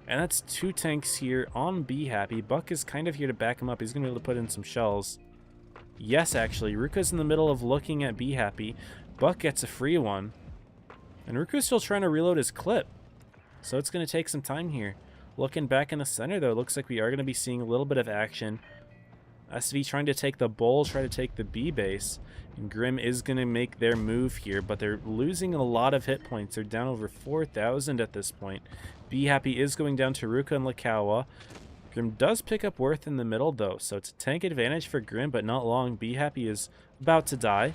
And that's 2 tanks here on Be Happy. Buck is kind of here to back him up. He's going to be able to put in some shells. Yes, actually. Ruka's in the middle of looking at Be Happy. Buck gets a free one. And Ruka's still trying to reload his clip. So it's going to take some time here. Looking back in the center, though, it looks like we are going to be seeing a little bit of action. SV trying to take the bowl, try to take the B base. And Grim is going to make their move here, but they're losing a lot of hit points. They're down over 4,000 at this point. Be Happy is going down to Ruka and Lakawa. Grim does pick up Worth in the middle, though, so it's a tank advantage for Grim, but not long. Be Happy is about to die.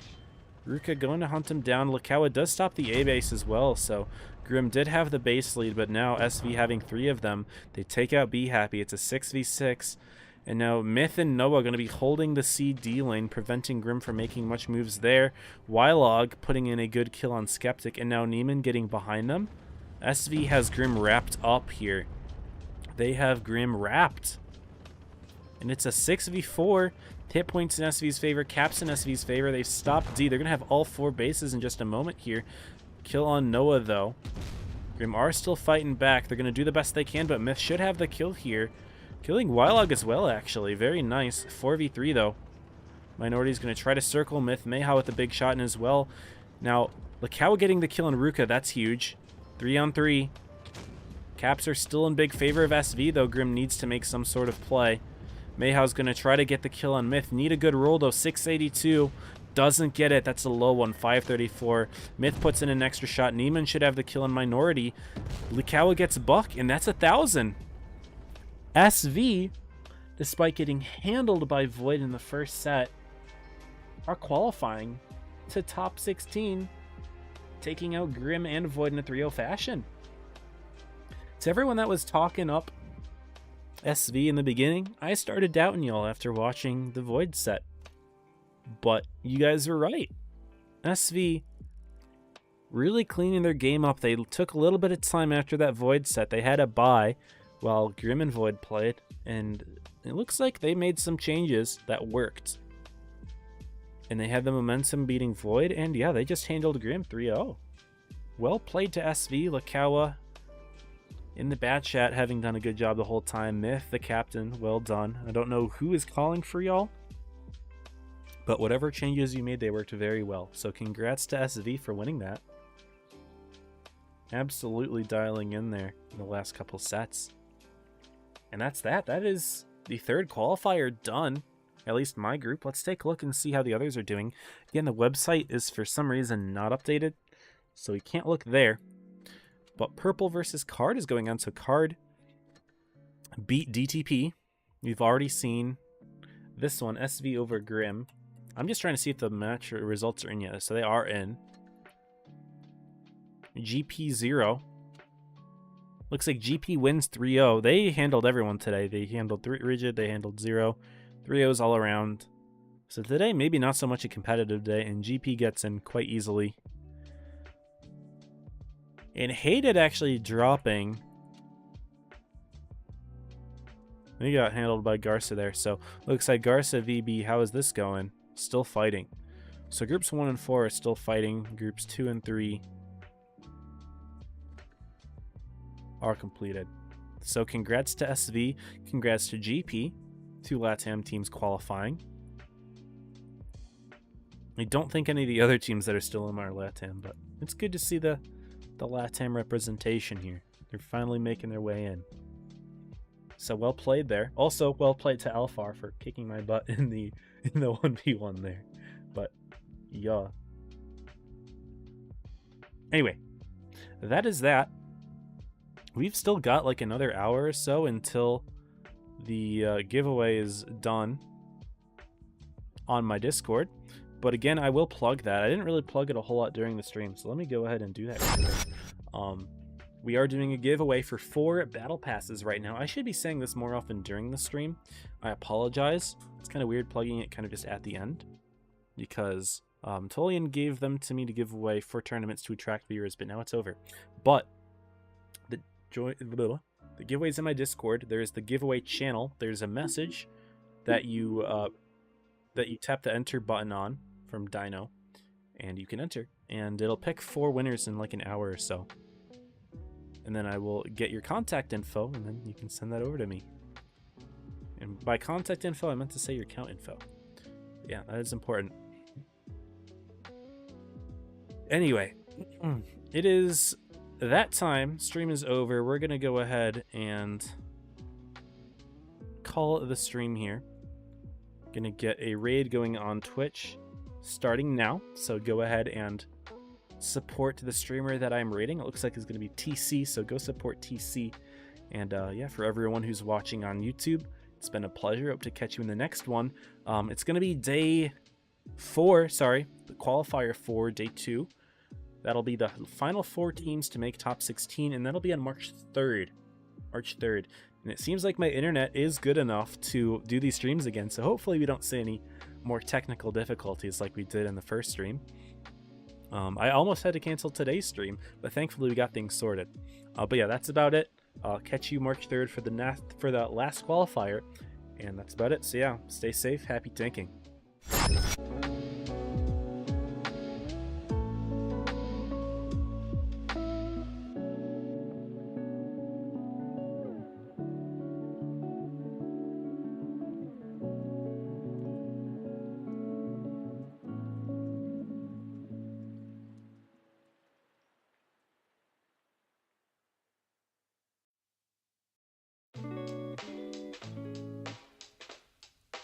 Ruka going to hunt him down. Lakawa does stop the A base as well, so Grim did have the base lead, but now SV having 3 of them. They take out Be Happy. It's a 6v6. And now Myth and Noah are going to be holding the CD lane, preventing Grim from making much moves there. Wylog putting in a good kill on Skeptic, and now Neiman getting behind them. SV has Grim wrapped up here. They have Grim wrapped. And it's a 6v4. Hit points in SV's favor, caps in SV's favor. They've stopped D. They're going to have all 4 bases in just a moment here. Kill on Noah, though. Grim are still fighting back. They're going to do the best they can, but Myth should have the kill here. Killing Wylog as well, actually. Very nice. 4v3, though. Minority's going to try to circle Myth. Mayhaw with the big shot in as well. Now, Lakawa getting the kill on Ruka. That's huge. 3 on 3. Caps are still in big favor of SV, though. Grim needs to make some sort of play. Mayhaw's going to try to get the kill on Myth. Need a good roll, though. 682. Doesn't get it. That's a low one. 534. Myth puts in an extra shot. Neiman should have the kill on Minority. Lakawa gets Buck, and that's 1,000. SV, despite getting handled by Void in the first set, are qualifying to top 16, taking out Grim and Void in a 3-0 fashion. To everyone that was talking up SV in the beginning, I started doubting y'all after watching the Void set. But you guys were right. SV really cleaning their game up. They took a little bit of time after that Void set. They had a bye while Grim and Void played, and it looks like they made some changes that worked. And they had the momentum beating Void, and yeah, they just handled Grim 3-0. Well played to SV. Lakawa in the bat chat having done a good job the whole time. Myth, the captain, well done. I don't know who is calling for y'all, but whatever changes you made, they worked very well. So congrats to SV for winning that. Absolutely dialing in there in the last couple sets. And that's that. That is the 3rd qualifier done. At least my group. Let's take a look and see how the others are doing. Again, the website is for some reason not updated, so we can't look there. But Purple versus Card is going on. So Card beat DTP. We've already seen this one, SV over Grim. I'm just trying to see if the match results are in yet. So they are in. GP 0. Looks like GP wins 3-0. They handled everyone today. They handled Rigid. They handled 0. 3-0s all around. So today, maybe not so much a competitive day. And GP gets in quite easily. And Hated actually dropping. He got handled by Garza there. So looks like Garza VB. How is this going? Still fighting. So groups 1 and 4 are still fighting. Groups 2 and 3 are completed. So congrats to SV, congrats to GP, 2 LATAM teams qualifying. I don't think any of the other teams that are still in our LATAM, but it's good to see the LATAM representation here. They're finally making their way in. So well played there. Also well played to Alfar for kicking my butt in the 1v1 there. But yeah. Anyway, that is that. We've still got like another hour or so until the giveaway is done on my Discord. But again, I will plug that. I didn't really plug it a whole lot during the stream, so let me go ahead and do that real quick. We are doing a giveaway for 4 battle passes right now. I should be saying this more often during the stream. I apologize. It's kind of weird plugging it kind of just at the end, because Tolian gave them to me to give away for tournaments to attract viewers, but now it's over. But the giveaway's in my Discord. There's the giveaway channel. There's a message that you tap the enter button on from Dino, and you can enter, and it'll pick 4 winners in like an hour or so. And then I will get your contact info, and then you can send that over to me. And by contact info, I meant to say your account info. Yeah, that is important. Anyway, it is that time. Stream is over. We're going to go ahead and call the stream here. Going to get a raid going on Twitch starting now. So go ahead and support the streamer that I'm rating. It looks like it's going to be TC, so go support TC. And yeah, for everyone who's watching on YouTube, it's been a pleasure. Hope to catch you in the next one. It's going to be day 4, sorry, the qualifier for day 2. That'll be the final 4 teams to make top 16, and that'll be on March 3rd. And it seems like my internet is good enough to do these streams again, so hopefully we don't see any more technical difficulties like we did in the first stream. I almost had to cancel today's stream, but thankfully we got things sorted. But yeah, that's about it. I'll catch you March 3rd for the last qualifier, and that's about it. So yeah, stay safe, happy tanking.